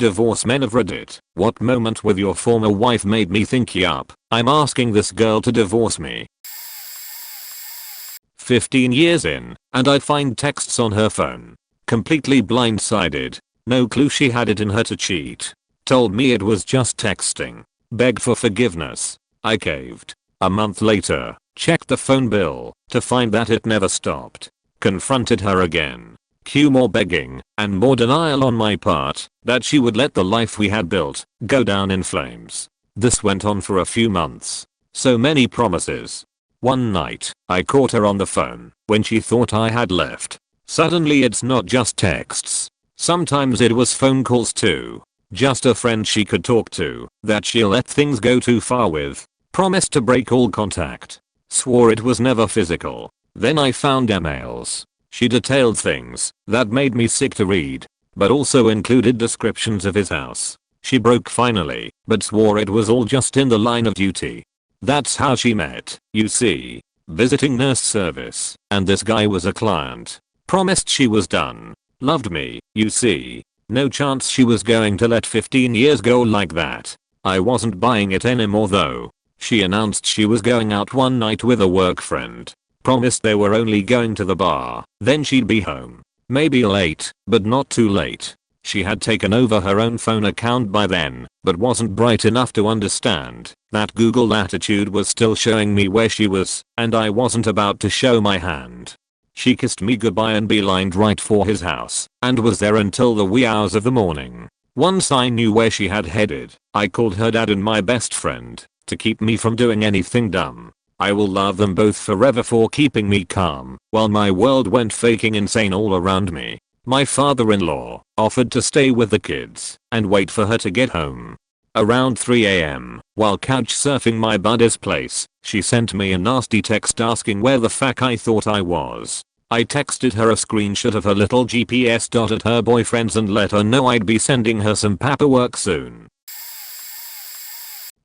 Divorce men of Reddit, what moment with your former wife made me think yup, I'm asking this girl to divorce me. 15 years in, and I find texts on her phone. Completely blindsided. No clue she had it in her to cheat. Told me it was just texting. Begged for forgiveness. I caved. A month later, checked the phone bill to find that it never stopped. Confronted her again. Cue more begging and more denial on my part that she would let the life we had built go down in flames. This went on for a few months. So many promises. One night, I caught her on the phone when she thought I had left. Suddenly it's not just texts. Sometimes it was phone calls too. Just a friend she could talk to that she'll let things go too far with. Promised to break all contact. Swore it was never physical. Then I found emails. She detailed things that made me sick to read, but also included descriptions of his house. She broke finally, but swore it was all just in the line of duty. That's how she met, you see. Visiting nurse service, and this guy was a client. Promised she was done. Loved me, you see. No chance she was going to let 15 years go like that. I wasn't buying it anymore though. She announced she was going out one night with a work friend. Promised they were only going to the bar, then she'd be home. Maybe late, but not too late. She had taken over her own phone account by then, but wasn't bright enough to understand that Google attitude was still showing me where she was, and I wasn't about to show my hand. She kissed me goodbye and beelined right for his house, and was there until the wee hours of the morning. Once I knew where she had headed, I called her dad and my best friend to keep me from doing anything dumb. I will love them both forever for keeping me calm while my world went faking insane all around me. My father-in-law offered to stay with the kids and wait for her to get home. Around 3 AM, while couch surfing my buddy's place, she sent me a nasty text asking where the fuck I thought I was. I texted her a screenshot of her little GPS dot at her boyfriend's and let her know I'd be sending her some paperwork soon.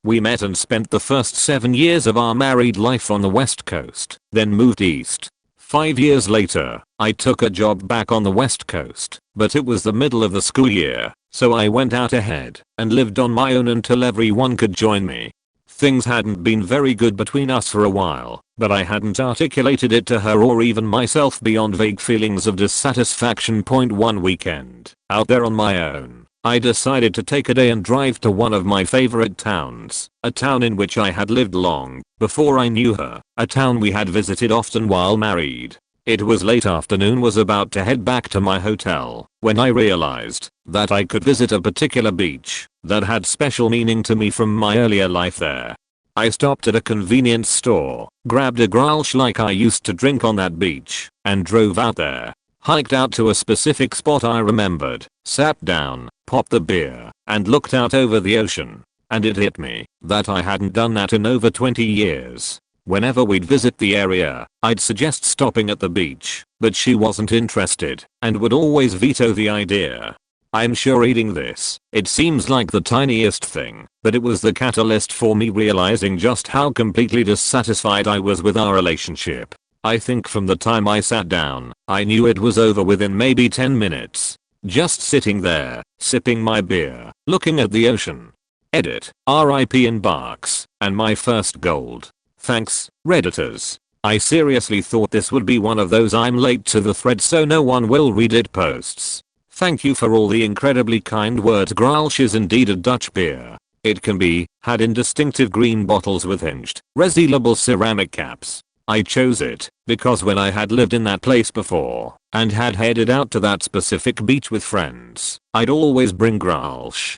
We met and spent the first 7 years of our married life on the West Coast, then moved east. 5 years later, I took a job back on the West Coast, but it was the middle of the school year, so I went out ahead and lived on my own until everyone could join me. Things hadn't been very good between us for a while, but I hadn't articulated it to her or even myself beyond vague feelings of dissatisfaction. One weekend, out there on my own, I decided to take a day and drive to one of my favorite towns, a town in which I had lived long before I knew her, a town we had visited often while married. It was late afternoon, was about to head back to my hotel when I realized that I could visit a particular beach that had special meaning to me from my earlier life there. I stopped at a convenience store, grabbed a growlsh like I used to drink on that beach, and drove out there. Hiked out to a specific spot I remembered, sat down, popped the beer, and looked out over the ocean. And it hit me that I hadn't done that in over 20 years. Whenever we'd visit the area, I'd suggest stopping at the beach, but she wasn't interested and would always veto the idea. I'm sure reading this, it seems like the tiniest thing, but it was the catalyst for me realizing just how completely dissatisfied I was with our relationship. I think from the time I sat down, I knew it was over within maybe 10 minutes. Just sitting there, sipping my beer, looking at the ocean. Edit, RIP Embarks, and my first gold. Thanks, Redditors. I seriously thought this would be one of those I'm late to the thread so no one will read it posts. Thank you for all the incredibly kind words. Growlsh is indeed a Dutch beer. It can be had in distinctive green bottles with hinged, resealable ceramic caps. I chose it because when I had lived in that place before and had headed out to that specific beach with friends, I'd always bring growlsh.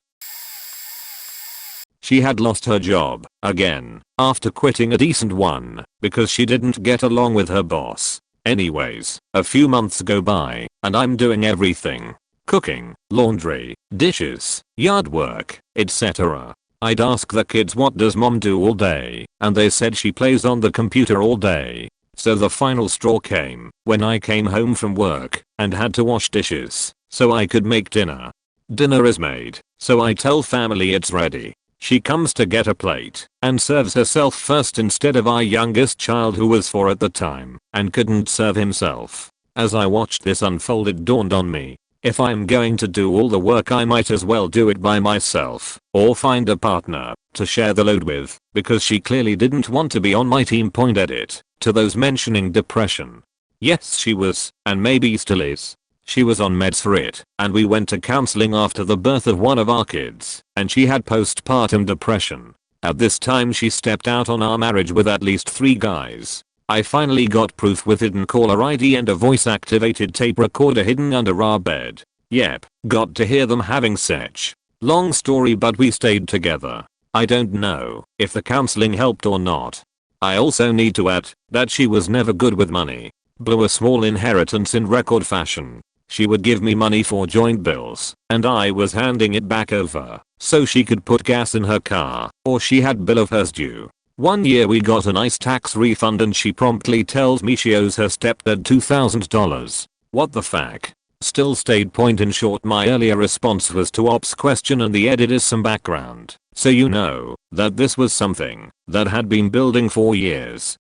She had lost her job again after quitting a decent one because she didn't get along with her boss. Anyways, a few months go by and I'm doing everything. Cooking, laundry, dishes, yard work, etc. I'd ask the kids what does mom do all day, and they said she plays on the computer all day. So the final straw came when I came home from work and had to wash dishes so I could make dinner. Dinner is made, so I tell family it's ready. She comes to get a plate and serves herself first instead of our youngest child who was 4 at the time and couldn't serve himself. As I watched this unfold, it dawned on me If I'm going to do all the work I might as well do it by myself or find a partner to share the load with, because she clearly didn't want to be on my team. Edit to those mentioning depression. Yes, she was, and maybe still is. She was on meds for it, and we went to counseling after the birth of one of our kids, and she had postpartum depression. At this time she stepped out on our marriage with at least 3 guys. I finally got proof with hidden caller ID and a voice activated tape recorder hidden under our bed. Yep, got to hear them having sex. Long story, but we stayed together. I don't know if the counseling helped or not. I also need to add that she was never good with money. Blew a small inheritance in record fashion. She would give me money for joint bills, and I was handing it back over so she could put gas in her car, or she had bill of hers due. One year we got a nice tax refund and she promptly tells me she owes her stepdad $2,000. What the fuck? Still stayed. In short, my earlier response was to Op's question, and the edit is some background, so you know that this was something that had been building for years.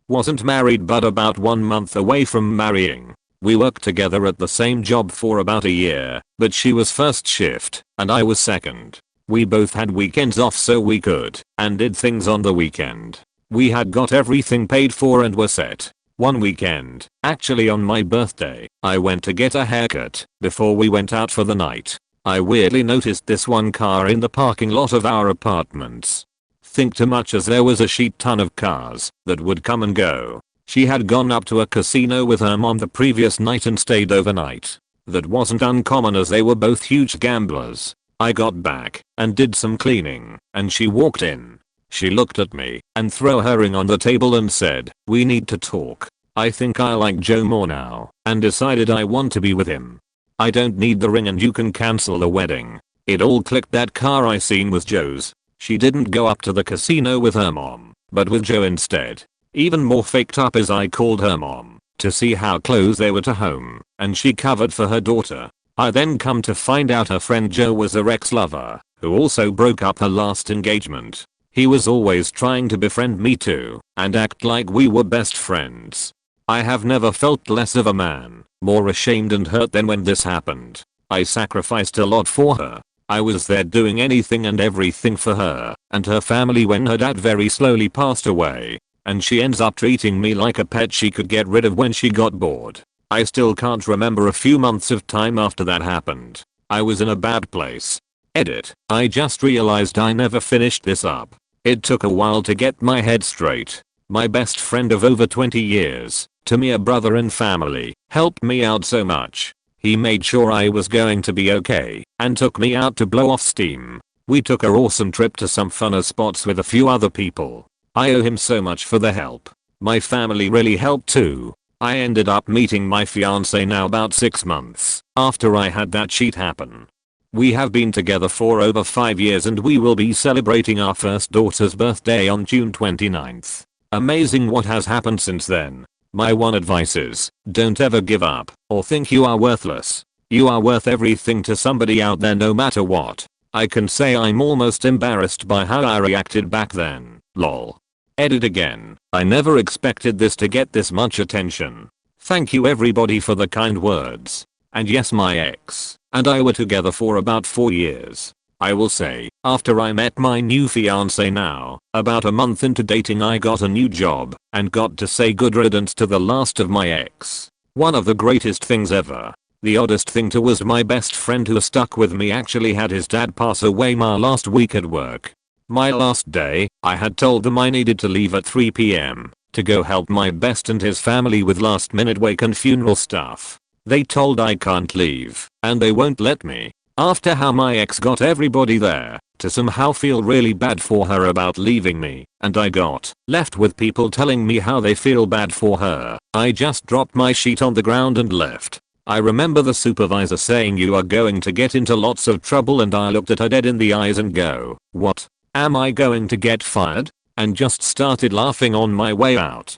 Wasn't married but about 1 month away from marrying. We worked together at the same job for about a year, but she was first shift and I was second. We both had weekends off so we could and did things on the weekend. We had got everything paid for and were set. One weekend, actually on my birthday, I went to get a haircut before we went out for the night. I weirdly noticed this one car in the parking lot of our apartments. Think too much, as there was a shit ton of cars that would come and go. She had gone up to a casino with her mom the previous night and stayed overnight. That wasn't uncommon as they were both huge gamblers. I got back and did some cleaning, and she walked in. She looked at me and threw her ring on the table and said, "We need to talk. I think I like Joe more now and decided I want to be with him. I don't need the ring and you can cancel the wedding." It all clicked. That car I seen was Joe's. She didn't go up to the casino with her mom, but with Joe instead. Even more faked up as I called her mom to see how close they were to home, and she covered for her daughter. I then come to find out her friend Joe was her ex-lover, who also broke up her last engagement. He was always trying to befriend me too, and act like we were best friends. I have never felt less of a man, more ashamed and hurt than when this happened. I sacrificed a lot for her. I was there doing anything and everything for her and her family when her dad very slowly passed away, and she ends up treating me like a pet she could get rid of when she got bored. I still can't remember a few months of time after that happened. I was in a bad place. Edit. I just realized I never finished this up. It took a while to get my head straight. My best friend of over 20 years, to me a brother in family, helped me out so much. He made sure I was going to be okay and took me out to blow off steam. We took a awesome trip to some funner spots with a few other people. I owe him so much for the help. My family really helped too. I ended up meeting my fiance now about 6 months after I had that cheat happen. We have been together for over 5 years and we will be celebrating our first daughter's birthday on June 29th. Amazing what has happened since then. My one advice is, don't ever give up or think you are worthless. You are worth everything to somebody out there no matter what. I can say I'm almost embarrassed by how I reacted back then. Lol. Edit again. I never expected this to get this much attention. Thank you everybody for the kind words. And yes, my ex and I were together for about 4 years. I will say, after I met my new fiance now, about a month into dating I got a new job and got to say good riddance to the last of my ex. One of the greatest things ever. The oddest thing too was my best friend who stuck with me actually had his dad pass away my last week at work. My last day, I had told them I needed to leave at 3 PM to go help my best and his family with last minute wake and funeral stuff. They told I can't leave and they won't let me. After how my ex got everybody there to somehow feel really bad for her about leaving me, and I got left with people telling me how they feel bad for her, I just dropped my sheet on the ground and left. I remember the supervisor saying you are going to get into lots of trouble, and I looked at her dead in the eyes and go, what? Am I going to get fired? And just started laughing on my way out.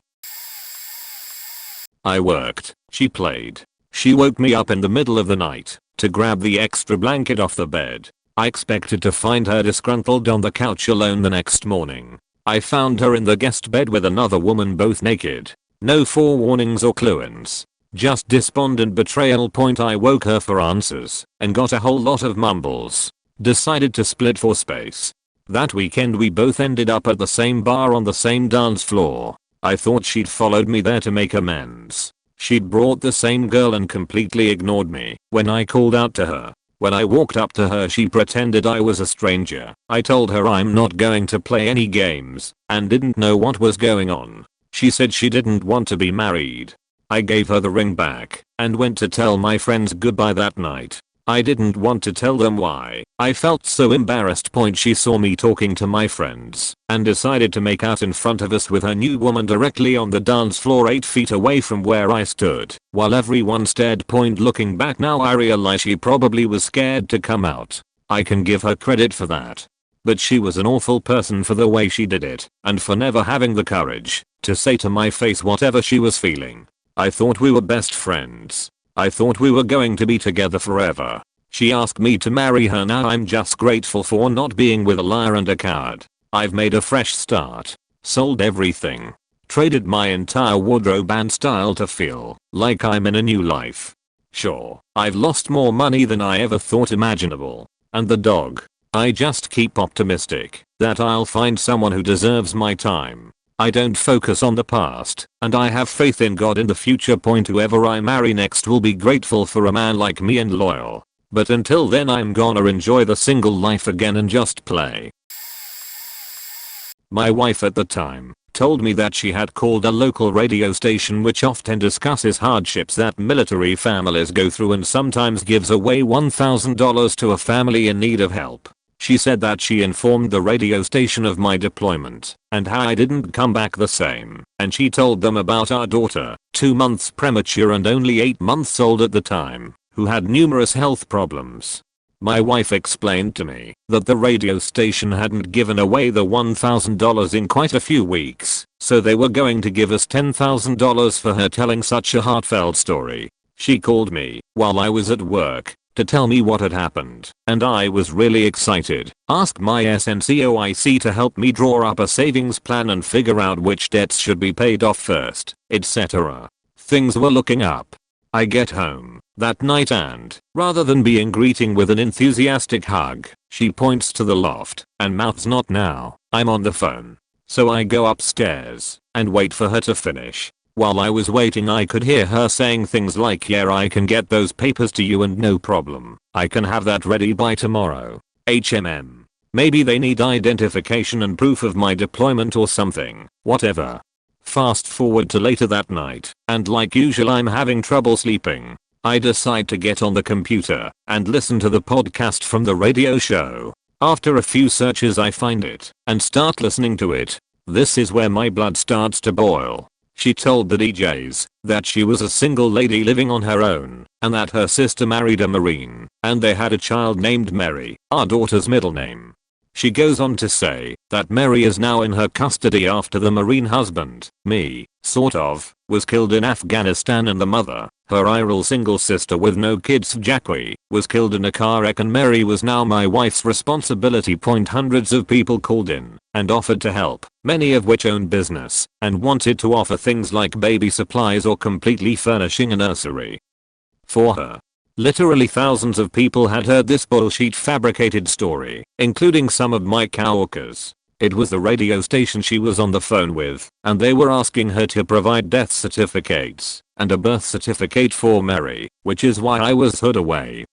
I worked, she played. She woke me up in the middle of the night to grab the extra blanket off the bed. I expected to find her disgruntled on the couch alone the next morning. I found her in the guest bed with another woman, both naked. No forewarnings or clue-ins. Just despondent betrayal. I woke her for answers and got a whole lot of mumbles. Decided to split for space. That weekend we both ended up at the same bar on the same dance floor. I thought she'd followed me there to make amends. She'd brought the same girl and completely ignored me when I called out to her. When I walked up to her, she pretended I was a stranger. I told her I'm not going to play any games and didn't know what was going on. She said she didn't want to be married. I gave her the ring back and went to tell my friends goodbye that night. I didn't want to tell them why. I felt so embarrassed. She saw me talking to my friends and decided to make out in front of us with her new woman directly on the dance floor 8 feet away from where I stood, while everyone stared. Looking back now, I realize she probably was scared to come out. I can give her credit for that. But she was an awful person for the way she did it and for never having the courage to say to my face whatever she was feeling. I thought we were best friends. I thought we were going to be together forever. She asked me to marry her. Now I'm just grateful for not being with a liar and a coward. I've made a fresh start. Sold everything. Traded my entire wardrobe and style to feel like I'm in a new life. Sure, I've lost more money than I ever thought imaginable. And the dog. I just keep optimistic that I'll find someone who deserves my time. I don't focus on the past, and I have faith in God in the future. Whoever I marry next will be grateful for a man like me and loyal. But until then, I'm gonna enjoy the single life again and just play. My wife at the time told me that she had called a local radio station which often discusses hardships that military families go through and sometimes gives away $1,000 to a family in need of help. She said that she informed the radio station of my deployment and how I didn't come back the same, and she told them about our daughter, 2 months premature and only 8 months old at the time, who had numerous health problems. My wife explained to me that the radio station hadn't given away the $1,000 in quite a few weeks, so they were going to give us $10,000 for her telling such a heartfelt story. She called me while I was at work to tell me what had happened, and I was really excited. Asked my SNCOIC to help me draw up a savings plan and figure out which debts should be paid off first, etc. Things were looking up. I get home that night and, rather than being greeting with an enthusiastic hug, she points to the loft and mouths, "Not now, I'm on the phone." So I go upstairs and wait for her to finish. While I was waiting, I could hear her saying things like, "Yeah, I can get those papers to you and no problem. I can have that ready by tomorrow. HMM. Maybe they need identification and proof of my deployment or something, whatever." Fast forward to later that night, and like usual I'm having trouble sleeping. I decide to get on the computer and listen to the podcast from the radio show. After a few searches I find it and start listening to it. This is where my blood starts to boil. She told the DJs that she was a single lady living on her own and that her sister married a Marine and they had a child named Mary, our daughter's middle name. She goes on to say that Mary is now in her custody after the Marine husband, me, sort of, was killed in Afghanistan, and the mother, her IRL single sister with no kids, Jackie, was killed in a car wreck, and Mary was now my wife's responsibility. Hundreds of people called in and offered to help, many of which owned business and wanted to offer things like baby supplies or completely furnishing a nursery for her. Literally thousands of people had heard this bullshit fabricated story, including some of my coworkers. It was the radio station she was on the phone with, and they were asking her to provide death certificates and a birth certificate for Mary, which is why I was hood away.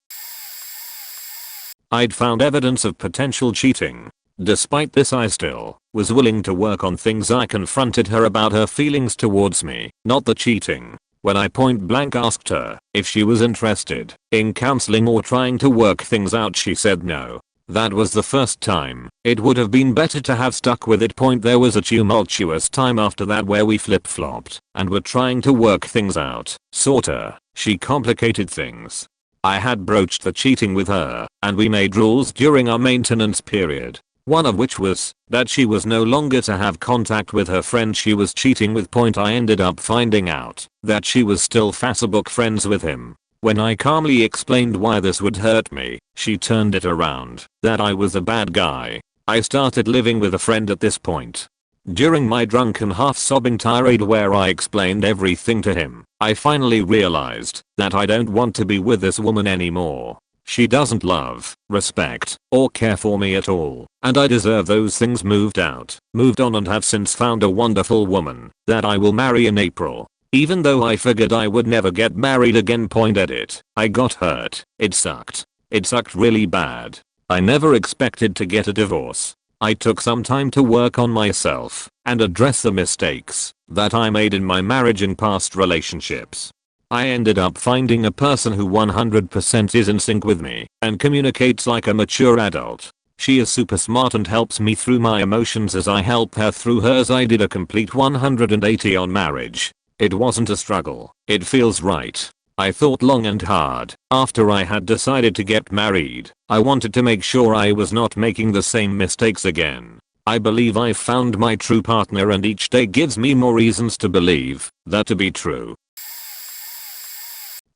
I'd found evidence of potential cheating. Despite this, I still was willing to work on things. I confronted her about her feelings towards me, not the cheating. When I point blank asked her if she was interested in counseling or trying to work things out, she said no. That was the first time. It would have been better to have stuck with it. There was a tumultuous time after that where we flip-flopped and were trying to work things out. Sorta. She complicated things. I had broached the cheating with her, and we made rules during our maintenance period. One of which was that she was no longer to have contact with her friend she was cheating with. I ended up finding out that she was still Facebook friends with him. When I calmly explained why this would hurt me, she turned it around, that I was a bad guy. I started living with a friend at this point. During my drunken half-sobbing tirade where I explained everything to him, I finally realized that I don't want to be with this woman anymore. She doesn't love, respect, or care for me at all, and I deserve those things. Moved on and have since found a wonderful woman that I will marry in April. Even though I figured I would never get married again. Edit. I got hurt. It sucked. It sucked really bad. I never expected to get a divorce. I took some time to work on myself and address the mistakes that I made in my marriage and past relationships. I ended up finding a person who 100% is in sync with me and communicates like a mature adult. She is super smart and helps me through my emotions as I help her through hers. I did a complete 180 on marriage. It wasn't a struggle. It feels right. I thought long and hard after I had decided to get married. I wanted to make sure I was not making the same mistakes again. I believe I've found my true partner and each day gives me more reasons to believe that to be true.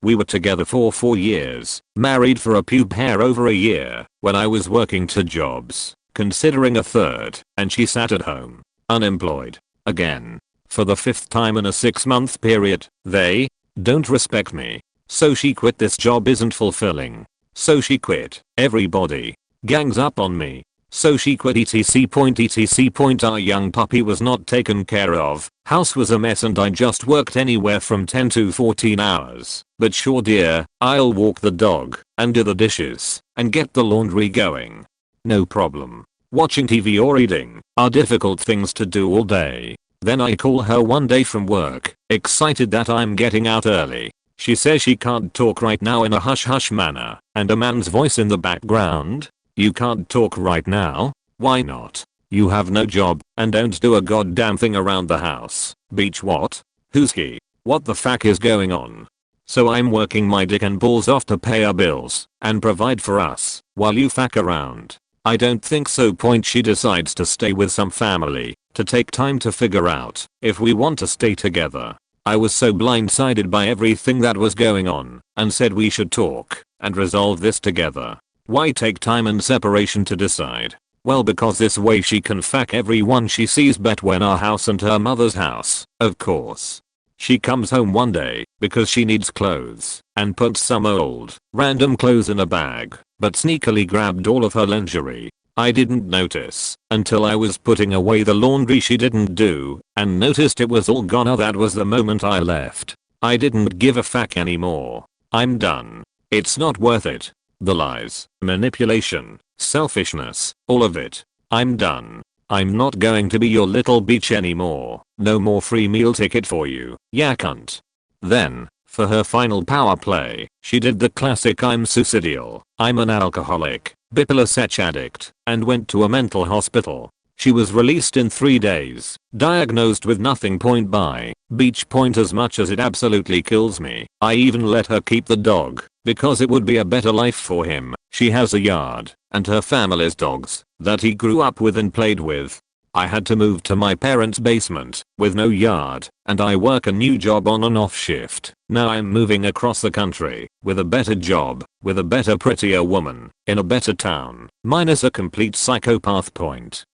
We were together for 4 years, married for a pube hair over a year, when I was working 2 jobs, considering a third, and she sat at home, unemployed, again, for the 5th time in a 6-month period. They don't respect me. So she quit. This job isn't fulfilling. So she quit. Everybody gangs up on me. So she quit. etc. Our young puppy was not taken care of. House was a mess and I just worked anywhere from 10 to 14 hours. But sure dear, I'll walk the dog and do the dishes and get the laundry going. No problem. Watching TV or reading are difficult things to do all day. Then I call her one day from work, excited that I'm getting out early. She says she can't talk right now in a hush-hush manner, and a man's voice in the background. You can't talk right now? Why not? You have no job, and don't do a goddamn thing around the house. Beach what? Who's he? What the fuck is going on? So I'm working my dick and balls off to pay our bills, and provide for us, while you fuck around. I don't think so. She decides to stay with some family, to take time to figure out if we want to stay together. I was so blindsided by everything that was going on, and said we should talk and resolve this together. Why take time and separation to decide? Well, because this way she can fuck everyone she sees between our house and her mother's house, of course. She comes home one day because she needs clothes and puts some old, random clothes in a bag, but sneakily grabbed all of her lingerie. I didn't notice until I was putting away the laundry she didn't do and noticed it was all gone. That was the moment I left. I didn't give a fuck anymore. I'm done. It's not worth it. The lies, manipulation, selfishness, all of it. I'm done. I'm not going to be your little bitch anymore. No more free meal ticket for you, ya cunt. Then, for her final power play, she did the classic I'm suicidal, I'm an alcoholic, bipolar sex addict, and went to a mental hospital. She was released in 3 days, diagnosed with nothing. By beach. As much as it absolutely kills me, I even let her keep the dog, because it would be a better life for him. She has a yard, and her family's dogs, that he grew up with and played with. I had to move to my parents' basement, with no yard, and I work a new job on an off shift. Now I'm moving across the country, with a better job, with a better prettier woman, in a better town, minus a complete psychopath.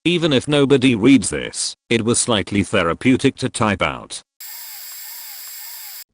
Even if nobody reads this, it was slightly therapeutic to type out.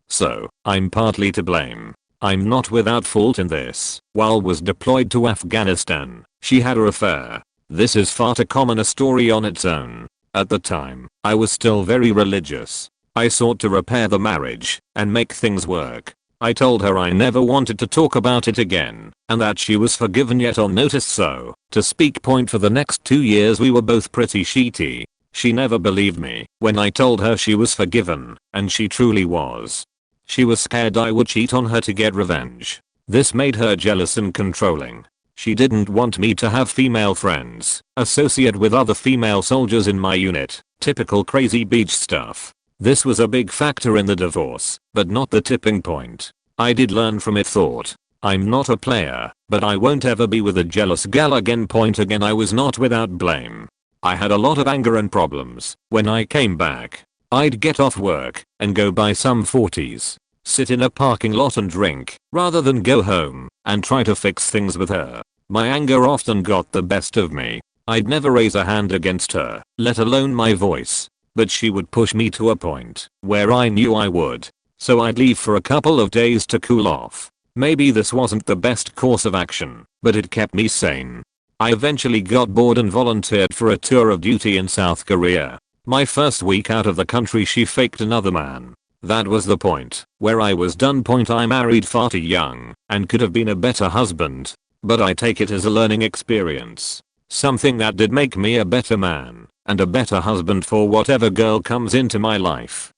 So, I'm partly to blame. I'm not without fault in this. While was deployed to Afghanistan, she had an affair. This is far too common a story on its own. At the time, I was still very religious. I sought to repair the marriage and make things work. I told her I never wanted to talk about it again and that she was forgiven yet on notice. So, to speak. For the next 2 years we were both pretty shitty. She never believed me when I told her she was forgiven, and she truly was. She was scared I would cheat on her to get revenge. This made her jealous and controlling. She didn't want me to have female friends, associate with other female soldiers in my unit, typical crazy beach stuff. This was a big factor in the divorce, but not the tipping point. I did learn from it. Thought, I'm not a player, but I won't ever be with a jealous gal again. Again, I was not without blame. I had a lot of anger and problems. When I came back, I'd get off work and go buy some 40s, sit in a parking lot and drink, rather than go home and try to fix things with her. My anger often got the best of me. I'd never raise a hand against her, let alone my voice. But she would push me to a point where I knew I would. So I'd leave for a couple of days to cool off. Maybe this wasn't the best course of action, but it kept me sane. I eventually got bored and volunteered for a tour of duty in South Korea. My first week out of the country she faked another man. That was the point where I was done. I married far too young and could have been a better husband. But I take it as a learning experience. Something that did make me a better man and a better husband for whatever girl comes into my life.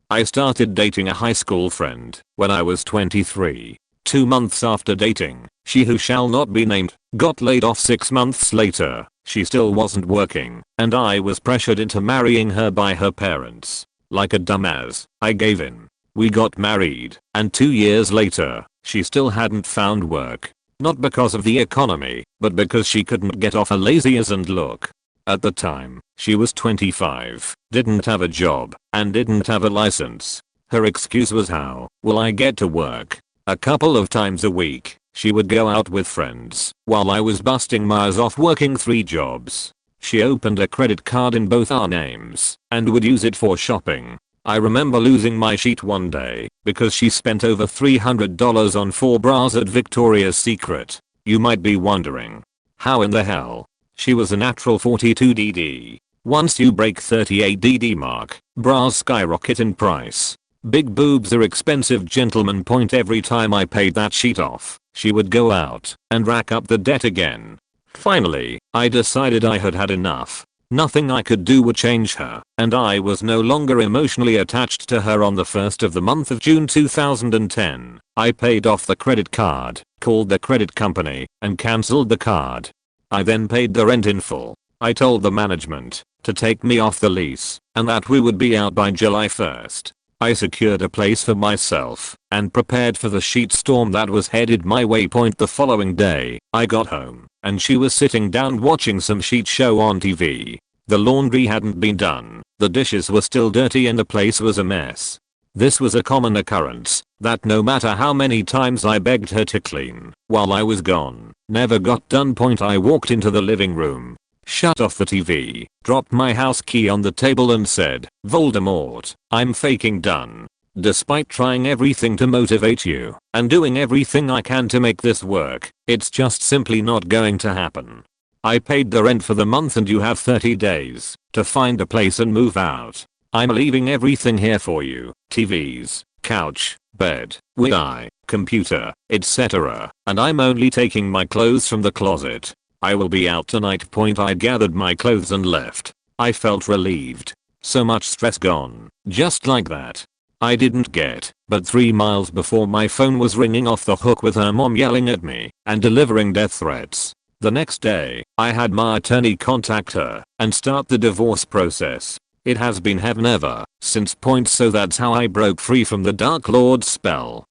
I started dating a high school friend when I was 23. 2 months after dating, she who shall not be named got laid off. 6 months later, she still wasn't working, and I was pressured into marrying her by her parents. Like a dumbass, I gave in. We got married, and 2 years later, she still hadn't found work. Not because of the economy, but because she couldn't get off her lazy ass and look. At the time, she was 25, didn't have a job, and didn't have a license. Her excuse was, how will I get to work? A couple of times a week, she would go out with friends while I was busting my ass off working 3 jobs. She opened a credit card in both our names and would use it for shopping. I remember losing my shit one day because she spent over $300 on 4 bras at Victoria's Secret. You might be wondering, how in the hell? She was a natural 42DD. Once you break 38DD mark, bras skyrocket in price. Big boobs are expensive, gentlemen. Every time I paid that sheet off, she would go out and rack up the debt again. Finally, I decided I had had enough. Nothing I could do would change her, and I was no longer emotionally attached to her. On the 1st of the month of June 2010, I paid off the credit card, called the credit company, and cancelled the card. I then paid the rent in full. I told the management to take me off the lease and that we would be out by July 1st. I secured a place for myself and prepared for the sheet storm that was headed my way. The following day, I got home and she was sitting down watching some sheet show on TV. The laundry hadn't been done, the dishes were still dirty, and the place was a mess. This was a common occurrence that no matter how many times I begged her to clean while I was gone, never got done. I walked into the living room, shut off the TV, dropped my house key on the table and said, "Voldemort, I'm faking done. Despite trying everything to motivate you and doing everything I can to make this work, it's just simply not going to happen. I paid the rent for the month and you have 30 days to find a place and move out. I'm leaving everything here for you, TVs, couch, bed, Wi-Fi, computer, etc. And I'm only taking my clothes from the closet. I will be out tonight." I gathered my clothes and left. I felt relieved. So much stress gone, just like that. I didn't get but 3 miles before my phone was ringing off the hook with her mom yelling at me and delivering death threats. The next day, I had my attorney contact her and start the divorce process. It has been heaven ever since. So that's how I broke free from the Dark Lord's spell.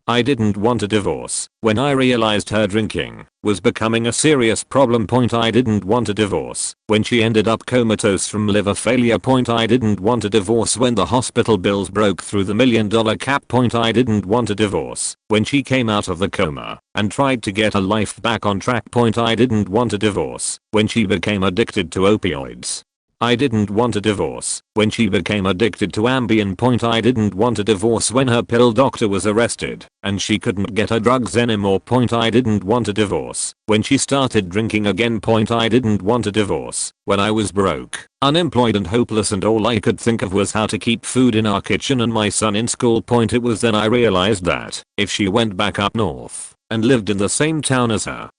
I didn't want a divorce when I realized her drinking was becoming a serious problem. I didn't want a divorce when she ended up comatose from liver failure. I didn't want a divorce when the hospital bills broke through the $1 million cap. I didn't want a divorce when she came out of the coma and tried to get her life back on track. I didn't want a divorce when she became addicted to opioids. I didn't want a divorce when she became addicted to Ambien. I didn't want a divorce when her pill doctor was arrested and she couldn't get her drugs anymore. I didn't want a divorce when she started drinking again. I didn't want a divorce when I was broke, unemployed and hopeless and all I could think of was how to keep food in our kitchen and my son in school. It was then I realized that if she went back up north and lived in the same town as her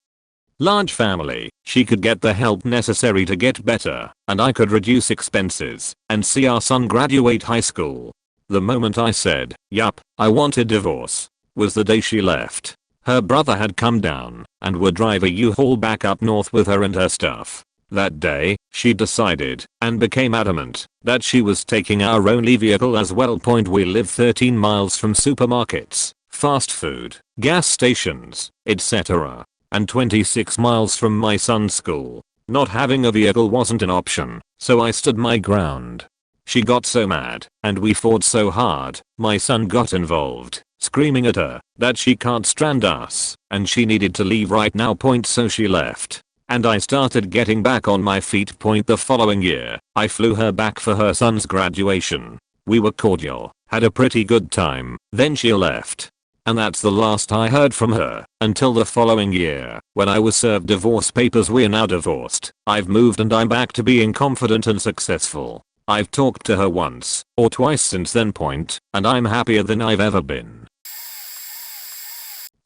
large family, she could get the help necessary to get better, and I could reduce expenses and see our son graduate high school. The moment I said, "Yup, I want a divorce," was the day she left. Her brother had come down and would drive a U-Haul back up north with her and her stuff. That day, she decided and became adamant that she was taking our only vehicle as well. We live 13 miles from supermarkets, fast food, gas stations, etc. and 26 miles from my son's school. Not having a vehicle wasn't an option, so I stood my ground. She got so mad, and we fought so hard, my son got involved, screaming at her that she can't stand us and she needed to leave right now. So she left. And I started getting back on my feet. The following year, I flew her back for her son's graduation. We were cordial, had a pretty good time, then she left. And that's the last I heard from her, until the following year, when I was served divorce papers. We're now divorced, I've moved and I'm back to being confident and successful. I've talked to her once or twice since then, and I'm happier than I've ever been.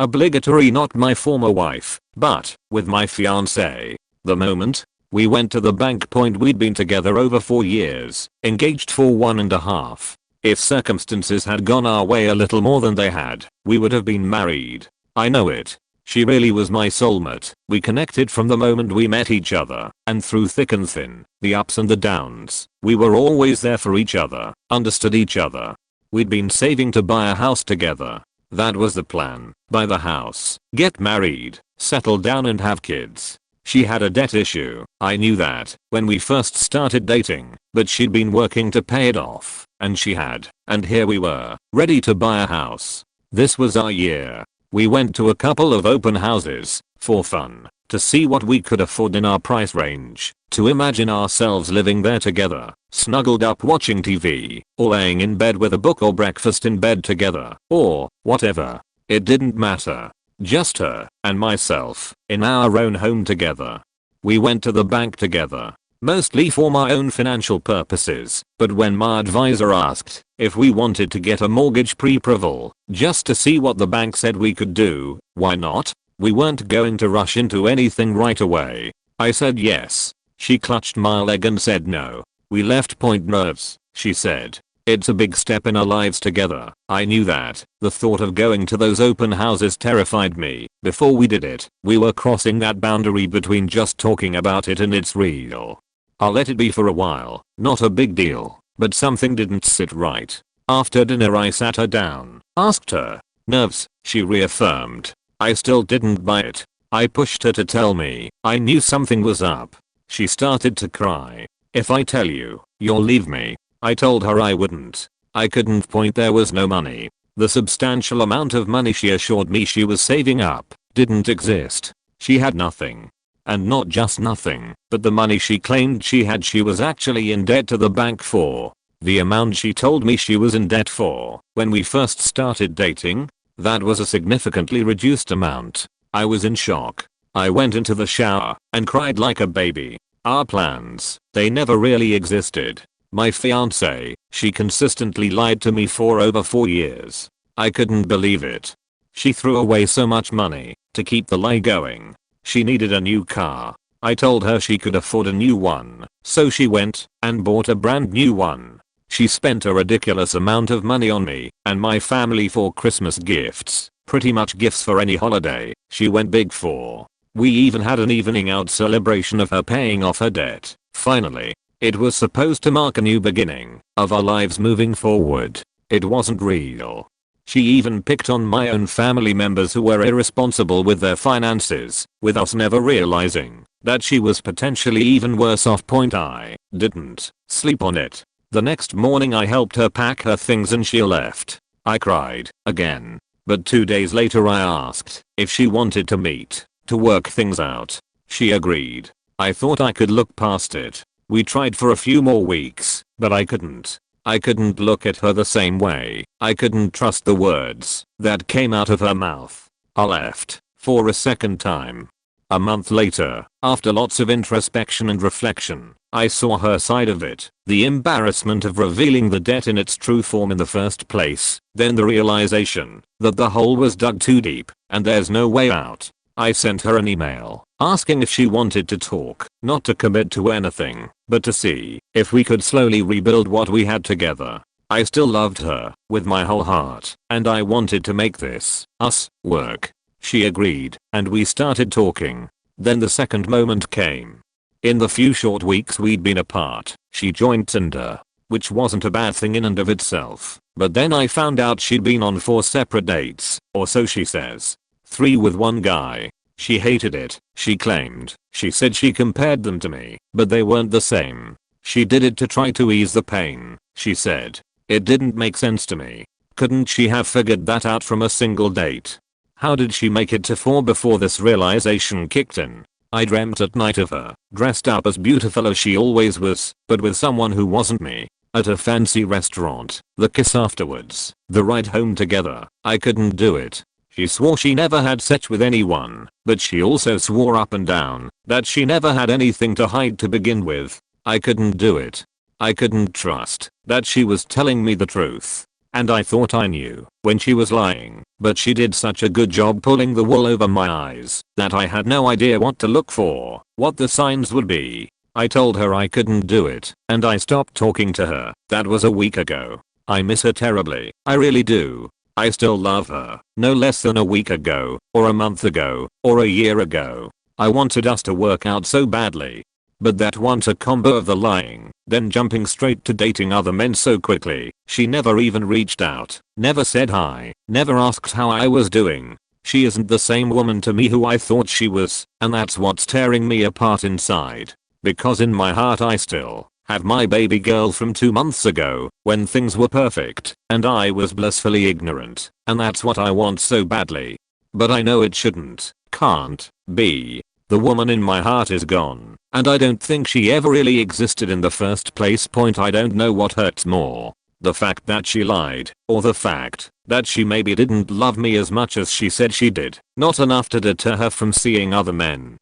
Obligatory, not my former wife, but with my fiance. The moment we went to the bank. We'd been together over 4 years, engaged for 1.5. If circumstances had gone our way a little more than they had, we would have been married. I know it. She really was my soulmate. We connected from the moment we met each other, and through thick and thin, the ups and the downs, we were always there for each other, understood each other. We'd been saving to buy a house together. That was the plan. Buy the house, get married, settle down and have kids. She had a debt issue. I knew that when we first started dating, but she'd been working to pay it off, and she had, and here we were, ready to buy a house. This was our year. We went to a couple of open houses, for fun, to see what we could afford in our price range, to imagine ourselves living there together, snuggled up watching TV, or laying in bed with a book, or breakfast in bed together, or whatever. It didn't matter. Just her and myself in our own home together. We went to the bank together, mostly for my own financial purposes, but when my advisor asked if we wanted to get a mortgage pre-approval, just to see what the bank said we could do, why not? We weren't going to rush into anything right away. I said yes. She clutched my leg and said no. We left. Nerves, she said. It's a big step in our lives together. I knew that. The thought of going to those open houses terrified me. Before we did it, we were crossing that boundary between just talking about it and it's real. I'll let it be for a while. Not a big deal, but something didn't sit right. After dinner I sat her down, asked her. Nerves, she reaffirmed. I still didn't buy it. I pushed her to tell me. I knew something was up. She started to cry. If I tell you, you'll leave me. I told her I wouldn't. I couldn't. There was no money. The substantial amount of money she assured me she was saving up didn't exist. She had nothing. And not just nothing, but the money she claimed she had she was actually in debt to the bank for. The amount she told me she was in debt for when we first started dating, that was a significantly reduced amount. I was in shock. I went into the shower and cried like a baby. Our plans, they never really existed. My fiance, she consistently lied to me for over 4 years. I couldn't believe it. She threw away so much money to keep the lie going. She needed a new car. I told her she could afford a new one, so she went and bought a brand new one. She spent a ridiculous amount of money on me and my family for Christmas gifts, pretty much gifts for any holiday she went big for. We even had an evening out celebration of her paying off her debt. Finally, it was supposed to mark a new beginning of our lives moving forward. It wasn't real. She even picked on my own family members who were irresponsible with their finances, with us never realizing that she was potentially even worse off. I didn't sleep on it. The next morning I helped her pack her things and she left. I cried again. But 2 days later I asked if she wanted to meet to work things out. She agreed. I thought I could look past it. We tried for a few more weeks, but I couldn't. I couldn't look at her the same way. I couldn't trust the words that came out of her mouth. I left for a second time. A month later, after lots of introspection and reflection, I saw her side of it. The embarrassment of revealing the debt in its true form in the first place, then the realization that the hole was dug too deep and there's no way out. I sent her an email asking if she wanted to talk, not to commit to anything, but to see if we could slowly rebuild what we had together. I still loved her with my whole heart, and I wanted to make this us work. She agreed, and we started talking. Then the second moment came. In the few short weeks we'd been apart, she joined Tinder, which wasn't a bad thing in and of itself, but then I found out she'd been on 4 separate dates, or so she says. 3 with one guy. She hated it, she claimed. She said she compared them to me, but they weren't the same. She did it to try to ease the pain, she said. It didn't make sense to me. Couldn't she have figured that out from a single date? How did she make it to 4 before this realization kicked in? I dreamt at night of her, dressed up as beautiful as she always was, but with someone who wasn't me. At a fancy restaurant, the kiss afterwards, the ride home together. I couldn't do it. She swore she never had sex with anyone, but she also swore up and down that she never had anything to hide to begin with. I couldn't do it. I couldn't trust that she was telling me the truth. And I thought I knew when she was lying, but she did such a good job pulling the wool over my eyes that I had no idea what to look for, what the signs would be. I told her I couldn't do it, and I stopped talking to her. That was a week ago. I miss her terribly, I really do. I still love her, no less than a week ago, or a month ago, or a year ago. I wanted us to work out so badly. But that once a combo of the lying, then jumping straight to dating other men so quickly, she never even reached out, never said hi, never asked how I was doing. She isn't the same woman to me who I thought she was, and that's what's tearing me apart inside. Because in my heart I still have my baby girl from 2 months ago, when things were perfect, and I was blissfully ignorant, and that's what I want so badly. But I know it shouldn't, can't, be. The woman in my heart is gone, and I don't think she ever really existed in the first place. I don't know what hurts more. The fact that she lied, or the fact that she maybe didn't love me as much as she said she did, not enough to deter her from seeing other men.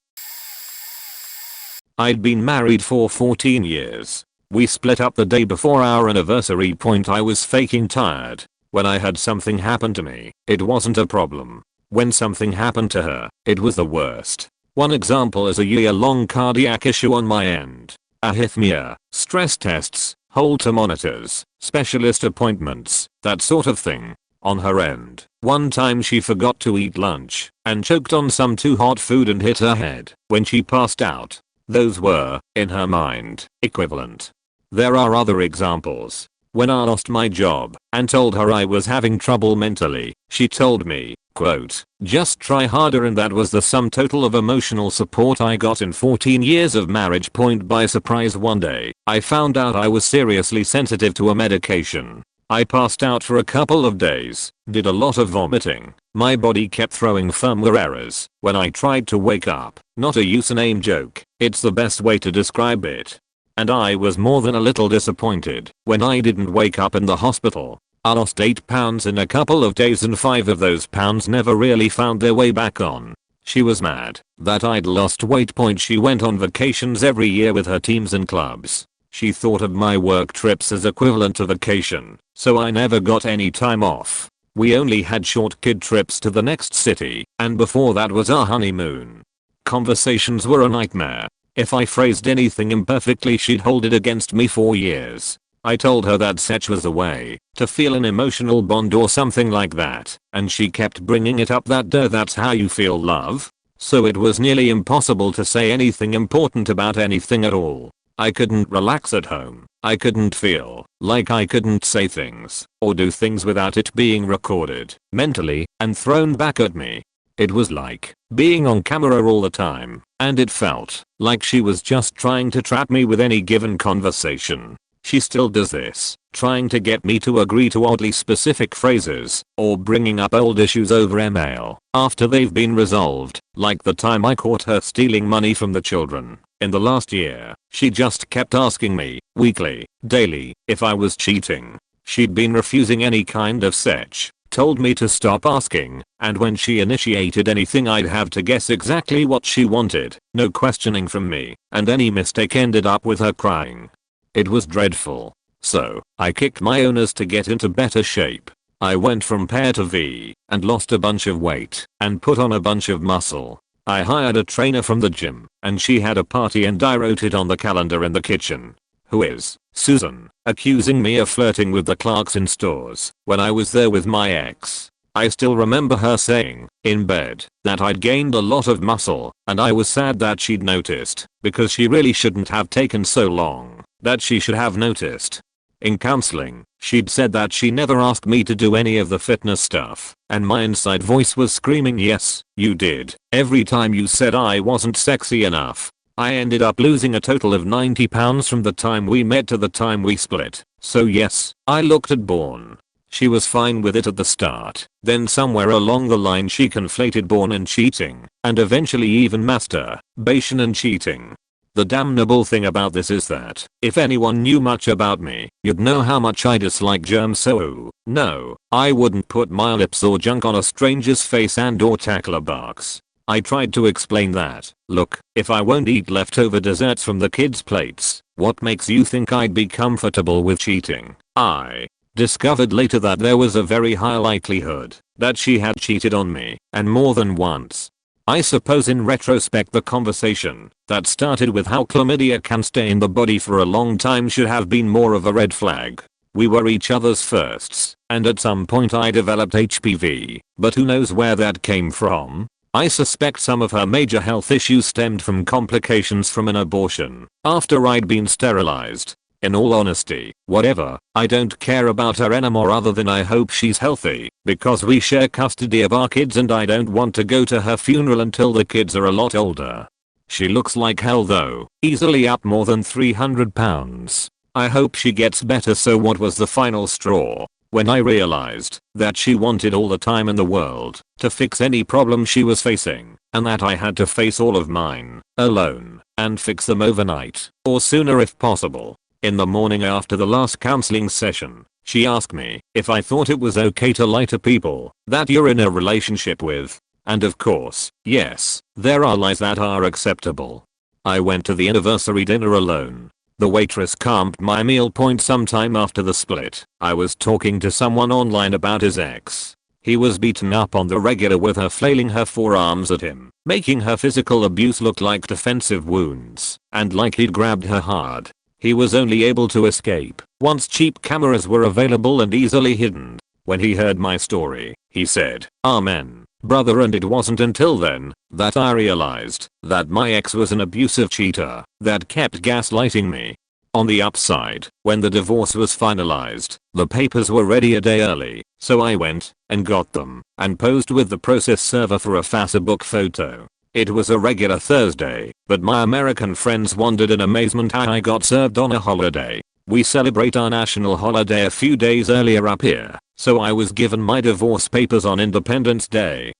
I'd been married for 14 years. We split up the day before our anniversary. I was faking tired. When I had something happen to me, it wasn't a problem. When something happened to her, it was the worst. One example is a year-long cardiac issue on my end. Arrhythmia, stress tests, Holter monitors, specialist appointments, that sort of thing. On her end, one time she forgot to eat lunch and choked on some too hot food and hit her head when she passed out. Those were, in her mind, equivalent. There are other examples. When I lost my job and told her I was having trouble mentally, she told me, quote, "Just try harder," and that was the sum total of emotional support I got in 14 years of marriage. By surprise one day, I found out I was seriously sensitive to a medication. I passed out for a couple of days, did a lot of vomiting. My body kept throwing firmware errors when I tried to wake up. Not a username joke, it's the best way to describe it. And I was more than a little disappointed when I didn't wake up in the hospital. I lost 8 pounds in a couple of days, and 5 of those pounds never really found their way back on. She was mad that I'd lost weight. She went on vacations every year with her teams and clubs. She thought of my work trips as equivalent to vacation, so I never got any time off. We only had short kid trips to the next city, and before that was our honeymoon. Conversations were a nightmare. If I phrased anything imperfectly, she'd hold it against me for years. I told her that sex was a way to feel an emotional bond or something like that, and she kept bringing it up that that's how you feel love. So it was nearly impossible to say anything important about anything at all. I couldn't relax at home. I couldn't feel like I couldn't say things or do things without it being recorded mentally and thrown back at me. It was like being on camera all the time, and it felt like she was just trying to trap me with any given conversation. She still does this, trying to get me to agree to oddly specific phrases, or bringing up old issues over email after they've been resolved, like the time I caught her stealing money from the children. In the last year, she just kept asking me, weekly, daily, if I was cheating. She'd been refusing any kind of sex, told me to stop asking, and when she initiated anything I'd have to guess exactly what she wanted, no questioning from me, and any mistake ended up with her crying. It was dreadful. So, I kicked my owners to get into better shape. I went from pear to V, and lost a bunch of weight, and put on a bunch of muscle. I hired a trainer from the gym, and she had a party and I wrote it on the calendar in the kitchen. Who is Susan, accusing me of flirting with the clerks in stores when I was there with my ex. I still remember her saying, in bed, that I'd gained a lot of muscle, and I was sad that she'd noticed, because she really shouldn't have taken so long, that she should have noticed. In counseling, she'd said that she never asked me to do any of the fitness stuff, and my inside voice was screaming, yes, you did. Every time you said I wasn't sexy enough. I ended up losing a total of 90 pounds from the time we met to the time we split. So yes, I looked at porn. She was fine with it at the start, then somewhere along the line she conflated born and cheating, and eventually even masturbation and cheating. The damnable thing about this is that, if anyone knew much about me, you'd know how much I dislike germs, so no, I wouldn't put my lips or junk on a stranger's face and or tackle a box. I tried to explain that, look, if I won't eat leftover desserts from the kids' plates, what makes you think I'd be comfortable with cheating? I discovered later that there was a very high likelihood that she had cheated on me, and more than once. I suppose in retrospect the conversation that started with how chlamydia can stay in the body for a long time should have been more of a red flag. We were each other's firsts, and at some point I developed HPV, but who knows where that came from? I suspect some of her major health issues stemmed from complications from an abortion after I'd been sterilized. In all honesty, whatever, I don't care about her anymore other than I hope she's healthy, because we share custody of our kids and I don't want to go to her funeral until the kids are a lot older. She looks like hell though, easily up more than 300 pounds. I hope she gets better. So what was the final straw? When I realized that she wanted all the time in the world to fix any problem she was facing, and that I had to face all of mine alone and fix them overnight, or sooner if possible. In the morning after the last counseling session, she asked me if I thought it was okay to lie to people that you're in a relationship with. And of course, yes, there are lies that are acceptable. I went to the anniversary dinner alone. The waitress camped my meal point sometime after the split. I was talking to someone online about his ex. He was beaten up on the regular with her flailing her forearms at him, making her physical abuse look like defensive wounds, and like he'd grabbed her hard. He was only able to escape once cheap cameras were available and easily hidden. When he heard my story, he said, "Amen, brother," and it wasn't until then that I realized that my ex was an abusive cheater that kept gaslighting me. On the upside, when the divorce was finalized, the papers were ready a day early, so I went and got them and posed with the process server for a Facebook photo. It was a regular Thursday, but my American friends wondered in amazement how I got served on a holiday. We celebrate our national holiday a few days earlier up here, so I was given my divorce papers on Independence Day.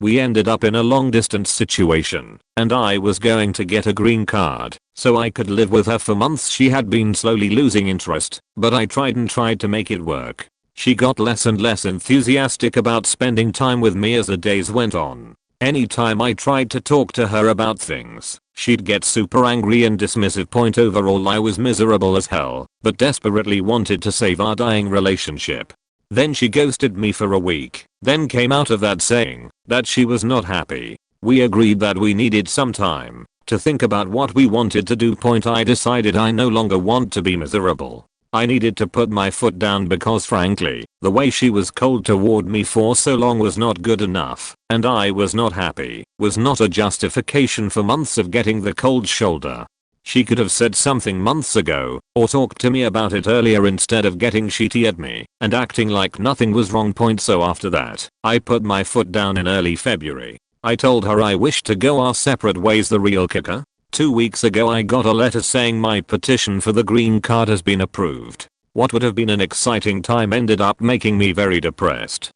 We ended up in a long distance situation, and I was going to get a green card so I could live with her for months. She had been slowly losing interest, but I tried to make it work. She got less and less enthusiastic about spending time with me as the days went on. Anytime I tried to talk to her about things, she'd get super angry and dismissive. Overall I was miserable as hell, but desperately wanted to save our dying relationship. Then she ghosted me for a week, then came out of that saying that she was not happy. We agreed that we needed some time to think about what we wanted to do. I decided I no longer want to be miserable. I needed to put my foot down because frankly, the way she was cold toward me for so long was not good enough, and I was not happy. Was not a justification for months of getting the cold shoulder. She could have said something months ago, or talked to me about it earlier instead of getting shitty at me and acting like nothing was wrong. So after that, I put my foot down in early February. I told her I wished to go our separate ways. The real kicker? 2 weeks ago I got a letter saying my petition for the green card has been approved. What would have been an exciting time ended up making me very depressed.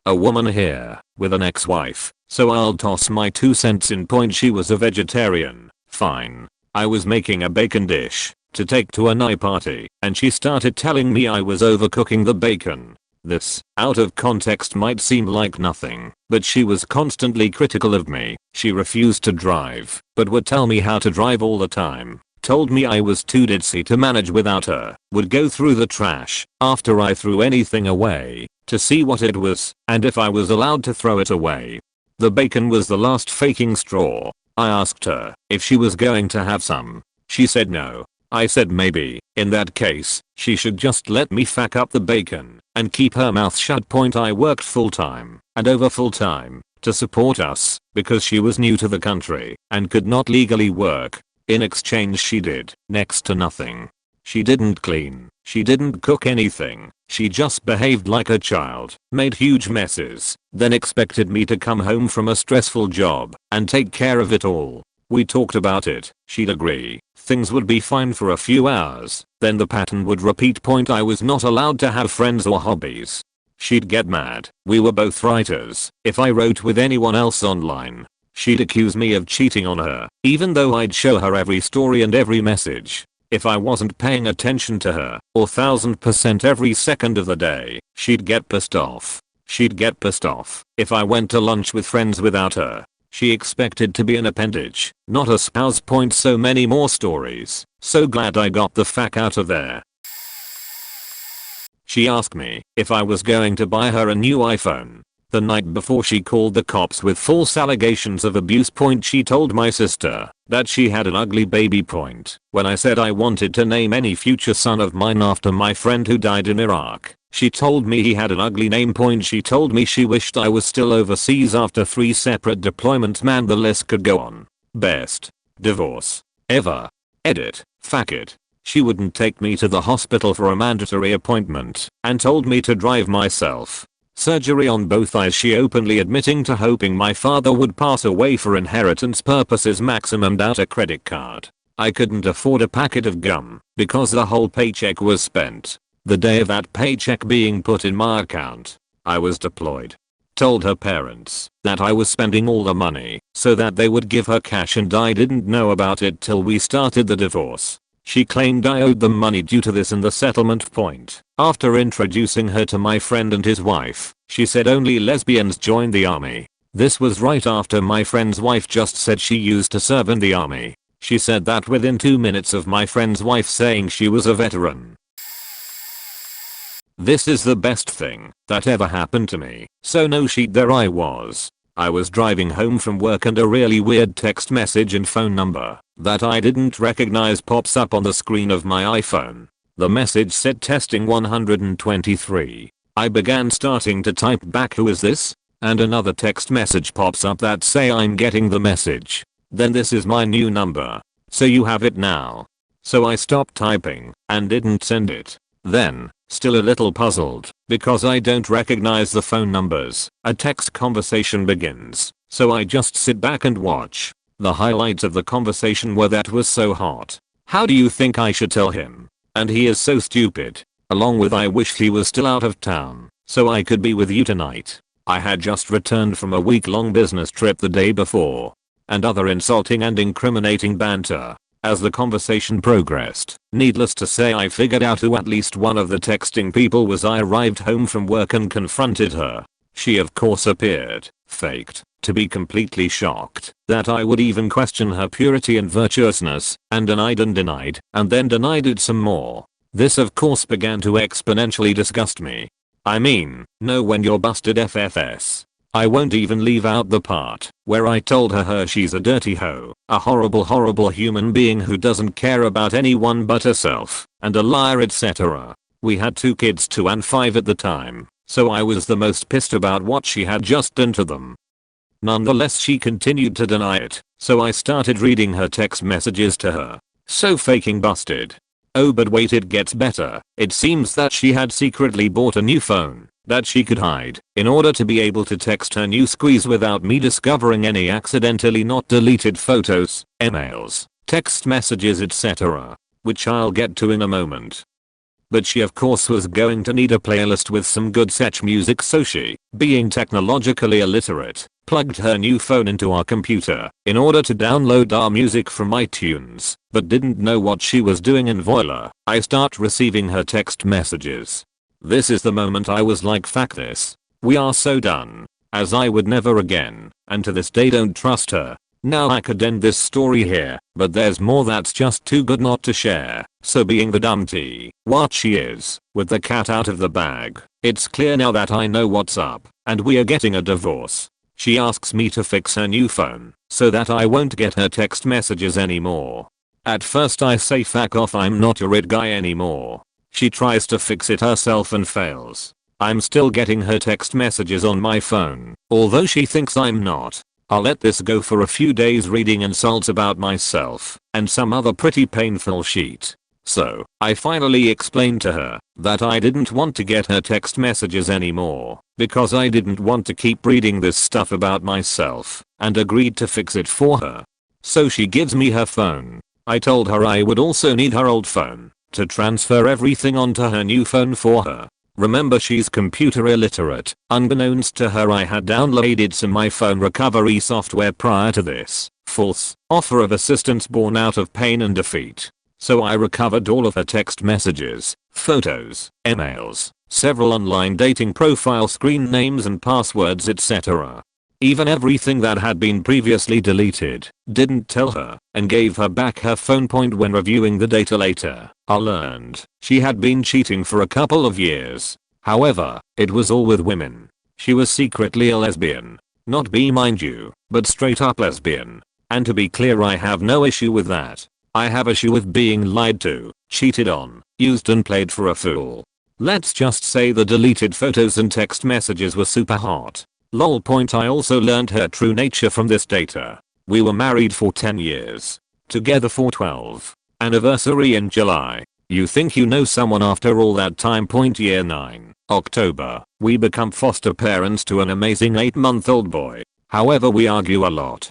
A woman here with an ex-wife, so I'll toss my 2 cents in. She was a vegetarian. Fine. I was making a bacon dish to take to a night party, and she started telling me I was overcooking the bacon. This, out of context, might seem like nothing, but she was constantly critical of me. She refused to drive, but would tell me how to drive all the time. Told me I was too ditzy to manage without her. Would go through the trash after I threw anything away to see what it was and if I was allowed to throw it away. The bacon was the last faking straw. I asked her if she was going to have some. She said no. I said maybe, in that case, she should just let me fuck up the bacon and keep her mouth shut. I worked full-time and over full-time to support us because she was new to the country and could not legally work. In exchange she did next to nothing. She didn't clean, she didn't cook anything, she just behaved like a child, made huge messes, then expected me to come home from a stressful job and take care of it all. We talked about it, she'd agree, things would be fine for a few hours, then the pattern would repeat. I was not allowed to have friends or hobbies. She'd get mad, we were both writers, if I wrote with anyone else online. She'd accuse me of cheating on her, even though I'd show her every story and every message. If I wasn't paying attention to her, or 1000% every second of the day, she'd get pissed off. She'd get pissed off if I went to lunch with friends without her. She expected to be an appendage, not a spouse. So many more stories. So glad I got the fuck out of there. She asked me if I was going to buy her a new iPhone. The night before she called the cops with false allegations of abuse. She told my sister that she had an ugly baby. When I said I wanted to name any future son of mine after my friend who died in Iraq, she told me he had an ugly name. She told me she wished I was still overseas after 3 separate deployments. Man, the list could go on. Best divorce ever. Edit. Fuck it. She wouldn't take me to the hospital for a mandatory appointment and told me to drive myself. Surgery on both eyes. She openly admitting to hoping my father would pass away for inheritance purposes. Maximed out a credit card. I couldn't afford a packet of gum because the whole paycheck was spent. The day of that paycheck being put in my account, I was deployed. Told her parents that I was spending all the money so that they would give her cash, and I didn't know about it till we started the divorce. She claimed I owed them money due to this in the settlement. After introducing her to my friend and his wife, she said only lesbians join the army. This was right after my friend's wife just said she used to serve in the army. She said that within 2 minutes of my friend's wife saying she was a veteran. This is the best thing that ever happened to me. So no shit, there I was. I was driving home from work and a really weird text message and phone number that I didn't recognize pops up on the screen of my iPhone. The message said testing 123. I began starting to type back, who is this? And another text message pops up that say I'm getting the message. Then this is my new number. So you have it now. So I stopped typing and didn't send it. Then, still a little puzzled because I don't recognize the phone numbers, a text conversation begins. So I just sit back and watch. The highlights of the conversation were that was so hot. How do you think I should tell him? And he is so stupid. Along with I wish he was still out of town so I could be with you tonight. I had just returned from a week-long business trip the day before. And other insulting and incriminating banter. As the conversation progressed, needless to say I figured out who at least one of the texting people was. I arrived home from work and confronted her. She of course appeared, faked, to be completely shocked that I would even question her purity and virtuousness, and denied and then denied it some more. This of course began to exponentially disgust me. I mean, no, when you're busted FFS. I won't even leave out the part where I told her she's a dirty hoe, a horrible human being who doesn't care about anyone but herself, and a liar, etc. We had 2 kids, 2 and 5 at the time, so I was the most pissed about what she had just done to them. Nonetheless, she continued to deny it, so I started reading her text messages to her. So faking busted. Oh, but wait, it gets better. It seems that she had secretly bought a new phone that she could hide in order to be able to text her new squeeze without me discovering any accidentally not deleted photos, emails, text messages, etc. Which I'll get to in a moment. But she of course was going to need a playlist with some good Sech music, so she, being technologically illiterate, plugged her new phone into our computer in order to download our music from iTunes, but didn't know what she was doing, and voila, I start receiving her text messages. This is the moment I was like, fuck this. We are so done. As I would never again, and to this day don't trust her. Now I could end this story here, but there's more that's just too good not to share. So being the dumpty, what she is, with the cat out of the bag, it's clear now that I know what's up, and we are getting a divorce. She asks me to fix her new phone, so that I won't get her text messages anymore. At first I say fuck off, I'm not your it guy anymore. She tries to fix it herself and fails. I'm still getting her text messages on my phone, although she thinks I'm not. I'll let this go for a few days, reading insults about myself and some other pretty painful shit. So, I finally explained to her that I didn't want to get her text messages anymore because I didn't want to keep reading this stuff about myself, and agreed to fix it for her. So she gives me her phone. I told her I would also need her old phone to transfer everything onto her new phone for her. Remember, she's computer illiterate. Unbeknownst to her, I had downloaded some iPhone recovery software prior to this false offer of assistance born out of pain and defeat. So I recovered all of her text messages, photos, emails, several online dating profile screen names and passwords, etc. Even everything that had been previously deleted. Didn't tell her and gave her back her phone. Point when reviewing the data later, I learned she had been cheating for a couple of years. However, it was all with women. She was secretly a lesbian. Not bi, mind you, but straight up lesbian. And to be clear, I have no issue with that. I have issue with being lied to, cheated on, used and played for a fool. Let's just say the deleted photos and text messages were super hot. Lol. I also learned her true nature from this data. We were married for 10 years. Together for 12. Anniversary in July. You think you know someone after all that time. Year 9, October. We become foster parents to an amazing 8-month-old boy. However, we argue a lot.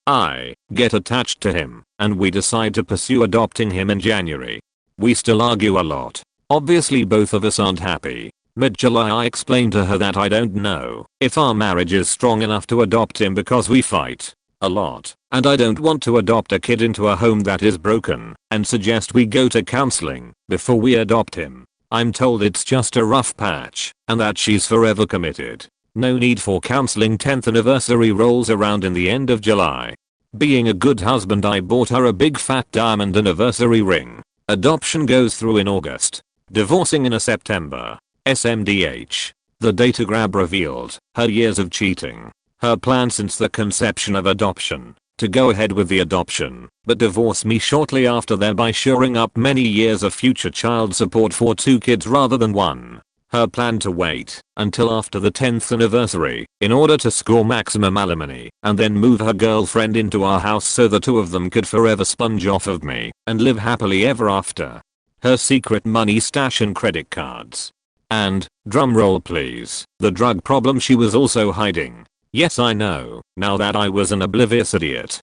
I get attached to him, and we decide to pursue adopting him in January. We still argue a lot. Obviously both of us aren't happy. Mid-July I explained to her that I don't know if our marriage is strong enough to adopt him because we fight a lot, and I don't want to adopt a kid into a home that is broken, and suggest we go to counseling before we adopt him. I'm told it's just a rough patch, and that she's forever committed. No need for counseling. 10th anniversary rolls around in the end of July. Being a good husband, I bought her a big fat diamond anniversary ring. Adoption goes through in August. Divorcing in September. SMDH. The data grab revealed her years of cheating. Her plan since the conception of adoption. To go ahead with the adoption, but divorce me shortly after, thereby shoring up many years of future child support for 2 kids rather than 1. Her plan to wait until after the 10th anniversary in order to score maximum alimony and then move her girlfriend into our house so the 2 of them could forever sponge off of me and live happily ever after. Her secret money stash and credit cards. And, drumroll please, the drug problem she was also hiding. Yes, I know, now that I was an oblivious idiot.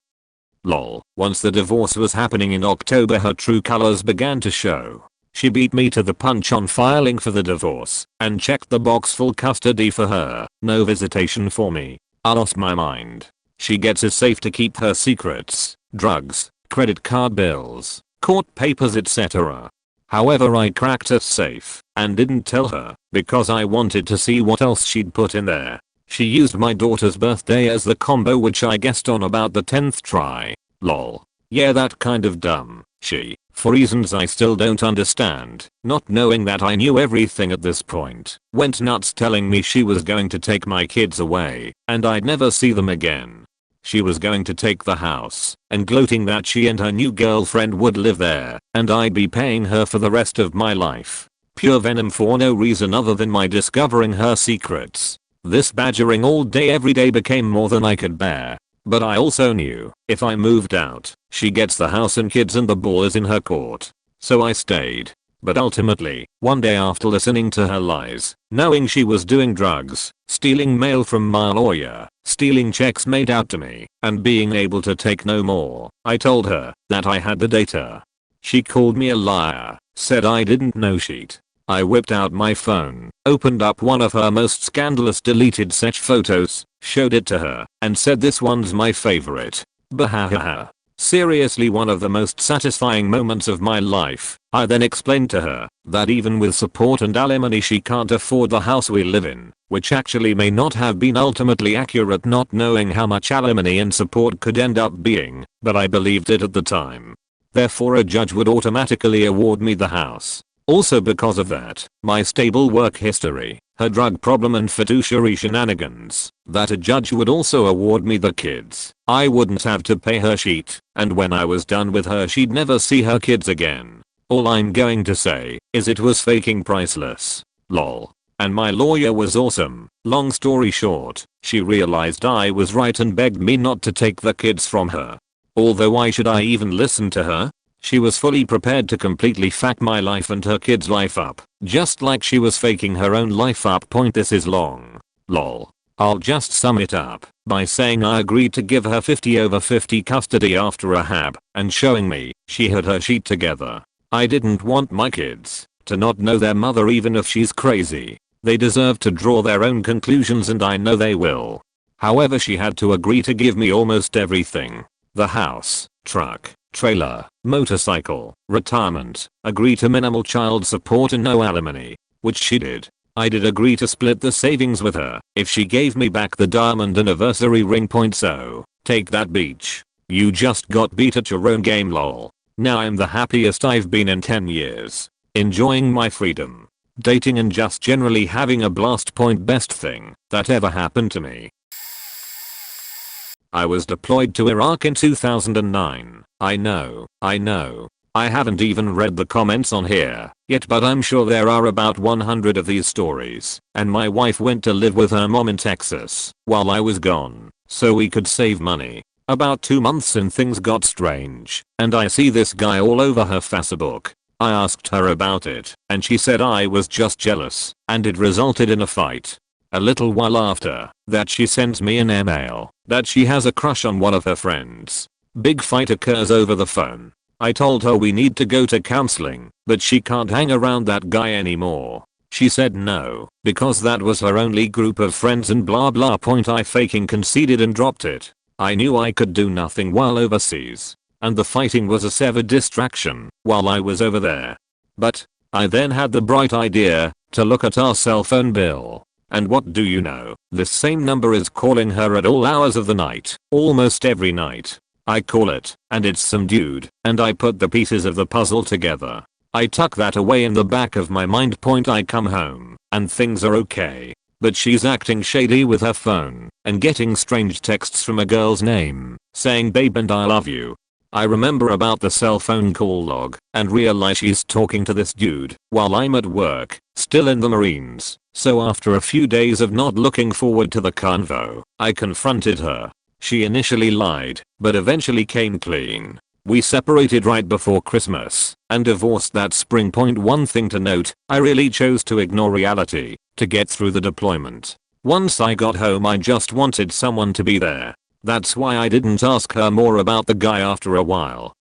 Lol. Once the divorce was happening in October, her true colors began to show. She beat me to the punch on filing for the divorce and checked the box full custody for her, no visitation for me. I lost my mind. She gets a safe to keep her secrets, drugs, credit card bills, court papers, etc. However, I cracked a safe and didn't tell her because I wanted to see what else she'd put in there. She used my daughter's birthday as the combo, which I guessed on about the 10th try. Lol. Yeah, that kind of dumb. She, for reasons I still don't understand, not knowing that I knew everything at this point, went nuts telling me she was going to take my kids away and I'd never see them again. She was going to take the house and gloating that she and her new girlfriend would live there and I'd be paying her for the rest of my life. Pure venom for no reason other than my discovering her secrets. This badgering all day every day became more than I could bear. But I also knew, if I moved out, she gets the house and kids and the ball is in her court. So I stayed. But ultimately, one day after listening to her lies, knowing she was doing drugs, stealing mail from my lawyer, stealing checks made out to me, and being able to take no more, I told her that I had the data. She called me a liar, said I didn't know shit. I whipped out my phone, opened up one of her most scandalous deleted such photos, showed it to her, and said this one's my favorite. Bahahaha. Seriously, one of the most satisfying moments of my life. I then explained to her that even with support and alimony she can't afford the house we live in, which actually may not have been ultimately accurate, not knowing how much alimony and support could end up being, but I believed it at the time. Therefore a judge would automatically award me the house. Also because of that, my stable work history, her drug problem and fiduciary shenanigans, that a judge would also award me the kids. I wouldn't have to pay her shit, and when I was done with her she'd never see her kids again. All I'm going to say is it was faking priceless. Lol. And my lawyer was awesome. Long story short, she realized I was right and begged me not to take the kids from her. Although why should I even listen to her? She was fully prepared to completely fuck my life and her kid's life up, just like she was faking her own life up. This is long. Lol. I'll just sum it up by saying I agreed to give her 50/50 custody after a hab and showing me she had her sheet together. I didn't want my kids to not know their mother even if she's crazy. They deserve to draw their own conclusions and I know they will. However, she had to agree to give me almost everything. The house, truck, trailer, motorcycle, retirement, agree to minimal child support and no alimony, which she did. I did agree to split the savings with her if she gave me back the diamond anniversary ring. So, take that beach. You just got beat at your own game lol. Now I'm the happiest I've been in 10 years. Enjoying my freedom, dating and just generally having a blast. Best thing that ever happened to me. I was deployed to Iraq in 2009. I know. I haven't even read the comments on here yet, but I'm sure there are about 100 of these stories. And my wife went to live with her mom in Texas while I was gone so we could save money. About 2 months in, things got strange and I see this guy all over her Facebook. I asked her about it and she said I was just jealous and it resulted in a fight. A little while after that she sent me an email that she has a crush on one of her friends. Big fight occurs over the phone. I told her we need to go to counseling, but she can't hang around that guy anymore. She said no, because that was her only group of friends and blah blah. I faking conceded and dropped it. I knew I could do nothing while overseas, and the fighting was a severed distraction while I was over there. But I then had the bright idea to look at our cell phone bill. And what do you know? This same number is calling her at all hours of the night, almost every night. I call it, and it's some dude, and I put the pieces of the puzzle together. I tuck that away in the back of my mind. I come home, and things are okay. But she's acting shady with her phone, and getting strange texts from a girl's name, saying babe and I love you. I remember about the cell phone call log, and realize she's talking to this dude while I'm at work, still in the Marines. So after a few days of not looking forward to the convo, I confronted her. She initially lied, but eventually came clean. We separated right before Christmas and divorced that spring. One thing to note, I really chose to ignore reality to get through the deployment. Once I got home I just wanted someone to be there. That's why I didn't ask her more about the guy after a while.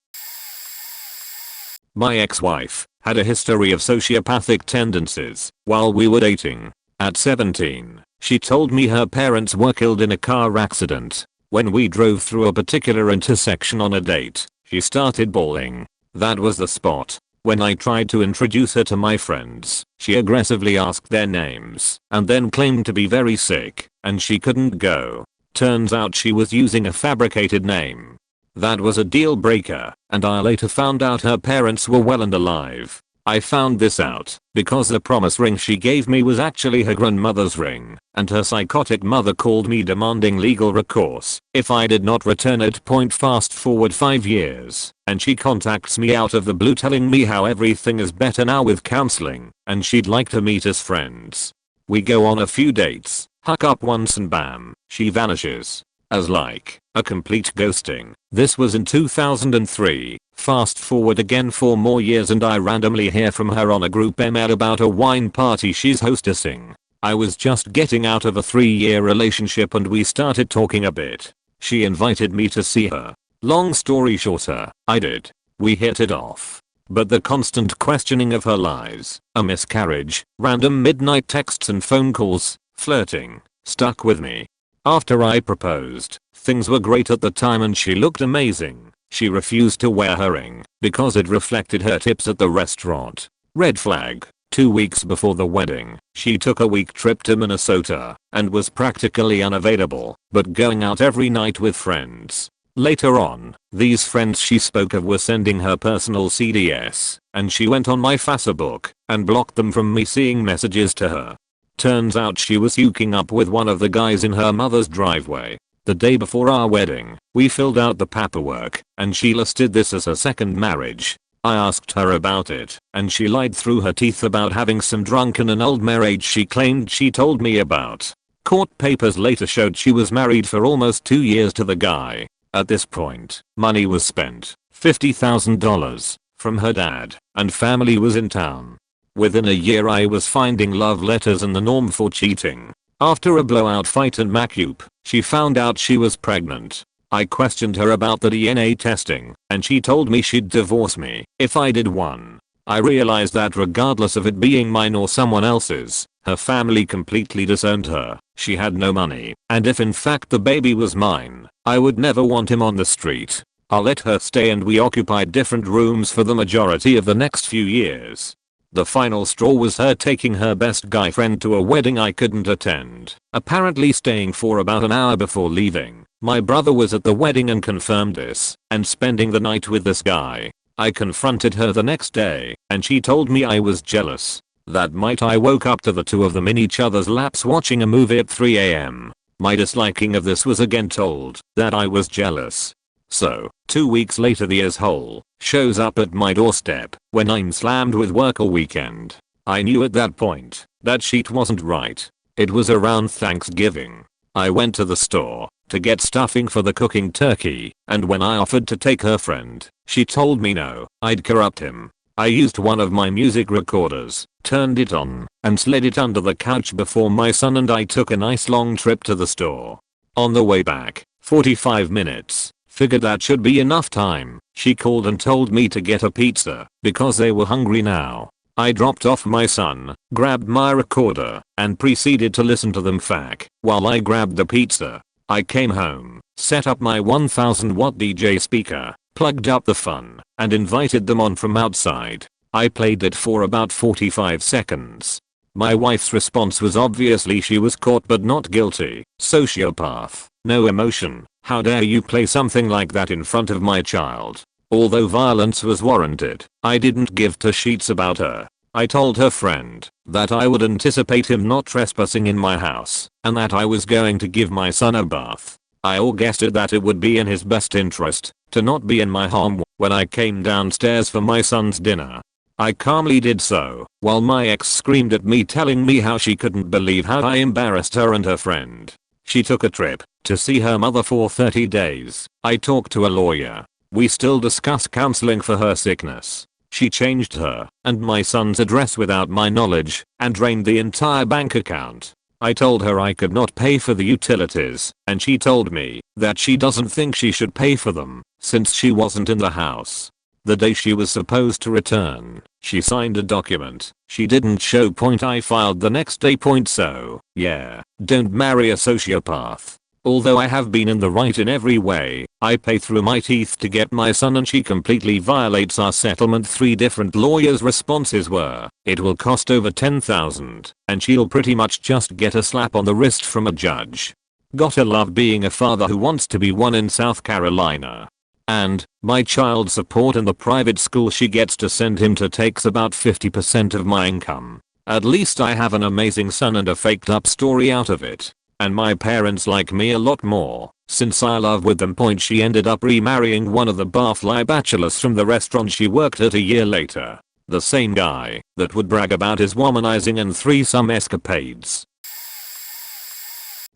My ex-wife had a history of sociopathic tendencies while we were dating. At 17, she told me her parents were killed in a car accident. When we drove through a particular intersection on a date, she started bawling. That was the spot. When I tried to introduce her to my friends, she aggressively asked their names and then claimed to be very sick and she couldn't go. Turns out she was using a fabricated name. That was a deal breaker, and I later found out her parents were well and alive. I found this out because the promise ring she gave me was actually her grandmother's ring, and her psychotic mother called me demanding legal recourse if I did not return it. Fast forward 5 years, and she contacts me out of the blue telling me how everything is better now with counseling, and she'd like to meet as friends. We go on a few dates, hook up once and bam, she vanishes. As like a complete ghosting. This was in 2003. Fast forward again 4 more years and I randomly hear from her on a group email about a wine party she's hostessing. I was just getting out of a 3-year relationship and we started talking a bit. She invited me to see her. Long story shorter, I did. We hit it off. But the constant questioning of her lies, a miscarriage, random midnight texts and phone calls, flirting, stuck with me. After I proposed, things were great at the time and she looked amazing. She refused to wear her ring because it reflected her tips at the restaurant. Red flag. 2 weeks before the wedding, she took a week trip to Minnesota and was practically unavailable, but going out every night with friends. Later on, these friends she spoke of were sending her personal CDs, and she went on my Facebook and blocked them from me seeing messages to her. Turns out she was hooking up with one of the guys in her mother's driveway. The day before our wedding, we filled out the paperwork, and she listed this as her second marriage. I asked her about it, and she lied through her teeth about having some drunken and old marriage she claimed she told me about. Court papers later showed she was married for almost 2 years to the guy. At this point, money was spent, $50,000, from her dad, and family was in town. Within a year I was finding love letters and the norm for cheating. After a blowout fight and macup, she found out she was pregnant. I questioned her about the DNA testing, and she told me she'd divorce me if I did one. I realized that regardless of it being mine or someone else's, her family completely disowned her. She had no money, and if in fact the baby was mine, I would never want him on the street. I let her stay and we occupied different rooms for the majority of the next few years. The final straw was her taking her best guy friend to a wedding I couldn't attend, apparently staying for about an hour before leaving. My brother was at the wedding and confirmed this, and spending the night with this guy. I confronted her the next day, and she told me I was jealous. That night I woke up to the two of them in each other's laps watching a movie at 3 AM. My disliking of this was again told that I was jealous. So, 2 weeks later the asshole shows up at my doorstep when I'm slammed with work all weekend. I knew at that point that shit wasn't right. It was around Thanksgiving. I went to the store to get stuffing for the cooking turkey, and when I offered to take her friend, she told me no, I'd corrupt him. I used one of my music recorders, turned it on, and slid it under the couch before my son and I took a nice long trip to the store. On the way back, 45 minutes. Figured that should be enough time. She called and told me to get a pizza because they were hungry now. I dropped off my son, grabbed my recorder, and proceeded to listen to them fuck while I grabbed the pizza. I came home, set up my 1000-watt DJ speaker, plugged up the phone, and invited them on from outside. I played it for about 45 seconds. My wife's response was obviously she was caught but not guilty. Sociopath. No emotion. How dare you play something like that in front of my child? Although violence was warranted, I didn't give two shits about her. I told her friend that I would anticipate him not trespassing in my house, and that I was going to give my son a bath. I guessed that it would be in his best interest to not be in my home when I came downstairs for my son's dinner. I calmly did so, while my ex screamed at me telling me how she couldn't believe how I embarrassed her and her friend. She took a trip to see her mother for 30 days. I talked to a lawyer. We still discuss counseling for her sickness. She changed her and my son's address without my knowledge and drained the entire bank account. I told her I could not pay for the utilities, and she told me that she doesn't think she should pay for them since she wasn't in the house. The day she was supposed to return, she signed a document she didn't show. I filed the next day. So, yeah, don't marry a sociopath. Although I have been in the right in every way, I pay through my teeth to get my son and she completely violates our settlement. 3 different lawyers' responses were, it will cost over $10,000, and she'll pretty much just get a slap on the wrist from a judge. Gotta love being a father who wants to be one in South Carolina. And, my child support in the private school she gets to send him to takes about 50% of my income. At least I have an amazing son and a faked up story out of it. And my parents like me a lot more, since I love with them. She ended up remarrying one of the barfly bachelors from the restaurant she worked at a year later. The same guy that would brag about his womanizing and threesome escapades.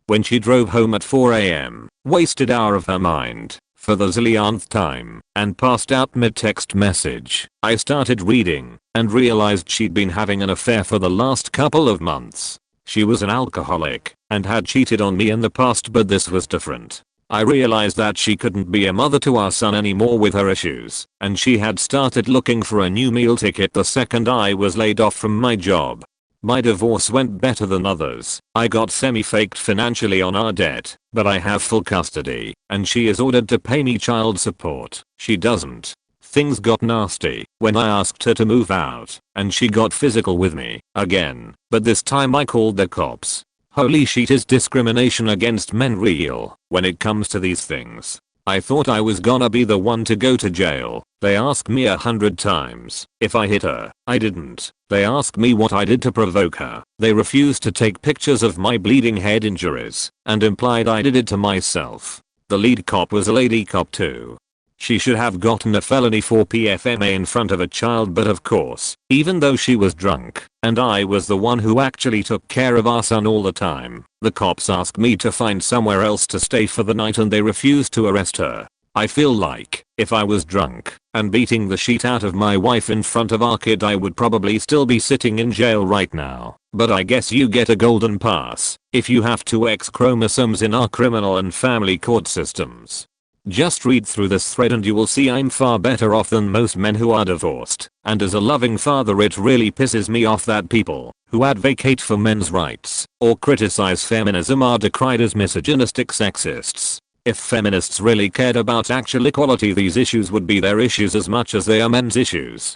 When she drove home at 4 AM, wasted hour of her mind for the zillionth time, and passed out mid-text message, I started reading and realized she'd been having an affair for the last couple of months. She was an alcoholic and had cheated on me in the past, but this was different. I realized that she couldn't be a mother to our son anymore with her issues, and she had started looking for a new meal ticket the second I was laid off from my job. My divorce went better than others. I got semi-faked financially on our debt, but I have full custody, and she is ordered to pay me child support. She doesn't. Things got nasty when I asked her to move out, and she got physical with me again, but this time I called the cops. Holy shit, is discrimination against men real when it comes to these things? I thought I was gonna be the one to go to jail. They asked me 100 times if I hit her. I didn't. They asked me what I did to provoke her. They refused to take pictures of my bleeding head injuries and implied I did it to myself. The lead cop was a lady cop too. She should have gotten a felony for PFMA in front of a child, but of course, even though she was drunk and I was the one who actually took care of our son all the time, the cops asked me to find somewhere else to stay for the night and they refused to arrest her. I feel like if I was drunk and beating the shit out of my wife in front of our kid I would probably still be sitting in jail right now. But I guess you get a golden pass if you have two X chromosomes in our criminal and family court systems. Just read through this thread and you will see I'm far better off than most men who are divorced, and as a loving father it really pisses me off that people who advocate for men's rights or criticize feminism are decried as misogynistic sexists. If feminists really cared about actual equality these issues would be their issues as much as they are men's issues.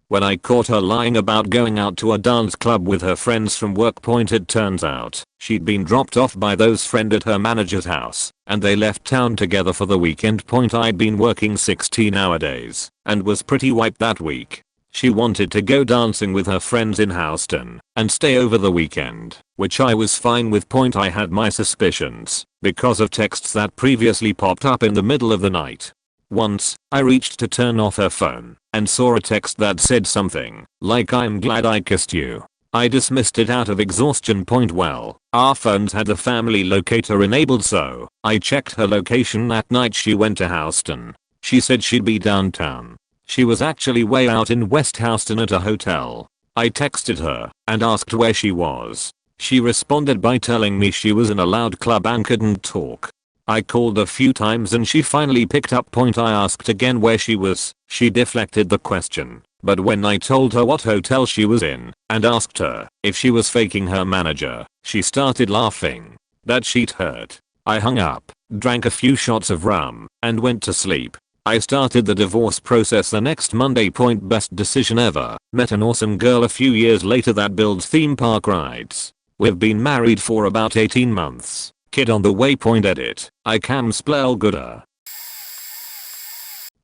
When I caught her lying about going out to a dance club with her friends from work, it turns out she'd been dropped off by those friends at her manager's house and they left town together for the weekend. I'd been working 16-hour days and was pretty wiped that week. She wanted to go dancing with her friends in Houston and stay over the weekend, which I was fine with. I had my suspicions because of texts that previously popped up in the middle of the night. Once, I reached to turn off her phone and saw a text that said something like "I'm glad I kissed you." I dismissed it out of exhaustion. Well, our phones had the family locator enabled, so I checked her location that night. She went to Houston. She said she'd be downtown. She was actually way out in West Houston at a hotel. I texted her and asked where she was. She responded by telling me she was in a loud club and couldn't talk. I called a few times and she finally picked up. I asked again where she was. She deflected the question, but when I told her what hotel she was in and asked her if she was faking her manager, she started laughing. That shit hurt. I hung up, drank a few shots of rum, and went to sleep. I started the divorce process the next Monday. Best decision ever. Met an awesome girl a few years later that builds theme park rides. We've been married for about 18 months. Kid on the way. Edit. I cam splel gooder.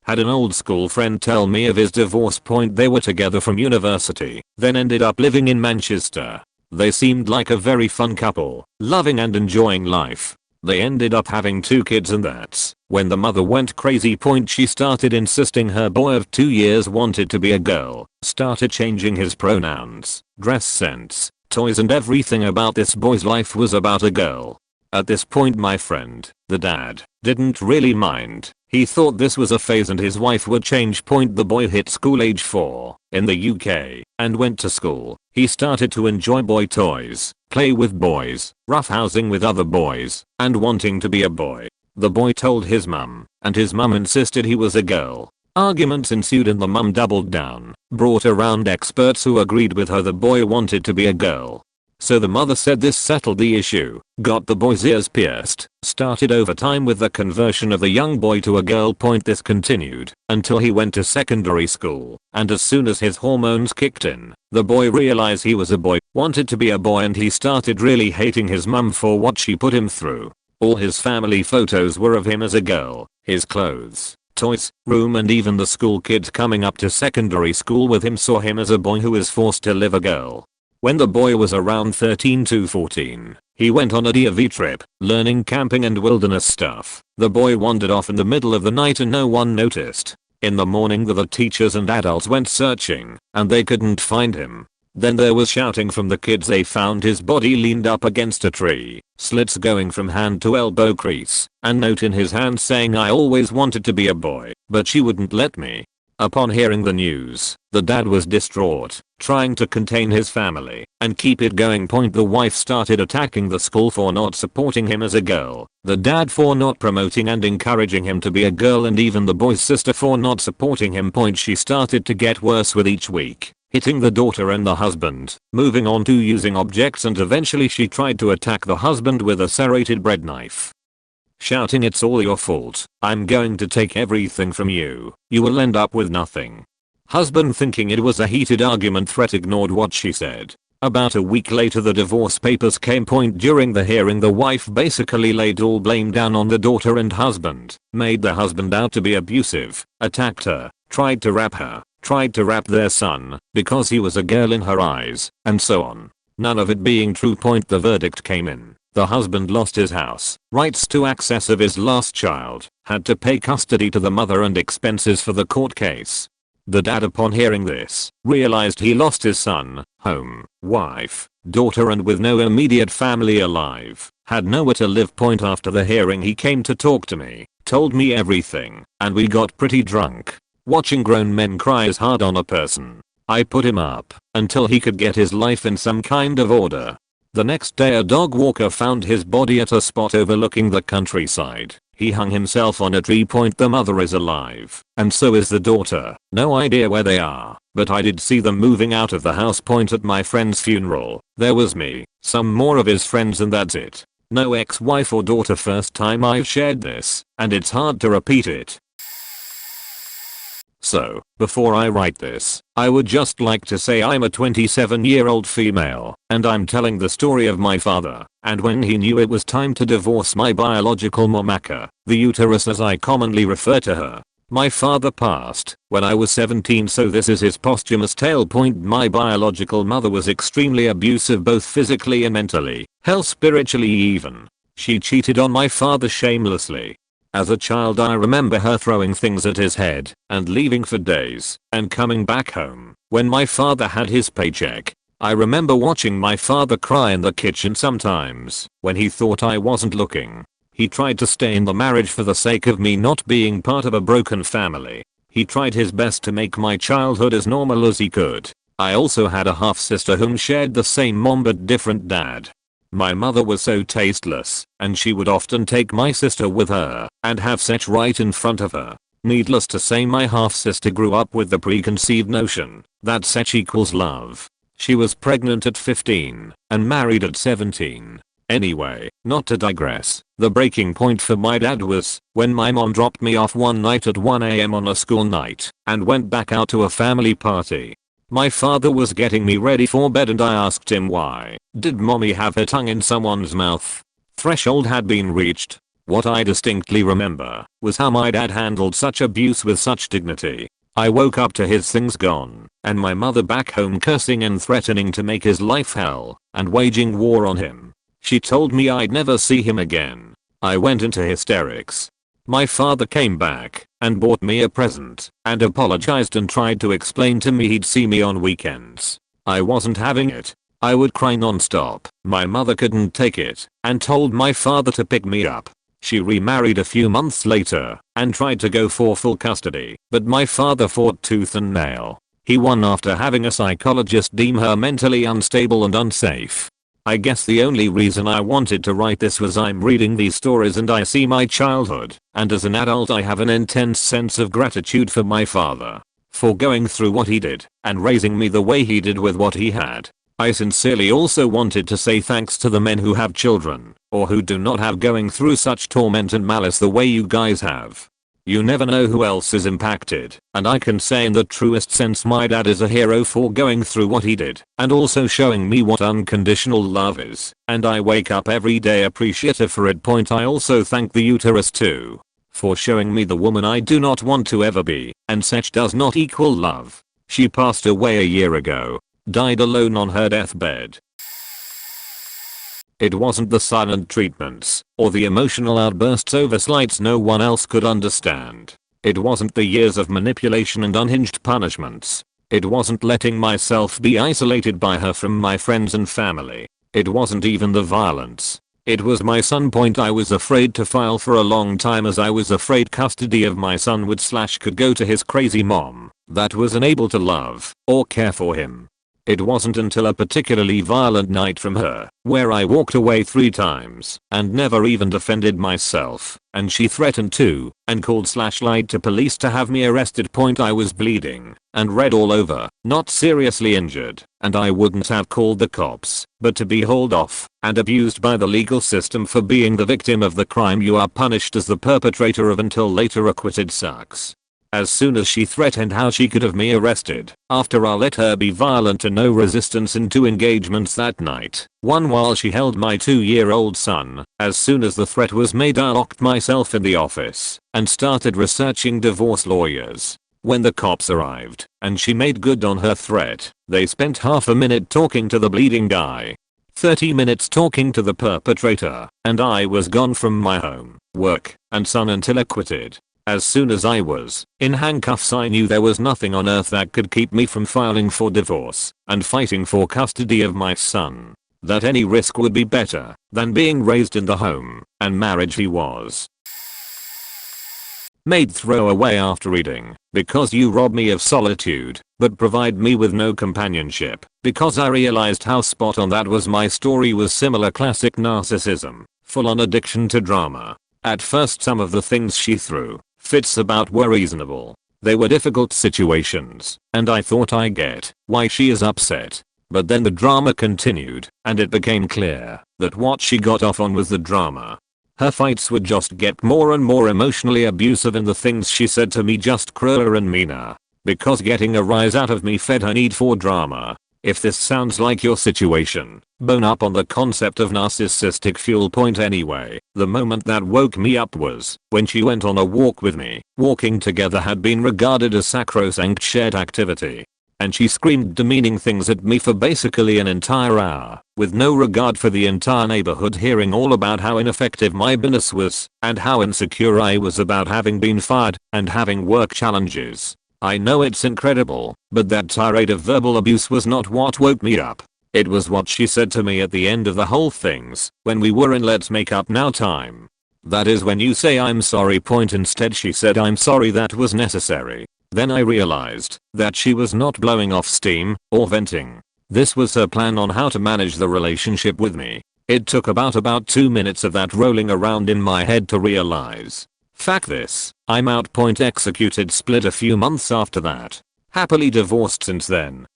Had an old school friend tell me of his divorce. They were together from university, then ended up living in Manchester. They seemed like a very fun couple, loving and enjoying life. They ended up having 2 kids and that's when the mother went crazy. She started insisting her boy of 2 years wanted to be a girl, started changing his pronouns, dress sense, toys and everything about this boy's life was about a girl. At this point my friend, the dad, didn't really mind. He thought this was a phase and his wife would change. The boy hit school age 4 in the UK and went to school. He started to enjoy boy toys, play with boys, roughhousing with other boys, and wanting to be a boy. The boy told his mum, and his mum insisted he was a girl. Arguments ensued and the mum doubled down, brought around experts who agreed with her the boy wanted to be a girl. So the mother said this settled the issue, got the boy's ears pierced, started over time with the conversion of the young boy to a girl. This continued until he went to secondary school, and as soon as his hormones kicked in, the boy realized he was a boy, wanted to be a boy, and he started really hating his mum for what she put him through. All his family photos were of him as a girl, his clothes, toys, room, and even the school kids coming up to secondary school with him saw him as a boy who was forced to live a girl. When the boy was around 13 to 14, he went on a DV trip, learning camping and wilderness stuff. The boy wandered off in the middle of the night and no one noticed. In the morning the teachers and adults went searching, and they couldn't find him. Then there was shouting from the kids. They found his body leaned up against a tree, slits going from hand to elbow crease, and note in his hand saying "I always wanted to be a boy, but she wouldn't let me." Upon hearing the news, the dad was distraught, trying to contain his family and keep it going. The wife started attacking the school for not supporting him as a girl, the dad for not promoting and encouraging him to be a girl, and even the boy's sister for not supporting him. She started to get worse with each week, hitting the daughter and the husband, moving on to using objects, and eventually she tried to attack the husband with a serrated bread knife. Shouting, "It's all your fault. I'm going to take everything from you. You will end up with nothing." Husband, thinking it was a heated argument, threat ignored what she said. About a week later the divorce papers came. During the hearing the wife basically laid all blame down on the daughter and husband, made the husband out to be abusive, attacked her, tried to rap their son because he was a girl in her eyes, and so on. None of it being true. The verdict came in. The husband lost his house, rights to access of his last child, had to pay custody to the mother and expenses for the court case. The dad, upon hearing this, realized he lost his son, home, wife, daughter, and with no immediate family alive, Had nowhere to live. After the hearing he came to talk to me, told me everything, and we got pretty drunk. Watching grown men cry is hard on a person. I put him up until he could get his life in some kind of order. The next day a dog walker found his body at a spot overlooking the countryside. He hung himself on a tree. The mother is alive, and so is the daughter. No idea where they are, but I did see them moving out of the house. At my friend's funeral, there was me, some more of his friends, and that's it. No ex-wife or daughter. First time I've shared this, and it's hard to repeat it. So, before I write this, I would just like to say I'm a 27-year-old female, and I'm telling the story of my father, and when he knew it was time to divorce my biological momaka, the uterus as I commonly refer to her. My father passed when I was 17, so this is his posthumous tale. My biological mother was extremely abusive, both physically and mentally, hell, spiritually even. She cheated on my father shamelessly. As a child I remember her throwing things at his head and leaving for days and coming back home when my father had his paycheck. I remember watching my father cry in the kitchen sometimes when he thought I wasn't looking. He tried to stay in the marriage for the sake of me not being part of a broken family. He tried his best to make my childhood as normal as he could. I also had a half sister whom shared the same mom but different dad. My mother was so tasteless, and she would often take my sister with her and have sex right in front of her. Needless to say, my half sister grew up with the preconceived notion that sex equals love. She was pregnant at 15 and married at 17. Anyway, not to digress, the breaking point for my dad was when my mom dropped me off one night at 1 AM on a school night and went back out to a family party. My father was getting me ready for bed and I asked him why. Did mommy have her tongue in someone's mouth? Threshold had been reached. What I distinctly remember was how my dad handled such abuse with such dignity. I woke up to his things gone and my mother back home cursing and threatening to make his life hell and waging war on him. She told me I'd never see him again. I went into hysterics. My father came back and bought me a present and apologized and tried to explain to me he'd see me on weekends. I wasn't having it. I would cry non-stop. My mother couldn't take it and told my father to pick me up. She remarried a few months later and tried to go for full custody, but my father fought tooth and nail. He won after having a psychologist deem her mentally unstable and unsafe. I guess the only reason I wanted to write this was I'm reading these stories and I see my childhood, and as an adult I have an intense sense of gratitude for my father. For going through what he did, and raising me the way he did with what he had. I sincerely also wanted to say thanks to the men who have children, or who do not have, going through such torment and malice the way you guys have. You never know who else is impacted, and I can say in the truest sense my dad is a hero for going through what he did, and also showing me what unconditional love is, and I wake up every day appreciative for it. I also thank the uterus too, for showing me the woman I do not want to ever be, and sex does not equal love. She passed away a year ago, died alone on her deathbed. It wasn't the silent treatments, or the emotional outbursts over slights no one else could understand. It wasn't the years of manipulation and unhinged punishments. It wasn't letting myself be isolated by her from my friends and family. It wasn't even the violence. It was my son. I was afraid to file for a long time as I was afraid custody of my son could go to his crazy mom that was unable to love or care for him. It wasn't until a particularly violent night from her, where I walked away 3 times and never even defended myself, and she threatened to and called lied to police to have me arrested. I was bleeding and red all over, not seriously injured, and I wouldn't have called the cops, but to be hauled off and abused by the legal system for being the victim of the crime you are punished as the perpetrator of until later acquitted sucks. As soon as she threatened how she could have me arrested, after I let her be violent and no resistance in 2 engagements that night, one while she held my 2-year-old son, as soon as the threat was made I locked myself in the office and started researching divorce lawyers. When the cops arrived and she made good on her threat, they spent half a minute talking to the bleeding guy, 30 minutes talking to the perpetrator, and I was gone from my home, work, and son until acquitted. As soon as I was in handcuffs I knew there was nothing on earth that could keep me from filing for divorce and fighting for custody of my son. that any risk would be better than being raised in the home and marriage he was made throw away after reading, because you rob me of solitude, but provide me with no companionship, because I realized how spot on that was. My story was similar classic narcissism, full on addiction to drama. At first some of the things she threw fits about were reasonable. They were difficult situations, and I thought I get why she is upset. But then the drama continued, and it became clear that what she got off on was the drama. Her fights would just get more and more emotionally abusive, and the things she said to me just crueler and meaner. Because getting a rise out of me fed her need for drama. If this sounds like your situation, bone up on the concept of narcissistic fuel point anyway. The moment that woke me up was when she went on a walk with me. Walking together had been regarded as sacrosanct shared activity. And she screamed demeaning things at me for basically an entire hour, with no regard for the entire neighborhood hearing all about how ineffective my business was, and how insecure I was about having been fired, and having work challenges. I know it's incredible, but that tirade of verbal abuse was not what woke me up. It was what she said to me at the end of the whole things, when we were in let's make up now time. That is when you say I'm sorry point. Instead she said I'm sorry that was necessary. Then I realized that she was not blowing off steam or venting. This was her plan on how to manage the relationship with me. It took about 2 minutes of that rolling around in my head to realize. Fuck this, I'm out. Point executed. Split a few months after that. Happily divorced since then.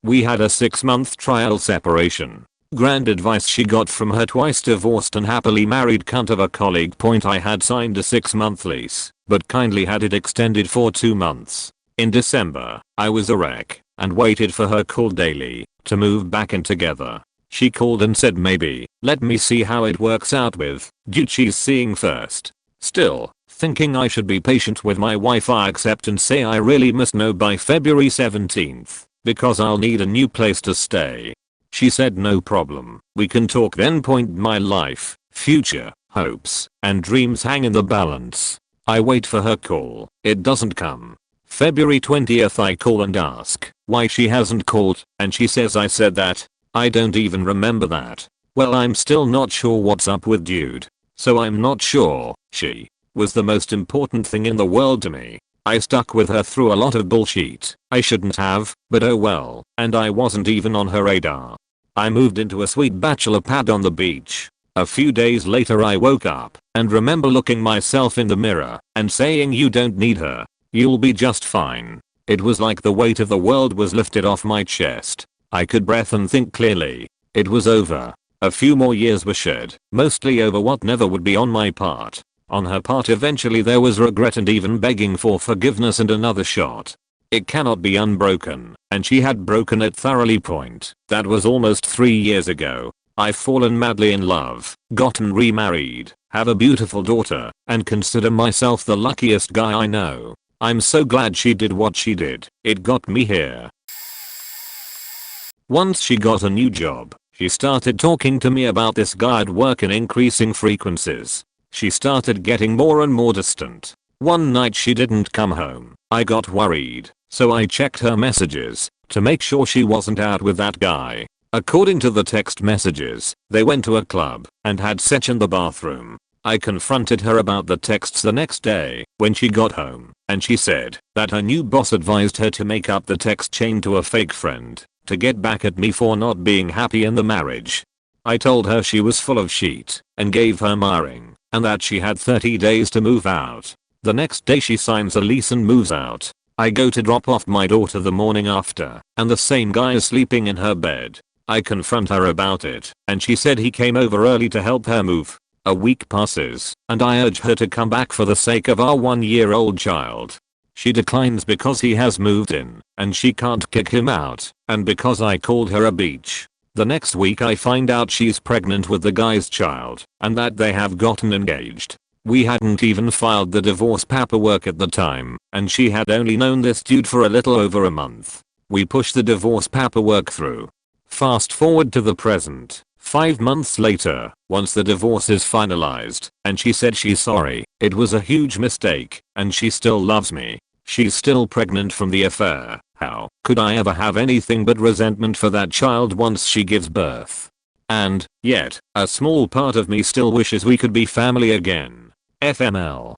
We had a 6-month trial separation. Grand advice she got from her twice divorced and happily married cunt of a colleague. Point I had signed a 6-month lease, but kindly had it extended for 2 months. In December, I was a wreck and waited for her call daily to move back in together. She called and said maybe, let me see how it works out with dude she's seeing first. Still, thinking I should be patient with my wife, I accept and say I really must know by February 17th, because I'll need a new place to stay. She said no problem, we can talk then. Point my life, future, hopes, and dreams hang in the balance. I wait for her call, it doesn't come. February 20th I call and ask why she hasn't called, and she says I said that. I don't even remember that. Well, I'm still not sure what's up with dude. So I'm not sure. She was the most important thing in the world to me. I stuck with her through a lot of bullshit I shouldn't have, but oh well, and I wasn't even on her radar. I moved into a sweet bachelor pad on the beach. A few days later I woke up and remember looking myself in the mirror and saying you don't need her. You'll be just fine. It was like the weight of the world was lifted off my chest. I could breathe and think clearly. It was over. A few more years were shed, mostly over what never would be on my part. On her part eventually there was regret and even begging for forgiveness and another shot. It cannot be unbroken, and she had broken it thoroughly. Point. That was almost 3 years ago. I've fallen madly in love, gotten remarried, have a beautiful daughter, and consider myself the luckiest guy I know. I'm so glad she did what she did. It got me here. Once she got a new job, she started talking to me about this guy at work in increasing frequencies. She started getting more and more distant. One night she didn't come home. I got worried, so I checked her messages to make sure she wasn't out with that guy. According to the text messages, they went to a club and had sex in the bathroom. I confronted her about the texts the next day when she got home, and she said that her new boss advised her to make up the text chain to a fake friend to get back at me for not being happy in the marriage. I told her she was full of shit and gave her my ring, and that she had 30 days to move out. The next day she signs a lease and moves out. I go to drop off my daughter the morning after, and the same guy is sleeping in her bed. I confront her about it, and she said he came over early to help her move. A week passes, and I urge her to come back for the sake of our 1-year-old child. She declines because he has moved in, and she can't kick him out, and because I called her a bitch. The next week I find out she's pregnant with the guy's child, and that they have gotten engaged. We hadn't even filed the divorce paperwork at the time, and she had only known this dude for a little over a month. We pushed the divorce paperwork through. Fast forward to the present. 5 months later, once the divorce is finalized, and she said she's sorry, it was a huge mistake, and she still loves me. She's still pregnant from the affair, How could I ever have anything but resentment for that child once she gives birth? And yet, a small part of me still wishes we could be family again. FML.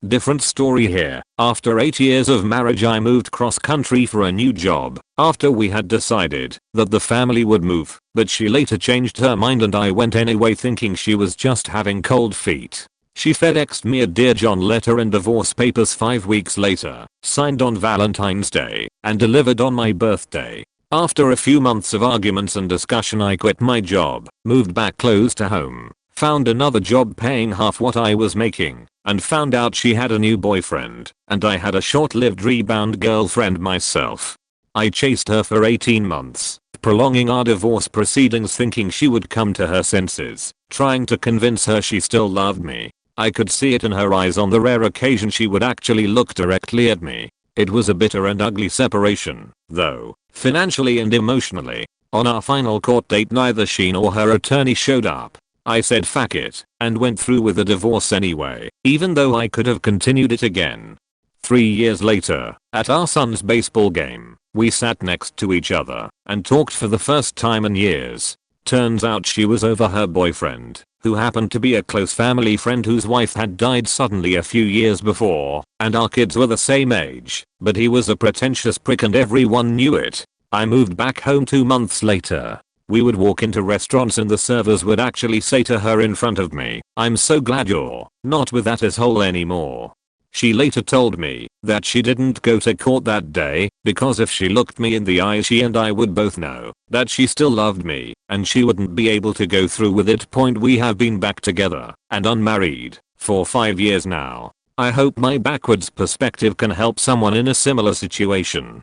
Different story here. After 8 years of marriage I moved cross country for a new job after we had decided that the family would move, but she later changed her mind and I went anyway thinking she was just having cold feet. She FedExed me a Dear John letter and divorce papers 5 weeks later, signed on Valentine's Day, and delivered on my birthday. After a few months of arguments and discussion I quit my job, moved back close to home, found another job paying half what I was making, and found out she had a new boyfriend, and I had a short-lived rebound girlfriend myself. I chased her for 18 months, prolonging our divorce proceedings thinking she would come to her senses, trying to convince her she still loved me. I could see it in her eyes on the rare occasion she would actually look directly at me. It was a bitter and ugly separation, though, financially and emotionally. On our final court date neither she nor her attorney showed up. I said fuck it, and went through with the divorce anyway, even though I could have continued it again. 3 years later, at our son's baseball game, we sat next to each other and talked for the first time in years. Turns out she was over her boyfriend, who happened to be a close family friend whose wife had died suddenly a few years before, and our kids were the same age, but he was a pretentious prick and everyone knew it. I moved back home 2 months later. We would walk into restaurants and the servers would actually say to her in front of me, "I'm so glad you're not with that asshole anymore." She later told me that she didn't go to court that day because if she looked me in the eye she and I would both know that she still loved me and she wouldn't be able to go through with it. We have been back together and unmarried for 5 years now. I hope my backwards perspective can help someone in a similar situation.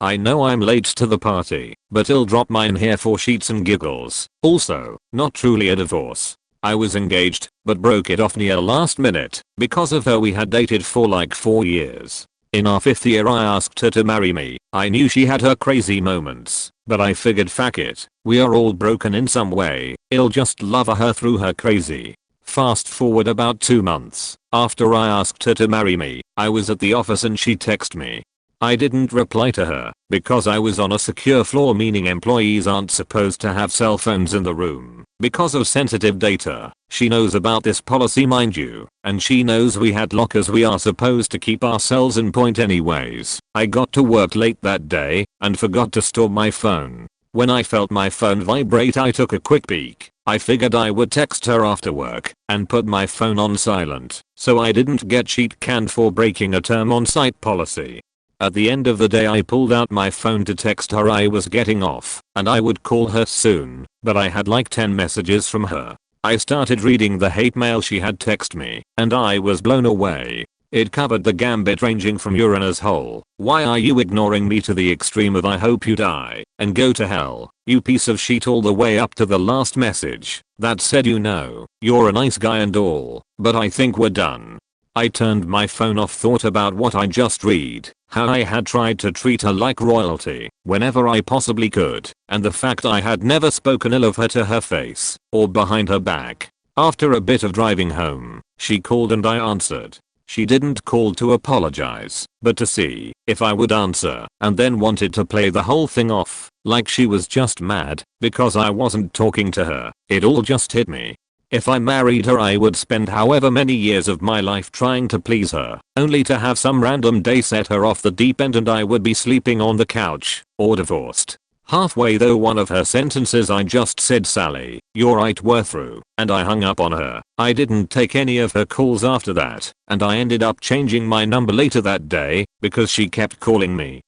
I know I'm late to the party, but I'll drop mine here for sheets and giggles. Also, not truly a divorce. I was engaged, but broke it off near last minute. Because of her we had dated for like 4 years. In our 5th year I asked her to marry me. I knew she had her crazy moments, but I figured fuck it, we are all broken in some way, I'll just love her through her crazy. Fast forward about 2 months, after I asked her to marry me, I was at the office and she texted me. I didn't reply to her, because I was on a secure floor meaning employees aren't supposed to have cell phones in the room, because of sensitive data. She knows about this policy mind you, and she knows we had lockers we are supposed to keep ourselves in point anyways. I got to work late that day, and forgot to store my phone. When I felt my phone vibrate I took a quick peek. I figured I would text her after work, and put my phone on silent, so I didn't get sheet canned for breaking a term on site policy. At the end of the day I pulled out my phone to text her I was getting off and I would call her soon, but I had like 10 messages from her. I started reading the hate mail she had texted me and I was blown away. It covered the gambit ranging from "you're an asshole, why are you ignoring me" to the extreme of "I hope you die and go to hell, you piece of shit" all the way up to the last message that said "you know, you're a nice guy and all, but I think we're done." I turned my phone off, thought about what I just read, how I had tried to treat her like royalty whenever I possibly could, and the fact I had never spoken ill of her to her face or behind her back. After a bit of driving home, she called and I answered. She didn't call to apologize, but to see if I would answer, and then wanted to play the whole thing off like she was just mad because I wasn't talking to her. It all just hit me. If I married her I would spend however many years of my life trying to please her, only to have some random day set her off the deep end and I would be sleeping on the couch, or divorced. Halfway though one of her sentences I just said "Sally, you're right, we're through," and I hung up on her. I didn't take any of her calls after that, and I ended up changing my number later that day, because she kept calling me.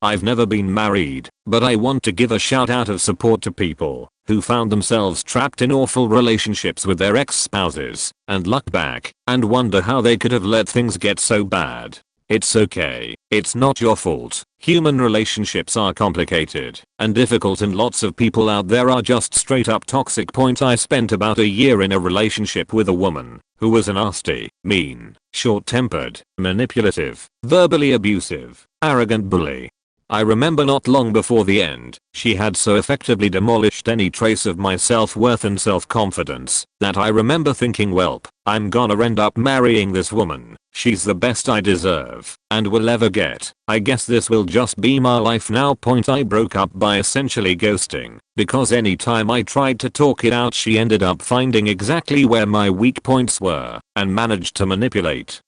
I've never been married, but I want to give a shout out of support to people who found themselves trapped in awful relationships with their ex-spouses, and look back and wonder how they could have let things get so bad. It's okay, it's not your fault. Human relationships are complicated and difficult and lots of people out there are just straight up toxic. I spent about a year in a relationship with a woman who was a nasty, mean, short-tempered, manipulative, verbally abusive, arrogant bully. I remember not long before the end, she had so effectively demolished any trace of my self-worth and self-confidence that I remember thinking, welp, I'm gonna end up marrying this woman. She's the best I deserve and will ever get. I guess this will just be my life now. I broke up by essentially ghosting because anytime I tried to talk it out she ended up finding exactly where my weak points were and managed to manipulate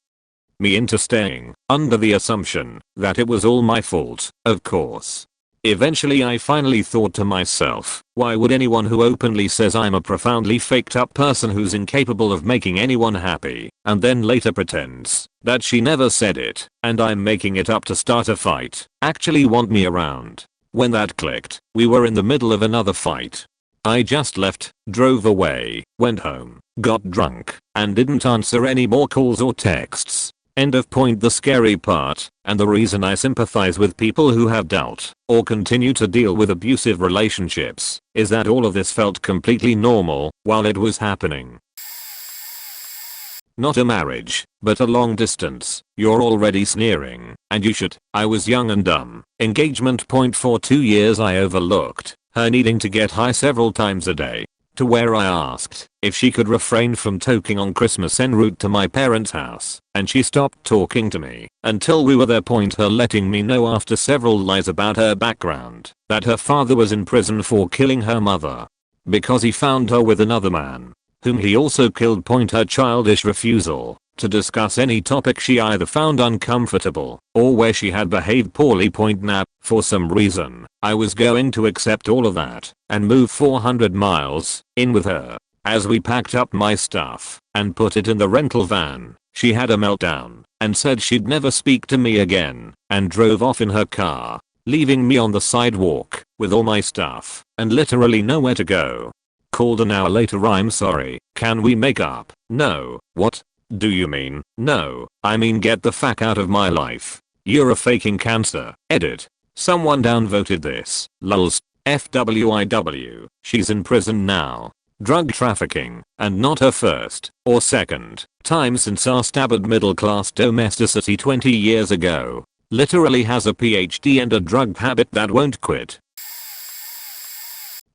me into staying, under the assumption that it was all my fault, of course. Eventually I finally thought to myself, why would anyone who openly says I'm a profoundly faked up person who's incapable of making anyone happy, and then later pretends that she never said it, and I'm making it up to start a fight, actually want me around? When that clicked, we were in the middle of another fight. I just left, drove away, went home, got drunk, and didn't answer any more calls or texts. End of point. The scary part, and the reason I sympathize with people who have dealt or continue to deal with abusive relationships, is that all of this felt completely normal while it was happening. Not a marriage, but a long distance. You're already sneering, and you should. I was young and dumb. Engagement point. For 2 years I overlooked her needing to get high several times a day, to where I asked if she could refrain from toking on Christmas en route to my parents' house, and she stopped talking to me until we were there. Her letting me know after several lies about her background that her father was in prison for killing her mother because he found her with another man, whom he also killed. Her childish refusal to discuss any topic she either found uncomfortable or where she had behaved poorly. Now, for some reason, I was going to accept all of that and move 400 miles in with her. As we packed up my stuff and put it in the rental van, she had a meltdown and said she'd never speak to me again and drove off in her car, leaving me on the sidewalk with all my stuff and literally nowhere to go. Called an hour later. I'm sorry, can we make up? No. What do you mean? No, I mean get the fuck out of my life. You're a faking cancer. Edit. Someone downvoted this. Lulz. FWIW. She's in prison now. Drug trafficking, and not her first or second time since our stubborn middle class domesticity 20 years ago. Literally has a PhD and a drug habit that won't quit.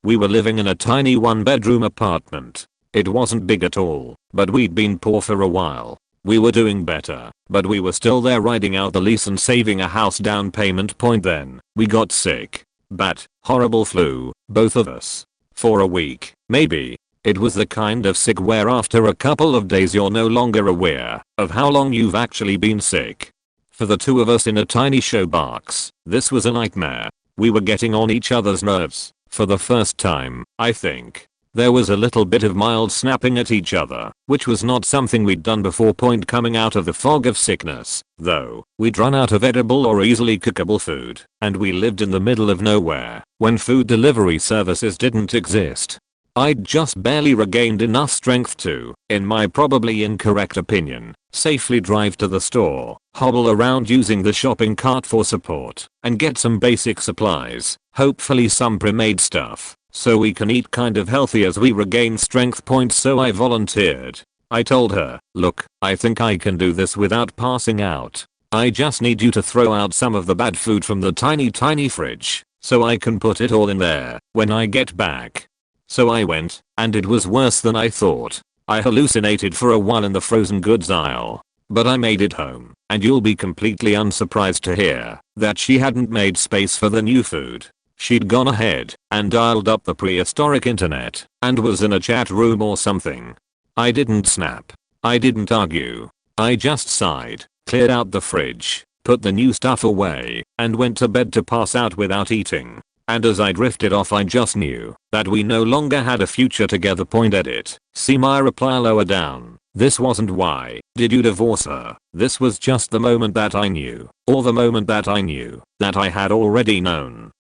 We were living in a tiny 1-bedroom apartment. It wasn't big at all, but we'd been poor for a while. We were doing better, but we were still there riding out the lease and saving a house down payment. Then, we got sick. Bad, horrible flu, both of us. For a week, maybe. It was the kind of sick where after a couple of days you're no longer aware of how long you've actually been sick. For the two of us in a tiny showbox, this was a nightmare. We were getting on each other's nerves. For the first time, I think. There was a little bit of mild snapping at each other, which was not something we'd done before. Coming out of the fog of sickness, though, we'd run out of edible or easily cookable food, and we lived in the middle of nowhere, when food delivery services didn't exist. I'd just barely regained enough strength to, in my probably incorrect opinion, safely drive to the store, hobble around using the shopping cart for support, and get some basic supplies, hopefully some pre-made stuff, so we can eat kind of healthy as we regain strength. So I volunteered. I told her, look, I think I can do this without passing out. I just need you to throw out some of the bad food from the tiny fridge, so I can put it all in there when I get back. So I went, and it was worse than I thought. I hallucinated for a while in the frozen goods aisle. But I made it home, and you'll be completely unsurprised to hear that she hadn't made space for the new food. She'd gone ahead and dialed up the prehistoric internet and was in a chat room or something. I didn't snap. I didn't argue. I just sighed, cleared out the fridge, put the new stuff away, and went to bed to pass out without eating. And as I drifted off I just knew that we no longer had a future together. Edit. See my reply lower down. This wasn't why did you divorce her. This was just the moment that I knew, or the moment that I knew that I had already known.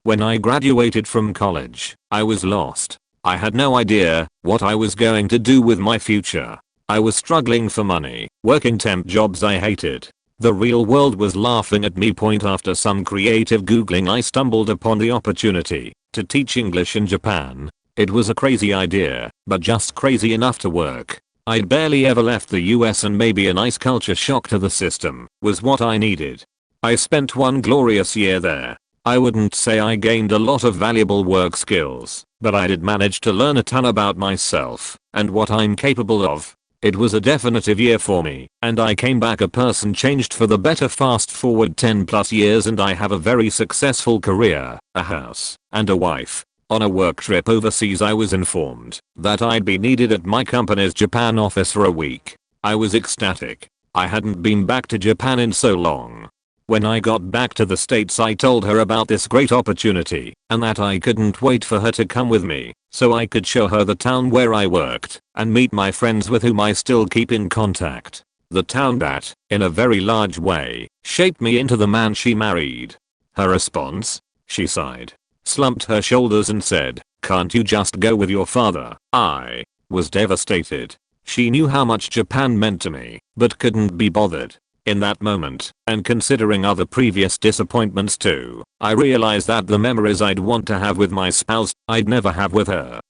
When I graduated from college, I was lost. I had no idea what I was going to do with my future. I was struggling for money, working temp jobs I hated. The real world was laughing at me. After some creative googling I stumbled upon the opportunity to teach English in Japan. It was a crazy idea, but just crazy enough to work. I'd barely ever left the US and maybe a nice culture shock to the system was what I needed. I spent one glorious year there. I wouldn't say I gained a lot of valuable work skills, but I did manage to learn a ton about myself and what I'm capable of. It was a definitive year for me, and I came back a person changed for the better. Fast forward 10 plus years and I have a very successful career, a house, and a wife. On a work trip overseas I was informed that I'd be needed at my company's Japan office for a week. I was ecstatic. I hadn't been back to Japan in so long. When I got back to the States I told her about this great opportunity and that I couldn't wait for her to come with me so I could show her the town where I worked and meet my friends with whom I still keep in contact. The town that, in a very large way, shaped me into the man she married. Her response? She sighed, slumped her shoulders and said, "Can't you just go with your father?" I was devastated. She knew how much Japan meant to me, but couldn't be bothered. In that moment, and considering other previous disappointments too, I realized that the memories I'd want to have with my spouse, I'd never have with her.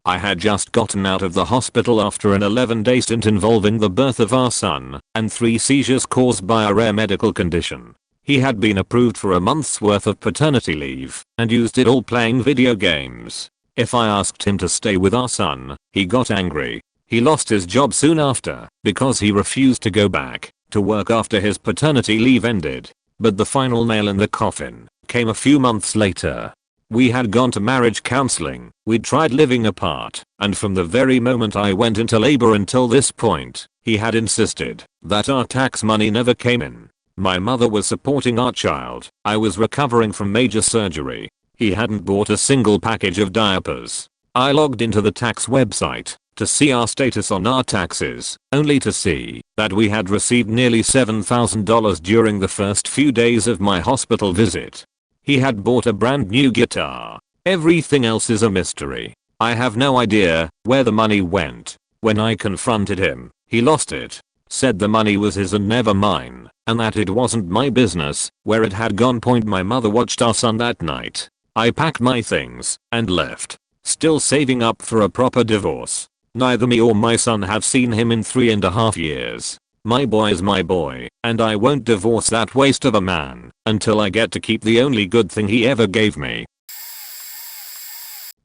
I had just gotten out of the hospital after an 11-day stint involving the birth of our son and 3 seizures caused by a rare medical condition. He had been approved for a month's worth of paternity leave and used it all playing video games. If I asked him to stay with our son, he got angry. He lost his job soon after because he refused to go back to work after his paternity leave ended. But the final nail in the coffin came a few months later. We had gone to marriage counseling, we'd tried living apart, and from the very moment I went into labor until this point, he had insisted that our tax money never came in. My mother was supporting our child, I was recovering from major surgery. He hadn't bought a single package of diapers. I logged into the tax website to see our status on our taxes, only to see that we had received nearly $7,000 during the first few days of my hospital visit. He had bought a brand new guitar. Everything else is a mystery. I have no idea where the money went. When I confronted him, he lost it, said the money was his and never mine, and that it wasn't my business where it had gone. My mother watched our son that night. I packed my things and left, still saving up for a proper divorce. Neither me or my son have seen him in 3.5 years. My boy is my boy, and I won't divorce that waste of a man until I get to keep the only good thing he ever gave me.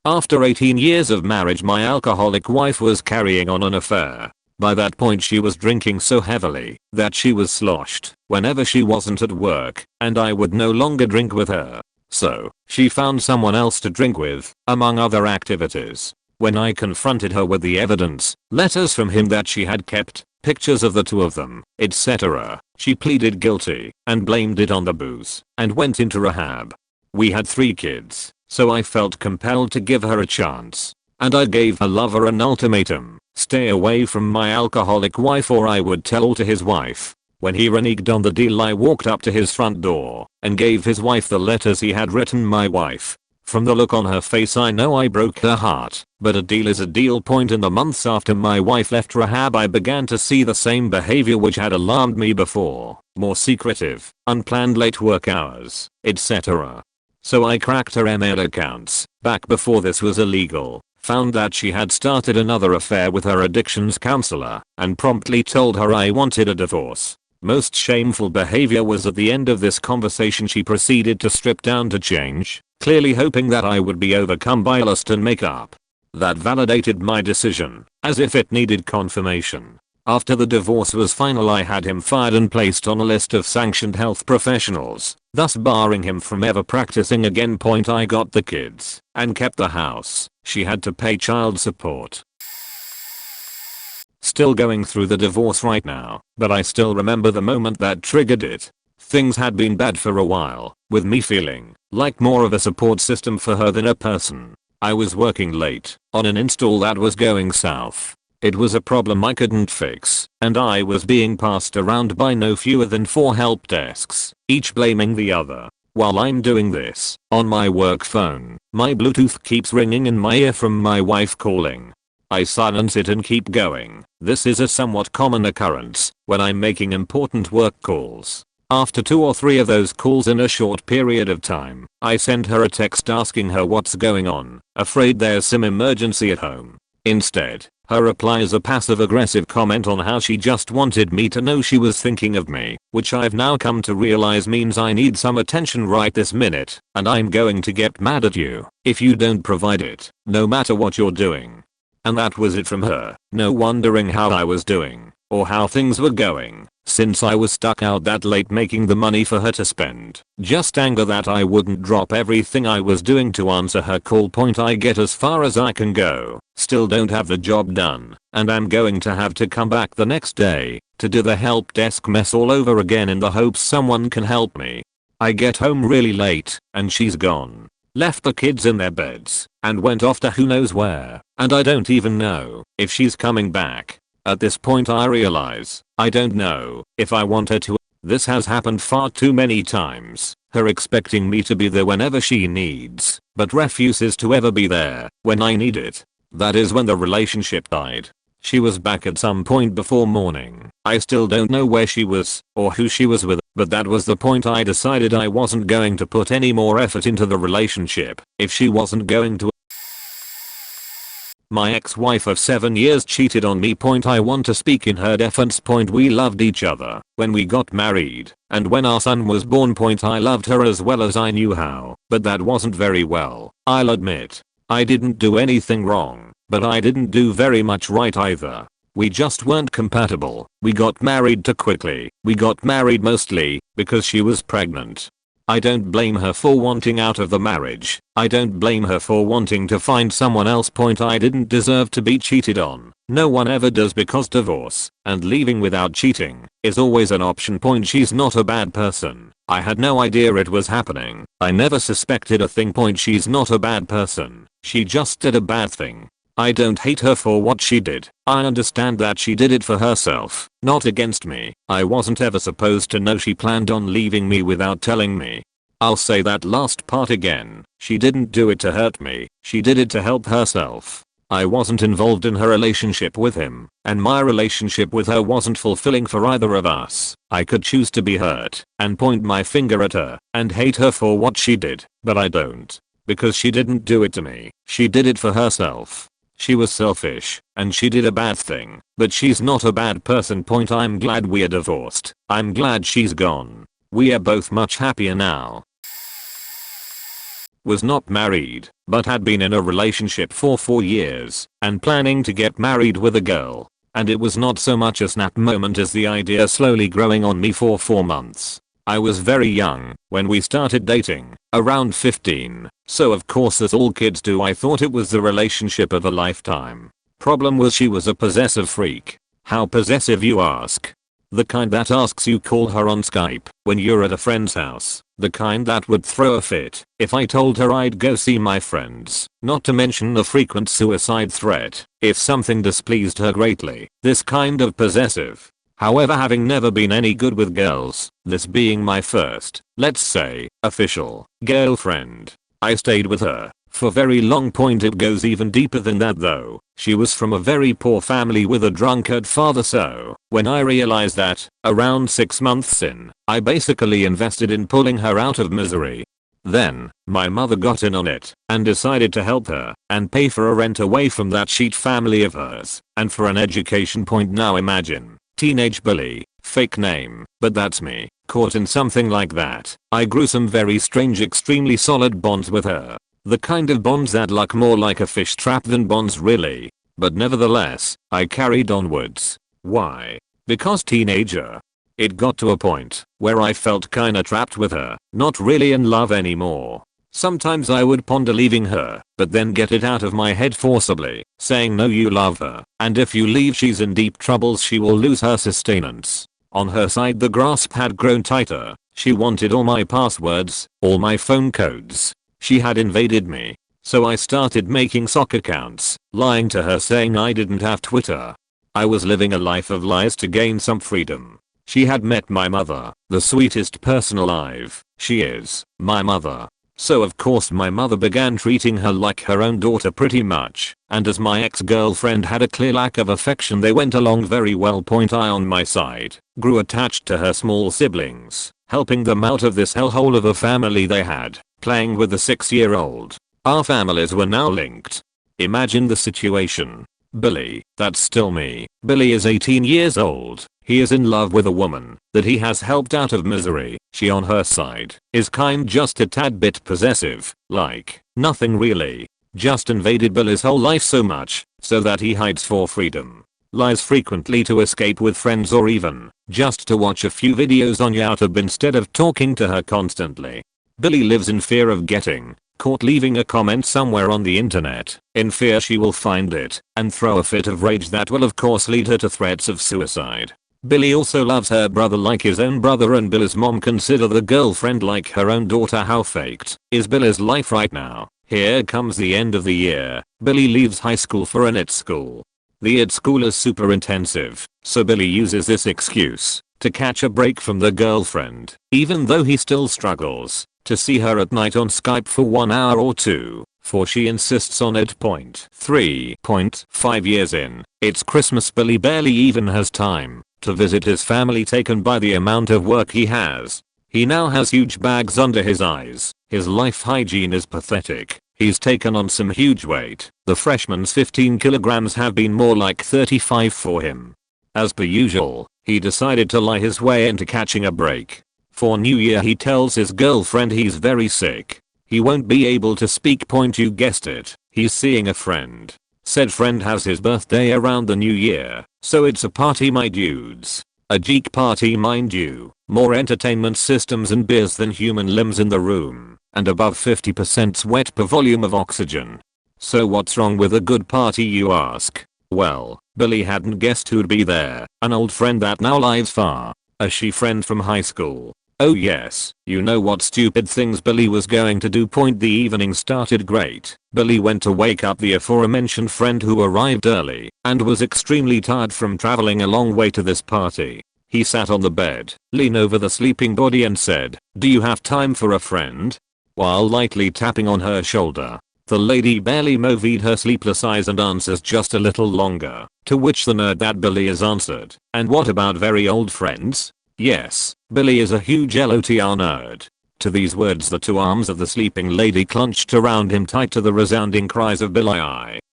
After 18 years of marriage, my alcoholic wife was carrying on an affair. By that point she was drinking so heavily that she was sloshed whenever she wasn't at work, and I would no longer drink with her. So, she found someone else to drink with, among other activities. When I confronted her with the evidence, letters from him that she had kept, pictures of the two of them, etc., she pleaded guilty and blamed it on the booze and went into rehab. We had 3 kids, so I felt compelled to give her a chance. And I gave her lover an ultimatum: stay away from my alcoholic wife or I would tell all to his wife. When he reneged on the deal, I walked up to his front door and gave his wife the letters he had written my wife. From the look on her face I know I broke her heart, but a deal is a deal. In the months after my wife left rehab I began to see the same behavior which had alarmed me before, more secretive, unplanned late work hours, etc. So I cracked her email accounts, back before this was illegal, found that she had started another affair with her addictions counselor, and promptly told her I wanted a divorce. Most shameful behavior was at the end of this conversation she proceeded to strip down to change, clearly hoping that I would be overcome by lust and make up. That validated my decision, as if it needed confirmation. After the divorce was final I had him fired and placed on a list of sanctioned health professionals, thus barring him from ever practicing again. I got the kids and kept the house. She had to pay child support. Still going through the divorce right now, but I still remember the moment that triggered it. Things had been bad for a while, with me feeling like more of a support system for her than a person. I was working late on an install that was going south. It was a problem I couldn't fix, and I was being passed around by no fewer than 4 help desks, each blaming the other. While I'm doing this, on my work phone, my Bluetooth keeps ringing in my ear from my wife calling. I silence it and keep going. This is a somewhat common occurrence when I'm making important work calls. After 2 or 3 of those calls in a short period of time, I send her a text asking her what's going on, afraid there's some emergency at home. Instead, Her reply is a passive aggressive comment on how she just wanted me to know she was thinking of me, which I've now come to realize means I need some attention right this minute, and I'm going to get mad at you if you don't provide it, no matter what you're doing. And that was it from her. No wondering how I was doing, or how things were going, since I was stuck out that late making the money for her to spend. Just anger that I wouldn't drop everything I was doing to answer her call. Point I get as far as I can go, still don't have the job done, and I'm going to have to come back the next day to do the help desk mess all over again in the hopes someone can help me. I get home really late and she's gone. Left the kids in their beds and went off to who knows where, and I don't even know if she's coming back. At this point I realize I don't know if I want her to. This has happened far too many times. Her expecting me to be there whenever she needs, but refuses to ever be there when I need it. That is when the relationship died. She was back at some point before morning. I still don't know where she was or who she was with, but that was the point I decided I wasn't going to put any more effort into the relationship if she wasn't going to. My ex-wife of 7 years cheated on me. I want to speak in her defense. We loved each other when we got married, and when our son was born. I loved her as well as I knew how, but that wasn't very well. I'll admit, I didn't do anything wrong, but I didn't do very much right either. We just weren't compatible. We got married too quickly. We got married mostly because she was pregnant. I don't blame her for wanting out of the marriage. I don't blame her for wanting to find someone else. I didn't deserve to be cheated on. No one ever does, because divorce and leaving without cheating is always an option. She's not a bad person. I had no idea it was happening. I never suspected a thing. She's not a bad person. She just did a bad thing. I don't hate her for what she did. I understand that she did it for herself, not against me. I wasn't ever supposed to know she planned on leaving me without telling me. I'll say that last part again. She didn't do it to hurt me. She did it to help herself. I wasn't involved in her relationship with him, and my relationship with her wasn't fulfilling for either of us. I could choose to be hurt and point my finger at her and hate her for what she did, but I don't, because she didn't do it to me. She did it for herself. She was selfish, and she did a bad thing, but she's not a bad person. I'm glad we're divorced. I'm glad she's gone. We are both much happier now. Was not married, but had been in a relationship for 4 years, and planning to get married with a girl. And it was not so much a snap moment as the idea slowly growing on me for 4 months. I was very young when we started dating, around 15, so of course, as all kids do, I thought it was the relationship of a lifetime. Problem was, she was a possessive freak. How possessive, you ask? The kind that asks you call her on Skype when you're at a friend's house. The kind that would throw a fit if I told her I'd go see my friends. Not to mention the frequent suicide threat if something displeased her greatly. This kind of possessive. However, having never been any good with girls, this being my first, let's say, official girlfriend, I stayed with her for very long. It goes even deeper than that though. She was from a very poor family with a drunkard father, so when I realized that, around 6 months in, I basically invested in pulling her out of misery. Then, my mother got in on it and decided to help her and pay for a rent away from that sheet family of hers and for an education. Now imagine, teenage bully, fake name, but that's me, caught in something like that. I grew some very strange, extremely solid bonds with her. The kind of bonds that look more like a fish trap than bonds really. But nevertheless, I carried onwards. Why? Because teenager. It got to a point where I felt kinda trapped with her, not really in love anymore. Sometimes I would ponder leaving her, but then get it out of my head forcibly, saying no, you love her, and if you leave she's in deep troubles, she will lose her sustenance. On her side the grasp had grown tighter. She wanted all my passwords, all my phone codes. She had invaded me. So I started making sock accounts, lying to her saying I didn't have Twitter. I was living a life of lies to gain some freedom. She had met my mother, the sweetest person alive. She is my mother. So of course my mother began treating her like her own daughter pretty much, and as my ex-girlfriend had a clear lack of affection, they went along very well. I on my side grew attached to her small siblings, helping them out of this hellhole of a family they had, playing with the 6-year-old. Our families were now linked. Imagine the situation. Billy, that's still me. Billy is 18 years old. He is in love with a woman that he has helped out of misery. She on her side is kind, just a tad bit possessive, like nothing really. Just invaded Billy's whole life so much so that he hides for freedom. Lies frequently to escape with friends or even just to watch a few videos on YouTube instead of talking to her constantly. Billy lives in fear of getting caught leaving a comment somewhere on the internet, in fear she will find it and throw a fit of rage that will of course lead her to threats of suicide. Billy also loves her brother like his own brother, and Billy's mom consider the girlfriend like her own daughter. How faked is Billy's life right now? Here comes the end of the year. Billy leaves high school for an IT school. The IT school is super intensive, so Billy uses this excuse to catch a break from the girlfriend, even though he still struggles to see her at night on Skype for 1 hour or 2, for she insists on it. 3.5 years in, it's Christmas. Billy barely even has time to visit his family, taken by the amount of work he has. He now has huge bags under his eyes. His life hygiene is pathetic. He's taken on some huge weight. The freshman's 15 kilograms have been more like 35 for him. As per usual, he decided to lie his way into catching a break. For New Year he tells his girlfriend he's very sick. He won't be able to speak. You guessed it, he's seeing a friend. Said friend has his birthday around the new year, so it's a party, my dudes. A geek party, mind you. More entertainment systems and beers than human limbs in the room, and above 50% sweat per volume of oxygen. So what's wrong with a good party, you ask? Well, Billy hadn't guessed who'd be there. An old friend that now lives far. A she friend from high school. Oh yes, you know what stupid things Billy was going to do. The evening started great. Billy went to wake up the aforementioned friend who arrived early and was extremely tired from traveling a long way to this party. He sat on the bed, leaned over the sleeping body and said, "Do you have time for a friend?" while lightly tapping on her shoulder. The lady barely moved her sleepless eyes and answers, "Just a little longer." To which the nerd that Billy is answered, "And what about very old friends?" Yes, Billy is a huge LOTR nerd. To these words the two arms of the sleeping lady clenched around him tight to the resounding cries of Billy.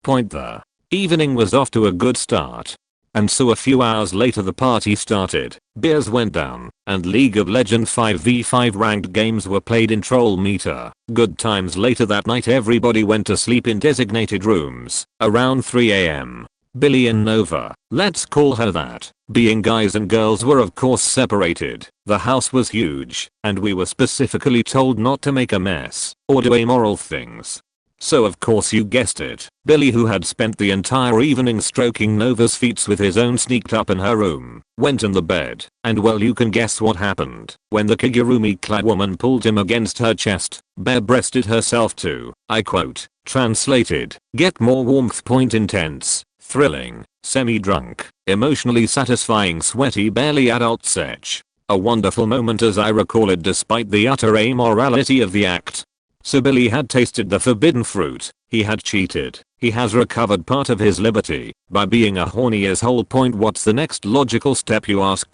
The evening was off to a good start. And so a few hours later the party started, beers went down, and League of Legends 5v5 ranked games were played in Troll Meter. Good times. Later that night everybody went to sleep in designated rooms, around 3 AM. Billy and Nova, let's call her that, being guys and girls, were of course separated. The house was huge, and we were specifically told not to make a mess or do immoral things. So of course you guessed it, Billy, who had spent the entire evening stroking Nova's feet with his own, sneaked up in her room, went in the bed, and well, you can guess what happened when the Kigurumi-clad woman pulled him against her chest, bare-breasted herself to, I quote, translated, "get more warmth." Intense, thrilling, semi-drunk, emotionally satisfying, sweaty, barely adult sex. A wonderful moment as I recall it, despite the utter immorality of the act. So Billy had tasted the forbidden fruit, he had cheated, he has recovered part of his liberty by being a horny as whole. What's the next logical step, you ask?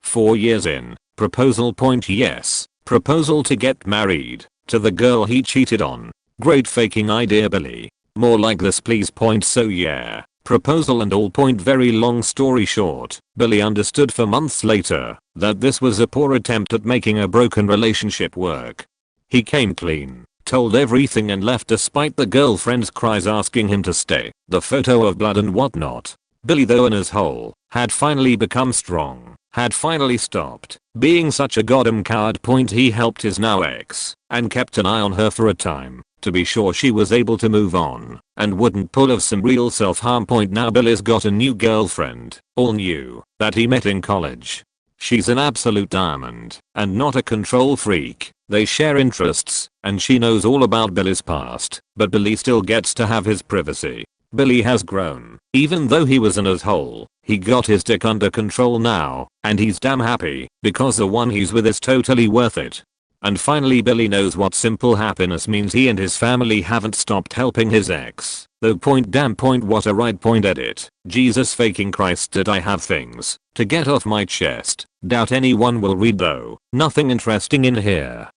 4 years in, proposal. Yes, proposal to get married to the girl he cheated on. Great faking idea, Billy. More like this, please. So yeah, proposal and all. Very long story short, Billy understood for months later that this was a poor attempt at making a broken relationship work. He came clean, told everything, and left despite the girlfriend's cries asking him to stay, the photo of blood and whatnot. Billy, though in his hole, had finally become strong, had finally stopped being such a goddamn coward. He helped his now ex and kept an eye on her for a time to be sure she was able to move on and wouldn't pull off some real self-harm. Now Billy's got a new girlfriend, all new, that he met in college. She's an absolute diamond and not a control freak. They share interests, and she knows all about Billy's past, but Billy still gets to have his privacy. Billy has grown. Even though he was an asshole, he got his dick under control now, and he's damn happy, because the one he's with is totally worth it. And finally Billy knows what simple happiness means. He and his family haven't stopped helping his ex. Though what a right. Edit. Jesus faking Christ, did I have things to get off my chest? Doubt anyone will read though. Nothing interesting in here.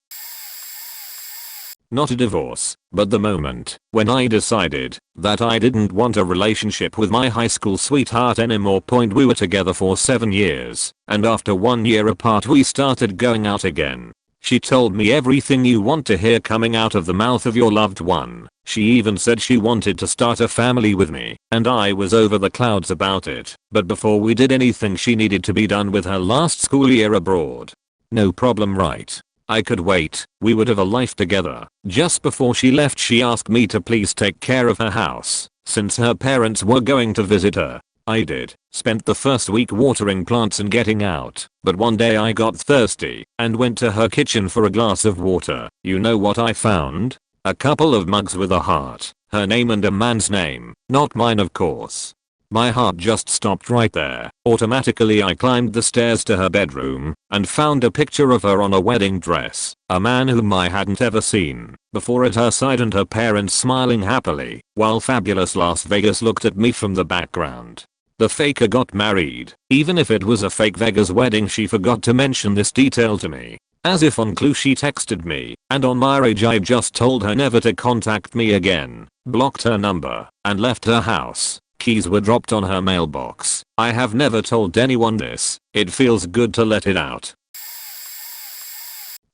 Not a divorce, but the moment when I decided that I didn't want a relationship with my high school sweetheart anymore. We were together for 7 years, and after 1 year apart we started going out again. She told me everything you want to hear coming out of the mouth of your loved one. She even said she wanted to start a family with me, and I was over the clouds about it. But before we did anything she needed to be done with her last school year abroad. No problem, right? I could wait, we would have a life together. Just before she left she asked me to please take care of her house, since her parents were going to visit her. I did. Spent the first week watering plants and getting out, but one day I got thirsty and went to her kitchen for a glass of water. You know what I found? A couple of mugs with a heart, her name and a man's name, not mine of course. My heart just stopped right there. Automatically I climbed the stairs to her bedroom and found a picture of her on a wedding dress, a man whom I hadn't ever seen before at her side and her parents smiling happily, while fabulous Las Vegas looked at me from the background. The faker got married. Even if it was a fake Vegas wedding she forgot to mention this detail to me. As if on clue she texted me, and on marriage I just told her never to contact me again, blocked her number, and left her house. Keys were dropped on her mailbox. I have never told anyone this. It feels good to let it out.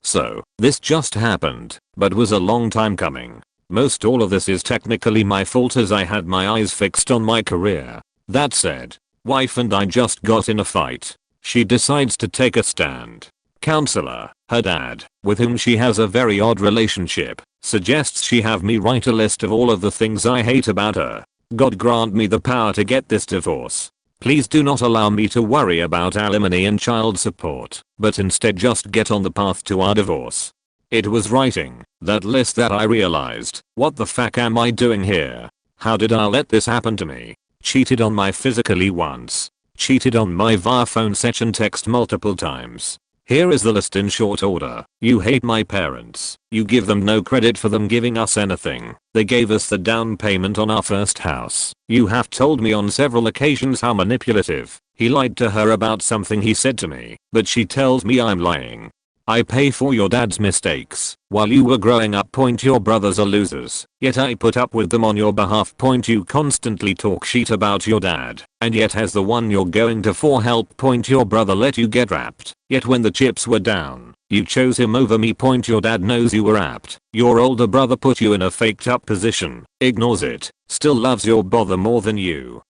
So, this just happened, but was a long time coming. Most all of this is technically my fault as I had my eyes fixed on my career. That said, wife and I just got in a fight. She decides to take a stand. Counselor, her dad, with whom she has a very odd relationship, suggests she have me write a list of all of the things I hate about her. God grant me the power to get this divorce. Please do not allow me to worry about alimony and child support, but instead just get on the path to our divorce. It was writing that list that I realized, what the fuck am I doing here? How did I let this happen to me? Cheated on my physically once. Cheated on my via phone sex and text multiple times. Here is the list in short order. You hate my parents. You give them no credit for them giving us anything. They gave us the down payment on our first house. You have told me on several occasions how manipulative. He lied to her about something he said to me, but she tells me I'm lying. I pay for your dad's mistakes. While you were growing up. Your brothers are losers, yet I put up with them on your behalf. You constantly talk shit about your dad, and yet as the one you're going to for help. Your brother let you get wrapped, yet when the chips were down, you chose him over me. Your dad knows you were wrapped. Your older brother put you in a faked up position, ignores it, still loves your brother more than you.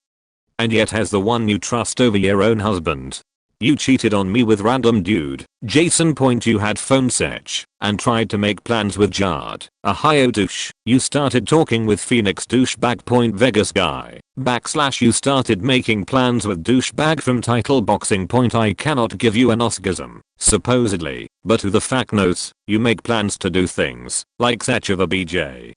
And yet has the one you trust over your own husband. You cheated on me with random dude, Jason. You had phone sex and tried to make plans with Jard, a hio douche. You started talking with Phoenix douchebag. Vegas guy, / you started making plans with douchebag from title boxing. I cannot give you an orgasm, supposedly, but who the fuck knows? You make plans to do things, like Thatch of a BJ.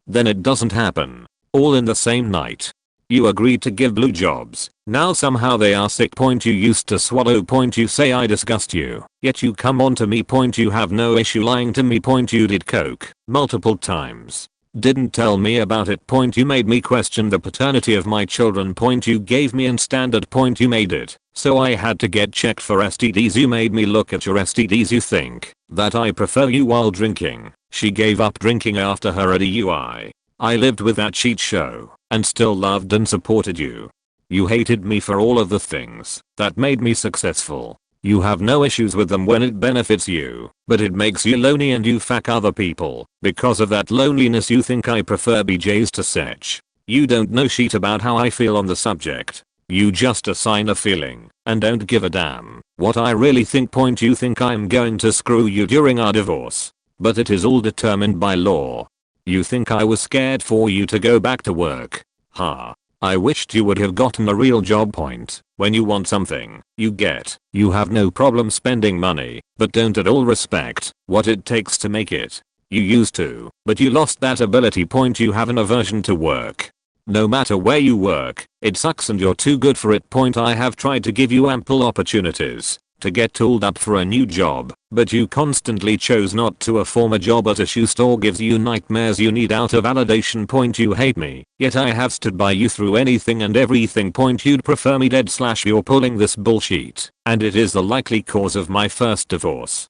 Then it doesn't happen. All in the same night. You agreed to give blue jobs. Now somehow they are sick. You used to swallow. You say I disgust you. Yet you come on to me. You have no issue lying to me. You did coke multiple times. Didn't tell me about it. You made me question the paternity of my children. You gave me in standard. You made it so I had to get checked for STDs. You made me look at your STDs. You think that I prefer you while drinking. She gave up drinking after her DUI. I lived with that cheat show and still loved and supported you. You hated me for all of the things that made me successful. You have no issues with them when it benefits you, but it makes you lonely and you fuck other people. Because of that loneliness you think I prefer BJs to sex. You don't know shit about how I feel on the subject. You just assign a feeling and don't give a damn what I really think. You think I'm going to screw you during our divorce, but it is all determined by law. You think I was scared for you to go back to work? Ha. I wished you would have gotten a real job. When you want something, you get. You have no problem spending money, but don't at all respect what it takes to make it. You used to, but you lost that ability. You have an aversion to work. No matter where you work, it sucks and you're too good for it. I have tried to give you ample opportunities to get tooled up for a new job, but you constantly chose not to. A former job at a shoe store gives you nightmares. You need out of validation. You hate me, yet I have stood by you through anything and everything. You'd prefer me dead / you're pulling this bullshit, and it is the likely cause of my first divorce.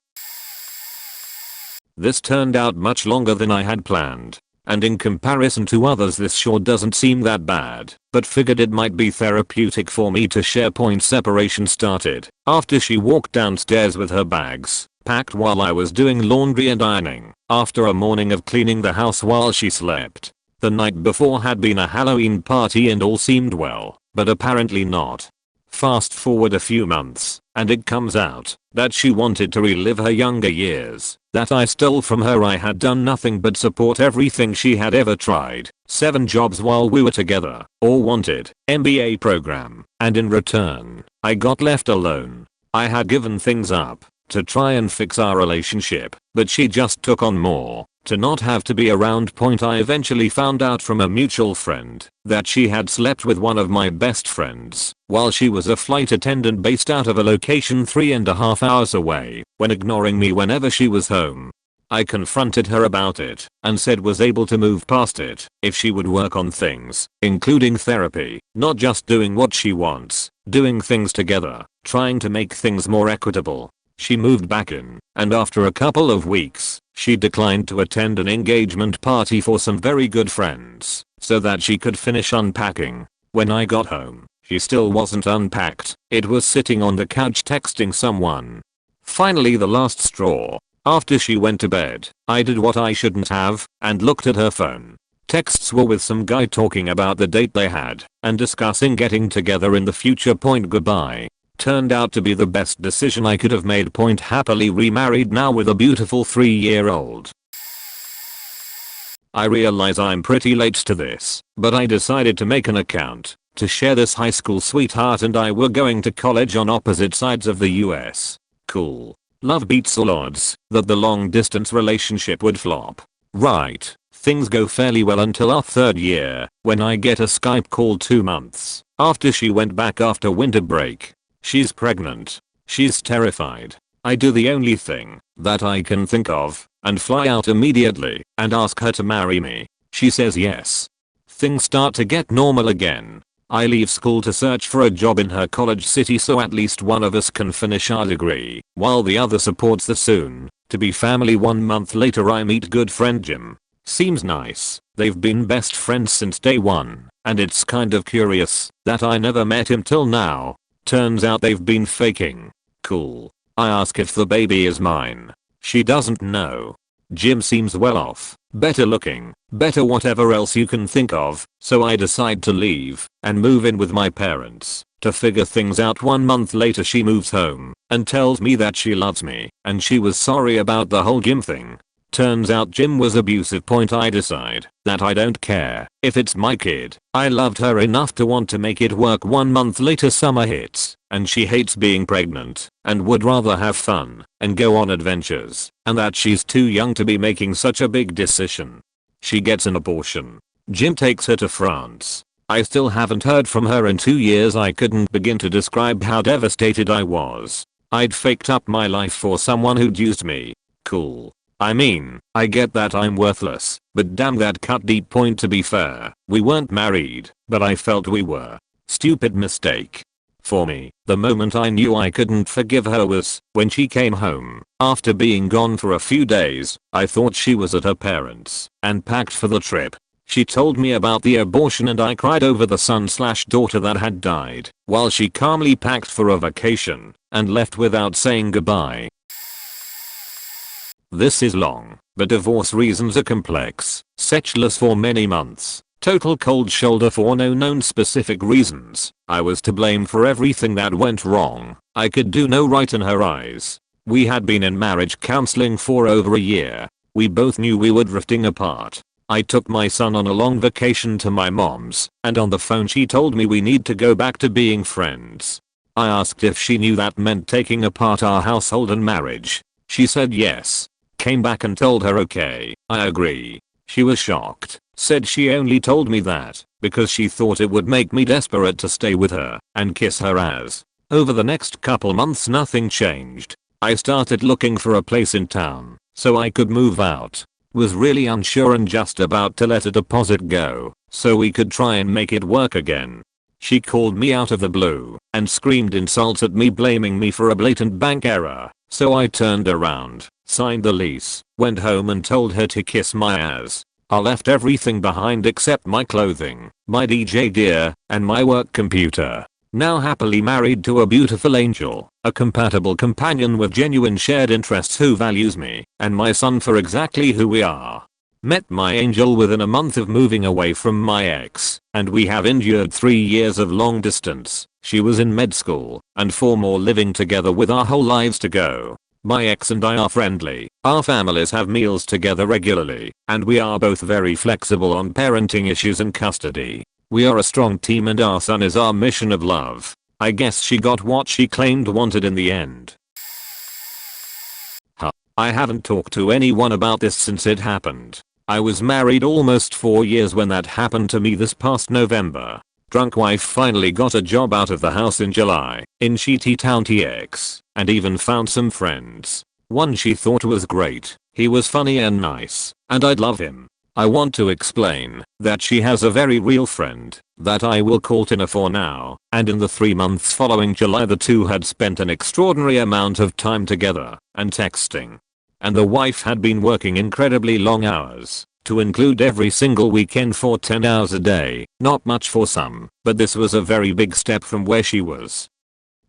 This turned out much longer than I had planned. And in comparison to others this sure doesn't seem that bad, but figured it might be therapeutic for me to share. Point separation started after she walked downstairs with her bags packed while I was doing laundry and ironing after a morning of cleaning the house while she slept. The night before had been a Halloween party and all seemed well, but apparently not. Fast forward a few months, and it comes out that she wanted to relive her younger years that I stole from her. I had done nothing but support everything she had ever tried, 7 jobs while we were together, or wanted, MBA program, and in return, I got left alone. I had given things up to try and fix our relationship, but she just took on more to not have to be around. I eventually found out from a mutual friend that she had slept with one of my best friends while she was a flight attendant based out of a location 3.5 hours away, when ignoring me whenever she was home. I confronted her about it and said was able to move past it if she would work on things, including therapy, not just doing what she wants, doing things together, trying to make things more equitable. She moved back in, and after a couple of weeks, she declined to attend an engagement party for some very good friends so that she could finish unpacking. When I got home, she still wasn't unpacked. It was sitting on the couch texting someone. Finally, the last straw. After she went to bed, I did what I shouldn't have and looked at her phone. Texts were with some guy talking about the date they had and discussing getting together in the future. Goodbye. Turned out to be the best decision I could have made. Happily remarried now with a beautiful 3-year-old. I realize I'm pretty late to this, but I decided to make an account to share this. High school sweetheart and I were going to college on opposite sides of the US. Cool. Love beats all odds that the long distance relationship would flop. Right. Things go fairly well until our 3rd year, when I get a Skype call 2 months after she went back after winter break. She's pregnant. She's terrified. I do the only thing that I can think of and fly out immediately and ask her to marry me. She says yes. Things start to get normal again. I leave school to search for a job in her college city so at least one of us can finish our degree while the other supports the soon to be family. 1 month later I meet good friend Jim. Seems nice. They've been best friends since day one, and it's kind of curious that I never met him till now. Turns out they've been faking. Cool. I ask if the baby is mine. She doesn't know. Jim seems well off, better looking, better whatever else you can think of, so I decide to leave and move in with my parents to figure things out. 1 month later she moves home and tells me that she loves me and she was sorry about the whole Jim thing. Turns out Jim was abusive. I decide that I don't care if it's my kid. I loved her enough to want to make it work. 1 month later summer hits and she hates being pregnant and would rather have fun and go on adventures and that she's too young to be making such a big decision. She gets an abortion. Jim takes her to France. I still haven't heard from her in 2 years. I couldn't begin to describe how devastated I was. I'd faked up my life for someone who'd used me. Cool. I mean, I get that I'm worthless, but damn that cut deep. To be fair, we weren't married, but I felt we were. Stupid mistake. For me, the moment I knew I couldn't forgive her was when she came home after being gone for a few days. I thought she was at her parents and packed for the trip. She told me about the abortion and I cried over the son/daughter that had died while she calmly packed for a vacation and left without saying goodbye. This is long, but divorce reasons are complex. Sexless for many months. Total cold shoulder for no known specific reasons. I was to blame for everything that went wrong. I could do no right in her eyes. We had been in marriage counseling for over a year. We both knew we were drifting apart. I took my son on a long vacation to my mom's, and on the phone she told me we need to go back to being friends. I asked if she knew that meant taking apart our household and marriage. She said yes. Came back and told her okay, I agree. She was shocked, said she only told me that because she thought it would make me desperate to stay with her and kiss her ass. Over the next couple months nothing changed. I started looking for a place in town so I could move out. Was really unsure and just about to let a deposit go so we could try and make it work again. She called me out of the blue and screamed insults at me, blaming me for a blatant bank error. So I turned around, signed the lease, went home and told her to kiss my ass. I left everything behind except my clothing, my DJ gear, and my work computer. Now happily married to a beautiful angel, a compatible companion with genuine shared interests who values me and my son for exactly who we are. Met my angel within a month of moving away from my ex, and we have endured 3 years of long distance. She was in med school, and 4 more living together with our whole lives to go. My ex and I are friendly, our families have meals together regularly, and we are both very flexible on parenting issues and custody. We are a strong team and our son is our mission of love. I guess she got what she claimed wanted in the end. I haven't talked to anyone about this since it happened. I was married almost 4 years when that happened to me this past November. Drunk wife finally got a job out of the house in July, in Shitty Town TX, and even found some friends. One she thought was great, he was funny and nice, and I'd love him. I want to explain that she has a very real friend that I will call Tina for now, and in the 3 months following July the two had spent an extraordinary amount of time together and texting. And the wife had been working incredibly long hours, to include every single weekend for 10 hours a day. Not much for some, but this was a very big step from where she was.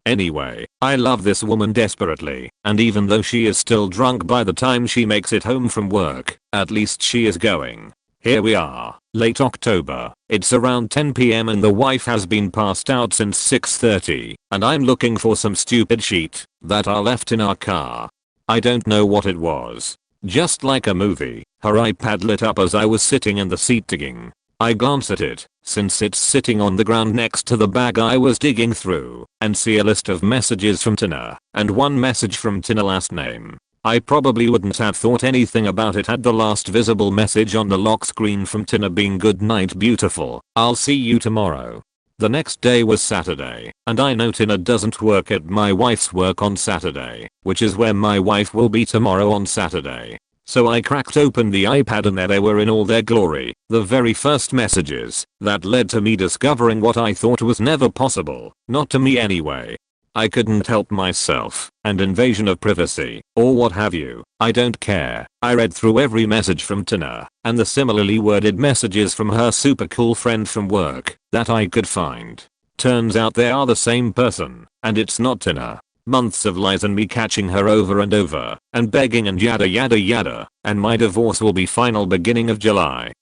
Anyway, I love this woman desperately, and even though she is still drunk by the time she makes it home from work, at least she is going. Here we are, late October, it's around 10 PM and the wife has been passed out since 6:30, and I'm looking for some stupid sheet that I left in our car. I don't know what it was. Just like a movie, her iPad lit up as I was sitting in the seat digging. I glance at it, since it's sitting on the ground next to the bag I was digging through, and see a list of messages from Tina, and one message from Tina last name. I probably wouldn't have thought anything about it had the last visible message on the lock screen from Tina being "Good night beautiful, I'll see you tomorrow." The next day was Saturday, and I know Tina doesn't work at my wife's work on Saturday, which is where my wife will be tomorrow on Saturday. So I cracked open the iPad and there they were in all their glory, the very first messages that led to me discovering what I thought was never possible, not to me anyway. I couldn't help myself, and invasion of privacy, or what have you, I don't care. I read through every message from Tina, and the similarly worded messages from her super cool friend from work, that I could find. Turns out they are the same person, and it's not Tina. Months of lies and me catching her over and over, and begging and yada yada yada, and my divorce will be final beginning of July.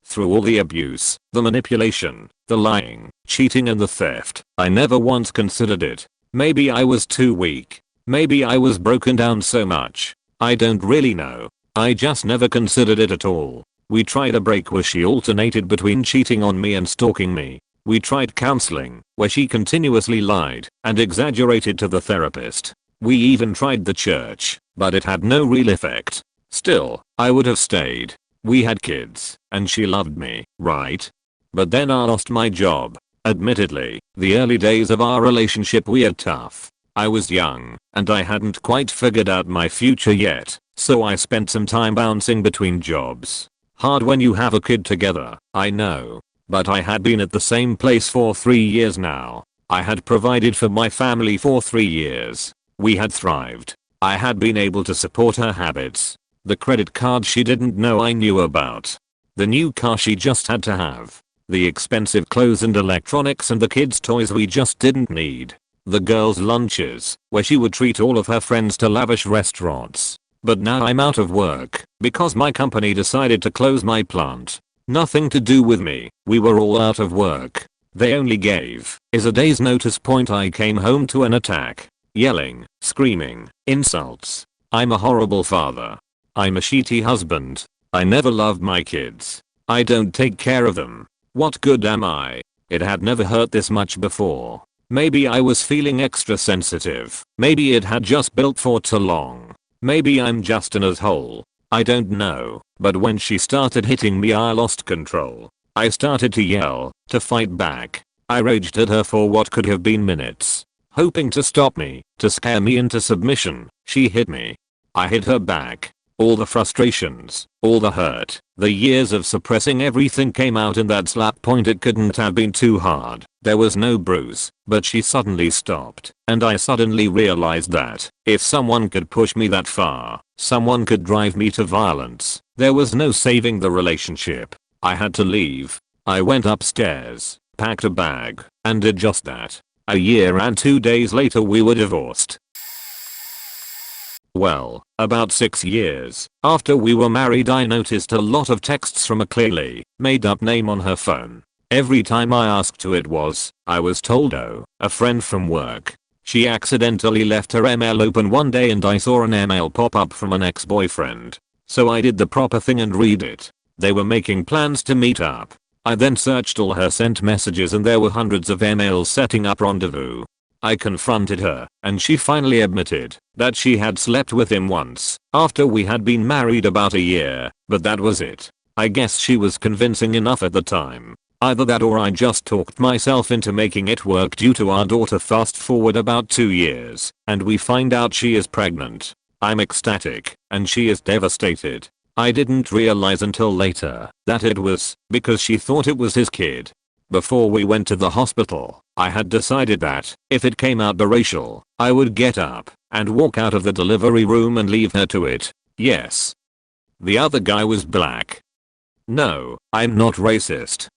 Through all the abuse, the manipulation, the lying, cheating and the theft, I never once considered it. Maybe I was too weak. Maybe I was broken down so much. I don't really know. I just never considered it at all. We tried a break where she alternated between cheating on me and stalking me. We tried counseling, where she continuously lied and exaggerated to the therapist. We even tried the church, but it had no real effect. Still, I would have stayed. We had kids, and she loved me, right? But then I lost my job. Admittedly, the early days of our relationship were tough. I was young, and I hadn't quite figured out my future yet, so I spent some time bouncing between jobs. Hard when you have a kid together, I know. But I had been at the same place for 3 years now. I had provided for my family for 3 years. We had thrived. I had been able to support her habits. The credit card she didn't know I knew about. The new car she just had to have. The expensive clothes and electronics and the kids' toys we just didn't need. The girls' lunches, where she would treat all of her friends to lavish restaurants. But now I'm out of work, because my company decided to close my plant. Nothing to do with me, we were all out of work. They only gave is a day's notice. Point I came home to an attack. Yelling, screaming, insults. I'm a horrible father. I'm a shitty husband. I never loved my kids. I don't take care of them. What good am I? It had never hurt this much before. Maybe I was feeling extra sensitive. Maybe it had just built for too long. Maybe I'm just an asshole. I don't know, but when she started hitting me I lost control. I started to yell, to fight back. I raged at her for what could have been minutes. Hoping to stop me, to scare me into submission, she hit me. I hit her back. All the frustrations, all the hurt, The years of suppressing everything came out in that slap point. It couldn't have been too hard. There was no bruise, but she suddenly stopped, and I suddenly realized that if someone could push me that far, someone could drive me to violence. There was no saving the relationship. I had to leave. I went upstairs, packed a bag, and did just that. A year and 2 days later we were divorced. Well, about 6 years after we were married, I noticed a lot of texts from a clearly made up name on her phone. Every time I asked who it was, I was told, oh, a friend from work. She accidentally left her email open one day and I saw an email pop up from an ex-boyfriend. So I did the proper thing and read it. They were making plans to meet up. I then searched all her sent messages and there were hundreds of emails setting up rendezvous. I confronted her, and she finally admitted that she had slept with him once after we had been married about a year, but that was it. I guess she was convincing enough at the time. Either that or I just talked myself into making it work due to our daughter. Fast forward about 2 years, and we find out she is pregnant. I'm ecstatic, and she is devastated. I didn't realize until later that it was because she thought it was his kid. Before we went to the hospital, I had decided that if it came out biracial, I would get up and walk out of the delivery room and leave her to it. Yes. The other guy was black. No, I'm not racist.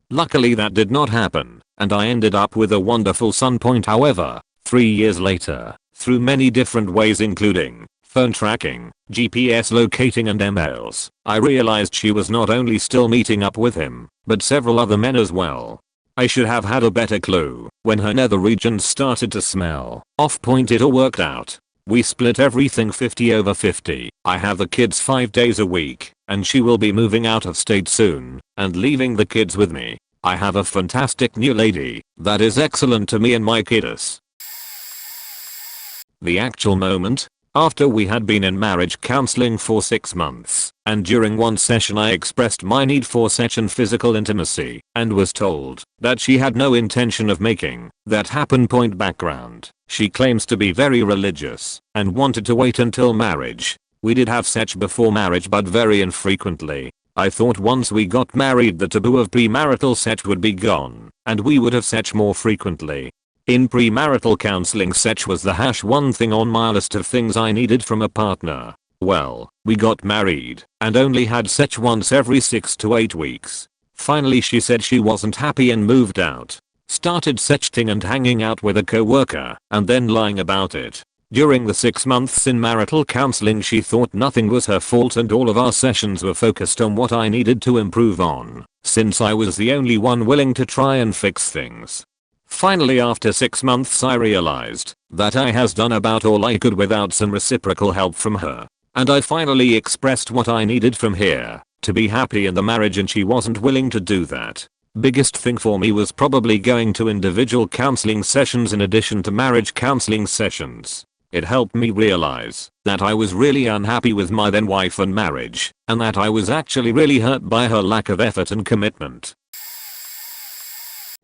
Luckily that did not happen, and I ended up with a wonderful son. However, 3 years later, through many different ways including phone tracking, GPS locating and emails, I realized she was not only still meeting up with him, but several other men as well. I should have had a better clue when her nether regions started to smell off. It all worked out. We split everything 50/50. I have the kids 5 days a week, and she will be moving out of state soon and leaving the kids with me. I have a fantastic new lady that is excellent to me and my kiddos. The actual moment. After we had been in marriage counseling for 6 months, and during one session I expressed my need for such and physical intimacy, and was told that she had no intention of making that happen. Background: she claims to be very religious and wanted to wait until marriage. We did have sex before marriage but very infrequently. I thought once we got married the taboo of premarital sex would be gone, and we would have sex more frequently. In premarital counseling, sex was the #1 thing on my list of things I needed from a partner. Well, we got married and only had sex once every 6 to 8 weeks. Finally she said she wasn't happy and moved out. Started sexting and hanging out with a coworker and then lying about it. During the 6 months in marital counseling she thought nothing was her fault and all of our sessions were focused on what I needed to improve on, since I was the only one willing to try and fix things. Finally after 6 months I realized that I has done about all I could without some reciprocal help from her. And I finally expressed what I needed from here to be happy in the marriage and she wasn't willing to do that. Biggest thing for me was probably going to individual counseling sessions in addition to marriage counseling sessions. It helped me realize that I was really unhappy with my then wife and marriage, and that I was actually really hurt by her lack of effort and commitment.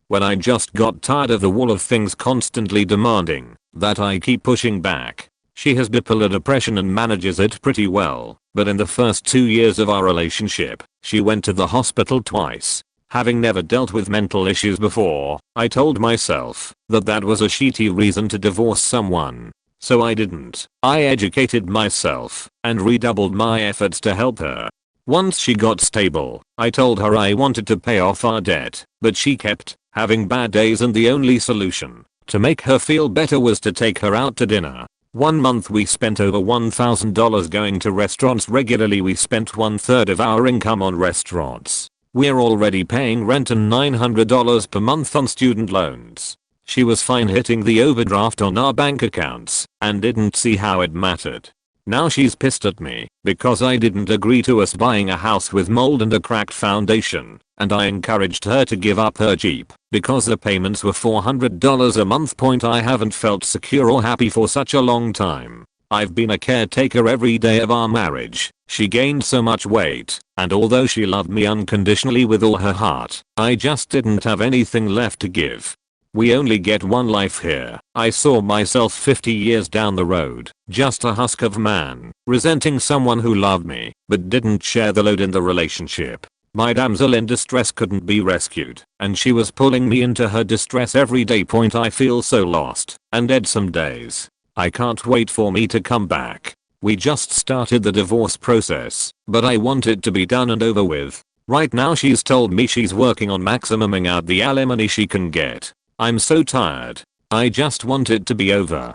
When I just got tired of the wall of things constantly demanding that I keep pushing back. She has bipolar depression and manages it pretty well, but in the first 2 years of our relationship, she went to the hospital twice. Having never dealt with mental issues before, I told myself that that was a shitty reason to divorce someone. So I didn't. I educated myself and redoubled my efforts to help her. Once she got stable, I told her I wanted to pay off our debt, but she kept having bad days and the only solution to make her feel better was to take her out to dinner. 1 month we spent over $1,000 going to restaurants regularly. We spent 1/3 of our income on restaurants. We're already paying rent and $900 per month on student loans. She was fine hitting the overdraft on our bank accounts and didn't see how it mattered. Now she's pissed at me because I didn't agree to us buying a house with mold and a cracked foundation, and I encouraged her to give up her Jeep because the payments were $400 a month. I haven't felt secure or happy for such a long time. I've been a caretaker every day of our marriage. She gained so much weight, and although she loved me unconditionally with all her heart, I just didn't have anything left to give. We only get one life here. I saw myself 50 years down the road, just a husk of man, resenting someone who loved me, but didn't share the load in the relationship. My damsel in distress couldn't be rescued, and she was pulling me into her distress every day. I feel so lost and dead some days. I can't wait for me to come back. We just started the divorce process, but I want it to be done and over with. Right now she's told me she's working on maximuming out the alimony she can get. I'm so tired. I just want it to be over.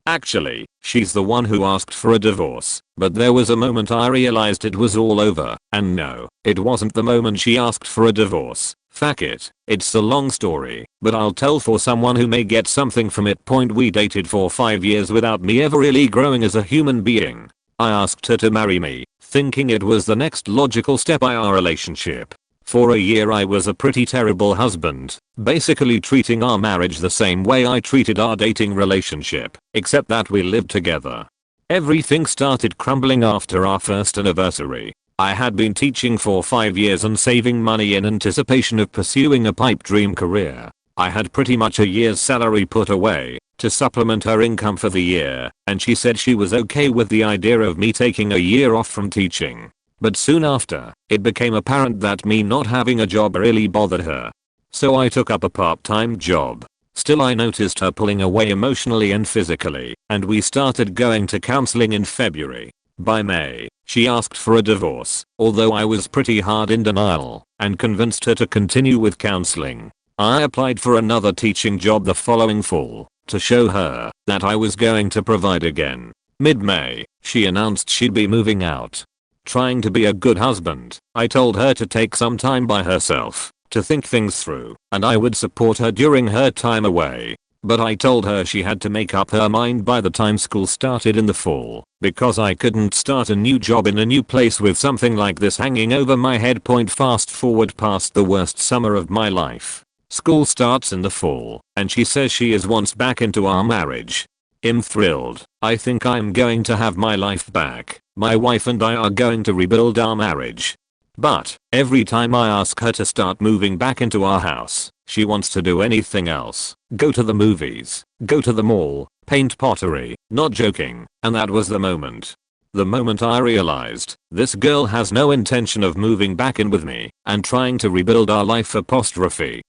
Actually, she's the one who asked for a divorce, but there was a moment I realized it was all over, and no, it wasn't the moment she asked for a divorce. Fuck it, it's a long story, but I'll tell for someone who may get something from it. We dated for 5 years without me ever really growing as a human being. I asked her to marry me, thinking it was the next logical step in our relationship. For a year I was a pretty terrible husband, basically treating our marriage the same way I treated our dating relationship, except that we lived together. Everything started crumbling after our first anniversary. I had been teaching for 5 years and saving money in anticipation of pursuing a pipe dream career. I had pretty much a year's salary put away to supplement her income for the year, and she said she was okay with the idea of me taking a year off from teaching. But soon after, it became apparent that me not having a job really bothered her. So I took up a part-time job. Still, I noticed her pulling away emotionally and physically, and we started going to counseling in February. By May, she asked for a divorce, although I was pretty hard in denial and convinced her to continue with counseling. I applied for another teaching job the following fall to show her that I was going to provide again. Mid-May, she announced she'd be moving out. Trying to be a good husband, I told her to take some time by herself, to think things through, and I would support her during her time away. But I told her she had to make up her mind by the time school started in the fall, because I couldn't start a new job in a new place with something like this hanging over my head. Fast forward past the worst summer of my life. School starts in the fall, and she says she is once back into our marriage. I'm thrilled. I think I'm going to have my life back. My wife and I are going to rebuild our marriage. But every time I ask her to start moving back into our house, she wants to do anything else. Go to the movies, go to the mall, paint pottery, not joking, and that was the moment. The moment I realized this girl has no intention of moving back in with me and trying to rebuild our life .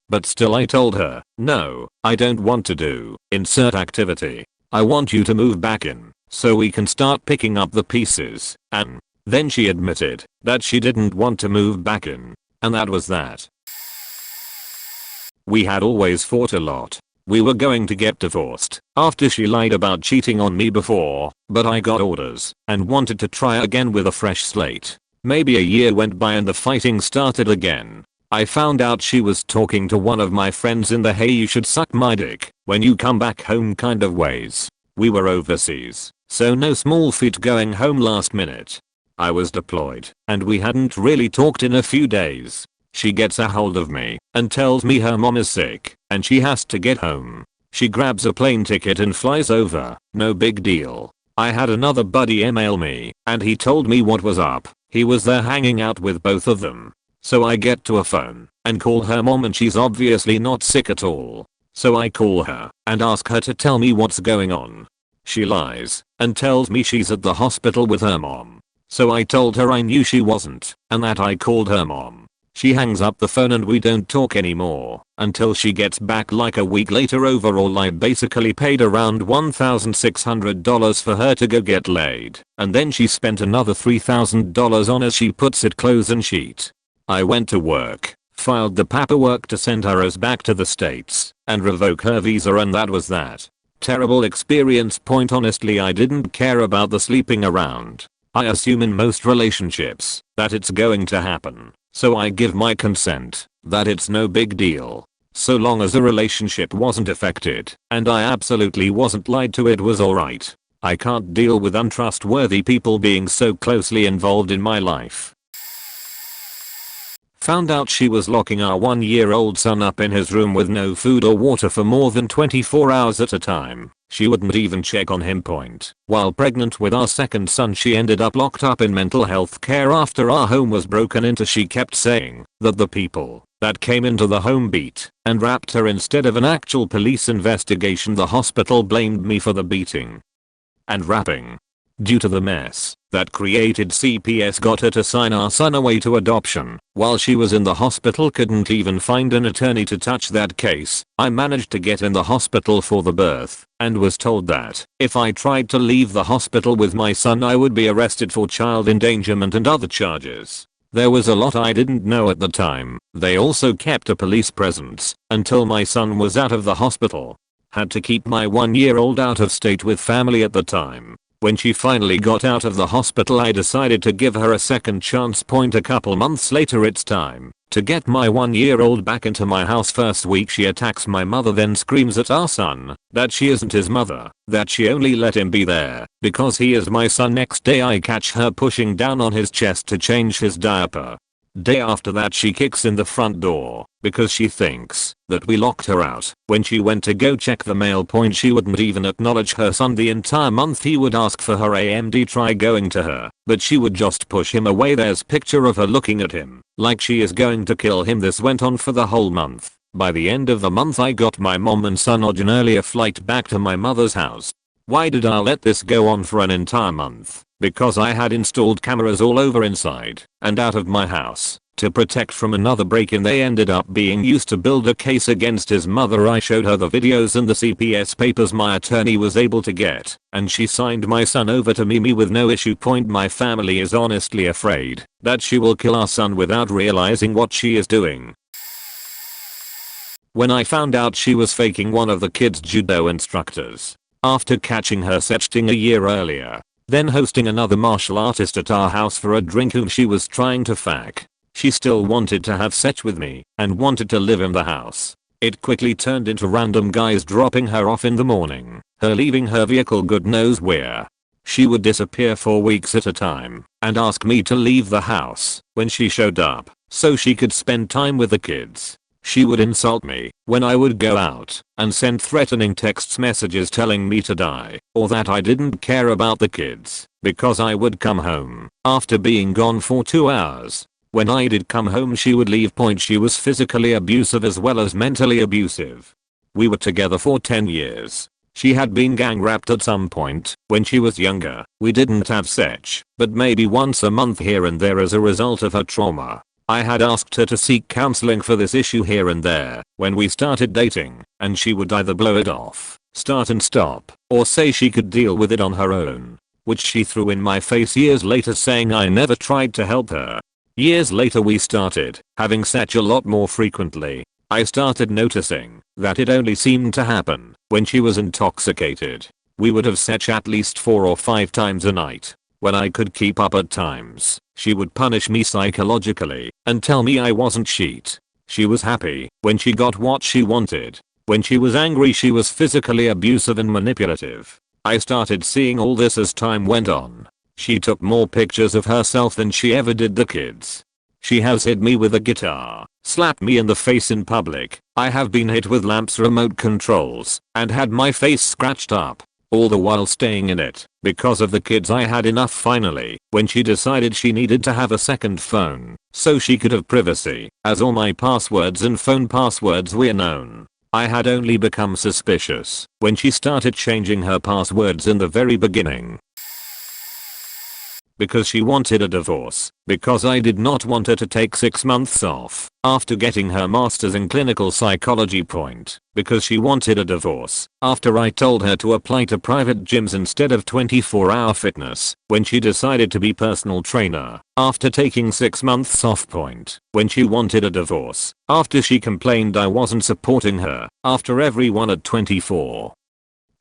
But still I told her, no, I don't want to do insert activity. I want you to move back in so we can start picking up the pieces. And then she admitted that she didn't want to move back in. And that was that. We had always fought a lot. We were going to get divorced after she lied about cheating on me before, but I got orders and wanted to try again with a fresh slate. Maybe a year went by and the fighting started again. I found out she was talking to one of my friends in the "hey, you should suck my dick when you come back home" kind of ways. We were overseas, so no small feat going home last minute. I was deployed, and we hadn't really talked in a few days. She gets a hold of me and tells me her mom is sick and she has to get home. She grabs a plane ticket and flies over. No big deal. I had another buddy email me and he told me what was up. He was there hanging out with both of them. So I get to a phone and call her mom, and she's obviously not sick at all. So I call her and ask her to tell me what's going on. She lies and tells me she's at the hospital with her mom. So I told her I knew she wasn't and that I called her mom. She hangs up the phone and we don't talk anymore until she gets back like a week later. Overall, I basically paid around $1,600 for her to go get laid, and then she spent another $3,000 on, as she puts it, clothes and sheet. I went to work, filed the paperwork to send her ass back to the States and revoke her visa, and that was that. Terrible experience. Honestly, I didn't care about the sleeping around. I assume in most relationships that it's going to happen. So I give my consent that it's no big deal. So long as a relationship wasn't affected and I absolutely wasn't lied to, it was alright. I can't deal with untrustworthy people being so closely involved in my life. Found out she was locking our 1-year-old son up in his room with no food or water for more than 24 hours at a time. She wouldn't even check on him. While pregnant with our second son, she ended up locked up in mental health care after our home was broken into. She kept saying that the people that came into the home beat and rapped her instead of an actual police investigation. The hospital blamed me for the beating and rapping. Due to the mess that created, CPS got her to sign our son away to adoption. While she was in the hospital, couldn't even find an attorney to touch that case. I managed to get in the hospital for the birth and was told that if I tried to leave the hospital with my son I would be arrested for child endangerment and other charges. There was a lot I didn't know at the time. They also kept a police presence until my son was out of the hospital. Had to keep my 1-year-old out of state with family at the time. When she finally got out of the hospital I decided to give her a second chance. A couple months later it's time to get my 1-year-old back into my house. First week she attacks my mother, then screams at our son that she isn't his mother, that she only let him be there because he is my son. Next day I catch her pushing down on his chest to change his diaper. Day after that she kicks in the front door because she thinks that we locked her out. When she went to go check the mail, she wouldn't even acknowledge her son. The entire month he would ask for her AMD, try going to her, but she would just push him away. There's picture of her looking at him like she is going to kill him. This went on for the whole month. By the end of the month I got my mom and son on an earlier flight back to my mother's house. Why did I let this go on for an entire month? Because I had installed cameras all over inside and out of my house to protect from another break-in. They ended up being used to build a case against his mother. I showed her the videos and the CPS papers my attorney was able to get, and she signed my son over to me with no issue. My family is honestly afraid that she will kill our son without realizing what she is doing. When I found out she was faking one of the kids' judo instructors after catching her sexting a year earlier, then hosting another martial artist at our house for a drink whom she was trying to fuck. She still wanted to have sex with me and wanted to live in the house. It quickly turned into random guys dropping her off in the morning, her leaving her vehicle good knows where. She would disappear for weeks at a time and ask me to leave the house when she showed up so she could spend time with the kids. She would insult me when I would go out and send threatening text messages telling me to die or that I didn't care about the kids because I would come home after being gone for 2 hours. When I did come home she would leave. She was physically abusive as well as mentally abusive. We were together for 10 years. She had been gang raped at some point when she was younger. We didn't have sex, but maybe once a month here and there as a result of her trauma. I had asked her to seek counseling for this issue here and there when we started dating, and she would either blow it off, start and stop, or say she could deal with it on her own, which she threw in my face years later, saying I never tried to help her. Years later we started having sex a lot more frequently. I started noticing that it only seemed to happen when she was intoxicated. We would have sex at least 4 or 5 times a night. When I could keep up at times, she would punish me psychologically and tell me I wasn't shit. She was happy when she got what she wanted. When she was angry she was physically abusive and manipulative. I started seeing all this as time went on. She took more pictures of herself than she ever did the kids. She has hit me with a guitar, slapped me in the face in public. I have been hit with lamps, remote controls, and had my face scratched up. All the while staying in it. Because of the kids I had enough finally when she decided she needed to have a second phone so she could have privacy, as all my passwords and phone passwords were known. I had only become suspicious when she started changing her passwords in the very beginning. Because she wanted a divorce. Because I did not want her to take 6 months off after getting her master's in clinical psychology. Because she wanted a divorce after I told her to apply to private gyms instead of 24-hour fitness when she decided to be personal trainer after taking 6 months off. When she wanted a divorce after she complained I wasn't supporting her after everyone at 24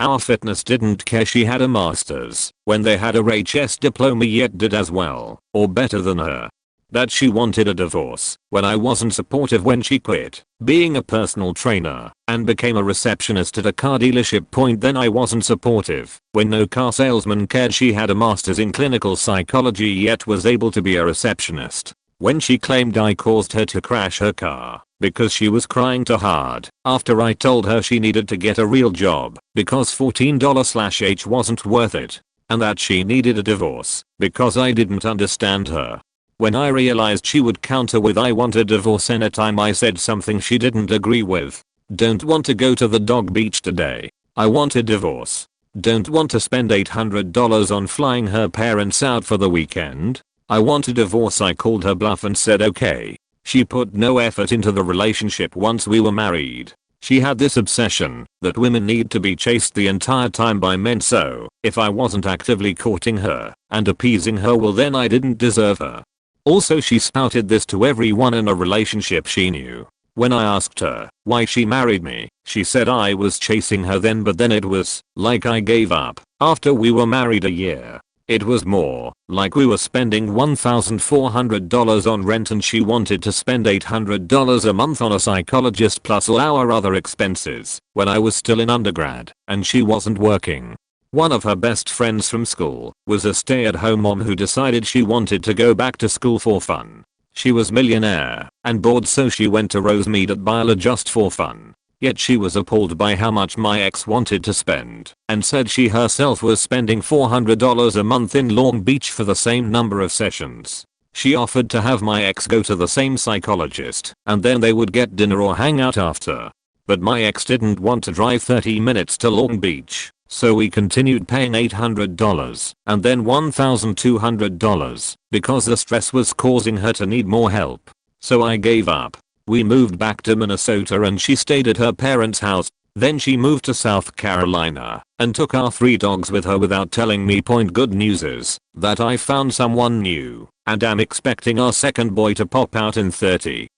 Our Fitness didn't care she had a master's when they had a HS diploma yet did as well or better than her. That she wanted a divorce when I wasn't supportive when she quit being a personal trainer and became a receptionist at a car dealership. Then I wasn't supportive when no car salesman cared she had a master's in clinical psychology yet was able to be a receptionist. When she claimed I caused her to crash her car because she was crying too hard after I told her she needed to get a real job because $14/h wasn't worth it, and that she needed a divorce because I didn't understand her. When I realized she would counter with "I want a divorce" anytime I said something she didn't agree with. "Don't want to go to the dog beach today. I want a divorce." "Don't want to spend $800 on flying her parents out for the weekend. I want a divorce." I called her bluff and said okay. She put no effort into the relationship once we were married. She had this obsession that women need to be chased the entire time by men, so if I wasn't actively courting her and appeasing her, well then I didn't deserve her. Also, she spouted this to everyone in a relationship she knew. When I asked her why she married me, she said I was chasing her then, but then it was like I gave up after we were married a year. It was more like we were spending $1,400 on rent and she wanted to spend $800 a month on a psychologist plus all our other expenses when I was still in undergrad and she wasn't working. One of her best friends from school was a stay-at-home mom who decided she wanted to go back to school for fun. She was millionaire and bored, so she went to Rosemead at Biola just for fun. Yet she was appalled by how much my ex wanted to spend and said she herself was spending $400 a month in Long Beach for the same number of sessions. She offered to have my ex go to the same psychologist and then they would get dinner or hang out after. But my ex didn't want to drive 30 minutes to Long Beach, so we continued paying $800 and then $1,200 because the stress was causing her to need more help. So I gave up. We moved back to Minnesota and she stayed at her parents' house. Then she moved to South Carolina and took our 3 dogs with her without telling me. Good news is that I found someone new and am expecting our second boy to pop out in 50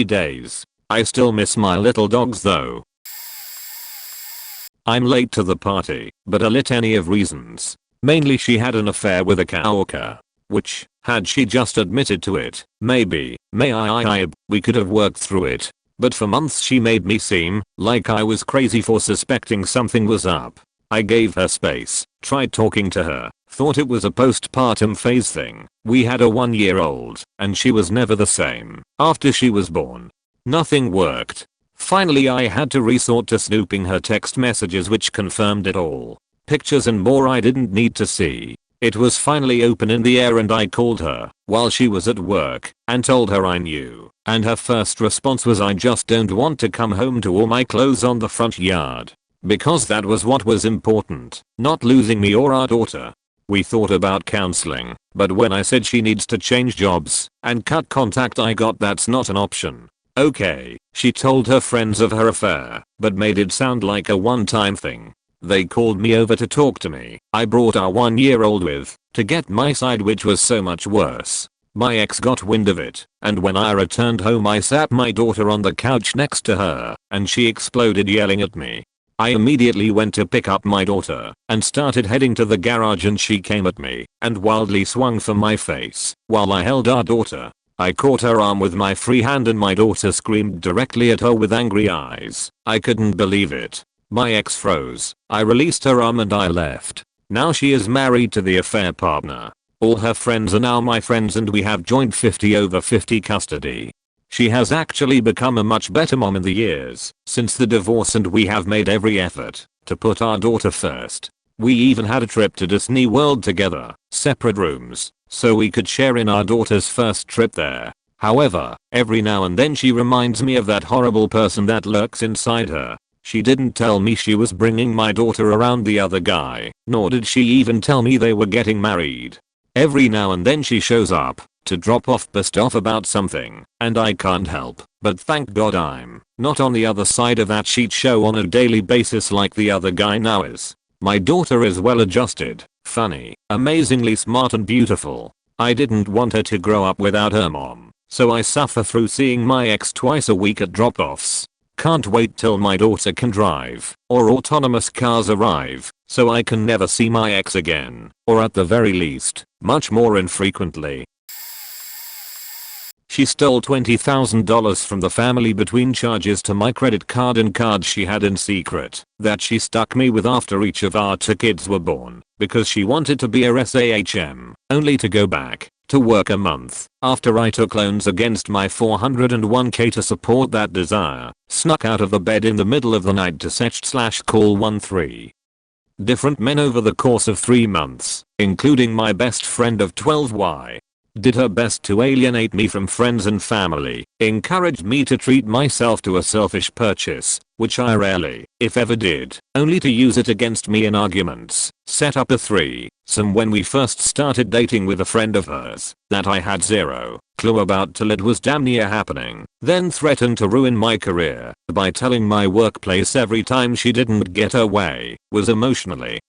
days. I still miss my little dogs though. I'm late to the party, but a litany of reasons. Mainly she had an affair with a coworker, which, had she just admitted to it, maybe we could have worked through it. But for months she made me seem like I was crazy for suspecting something was up. I gave her space, tried talking to her, thought it was a postpartum phase thing. We had a 1-year-old, and she was never the same after she was born. Nothing worked. Finally I had to resort to snooping her text messages, which confirmed it all. Pictures and more I didn't need to see. It was finally open in the air and I called her while she was at work and told her I knew. And her first response was, "I just don't want to come home to all my clothes on the front yard." Because that was what was important, not losing me or our daughter. We thought about counseling, but when I said she needs to change jobs and cut contact, I got that's not an option. Okay, she told her friends of her affair, but made it sound like a one-time thing. They called me over to talk to me. I brought our 1-year-old with to get my side, which was so much worse. My ex got wind of it, and when I returned home I sat my daughter on the couch next to her, and she exploded yelling at me. I immediately went to pick up my daughter and started heading to the garage, and she came at me and wildly swung for my face while I held our daughter. I caught her arm with my free hand and my daughter screamed directly at her with angry eyes. I couldn't believe it. My ex froze. I released her arm and I left. Now she is married to the affair partner. All her friends are now my friends and we have joint 50/50 custody. She has actually become a much better mom in the years since the divorce, and we have made every effort to put our daughter first. We even had a trip to Disney World together, separate rooms, so we could share in our daughter's first trip there. However, every now and then she reminds me of that horrible person that lurks inside her. She didn't tell me she was bringing my daughter around the other guy, nor did she even tell me they were getting married. Every now and then she shows up to drop off pissed off about something, and I can't help but thank God I'm not on the other side of that shit show on a daily basis like the other guy now is. My daughter is well adjusted, funny, amazingly smart and beautiful. I didn't want her to grow up without her mom, so I suffer through seeing my ex twice a week at drop-offs. Can't wait till my daughter can drive or autonomous cars arrive, so I can never see my ex again, or at the very least, much more infrequently. She stole $20,000 from the family between charges to my credit card and cards she had in secret that she stuck me with after each of our 2 kids were born, because she wanted to be a SAHM, only to go back to work a month after I took loans against my 401k to support that desire. Snuck out of the bed in the middle of the night to sext/call 13 different men over the course of 3 months, including my best friend of 12y. did her best to alienate me from friends and family, encouraged me to treat myself to a selfish purchase, which I rarely, if ever did, only to use it against me in arguments, set up a threesome when we first started dating with a friend of hers that I had zero clue about till it was damn near happening, then threatened to ruin my career by telling my workplace every time she didn't get her way, was emotionally,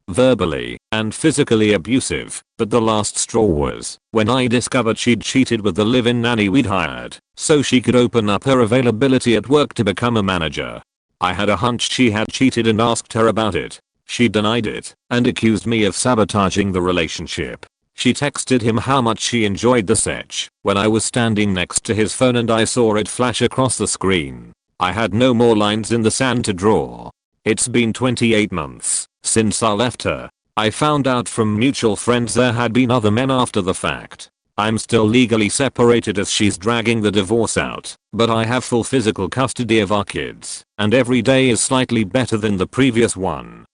verbally, and physically abusive, but the last straw was when I discovered she'd cheated with the live-in nanny we'd hired so she could open up her availability at work to become a manager. I had a hunch she had cheated and asked her about it. She denied it and accused me of sabotaging the relationship. She texted him how much she enjoyed the sex when I was standing next to his phone and I saw it flash across the screen. I had no more lines in the sand to draw. It's been 28 months since I left her. I found out from mutual friends there had been other men after the fact. I'm still legally separated as she's dragging the divorce out, but I have full physical custody of our kids, and every day is slightly better than the previous one.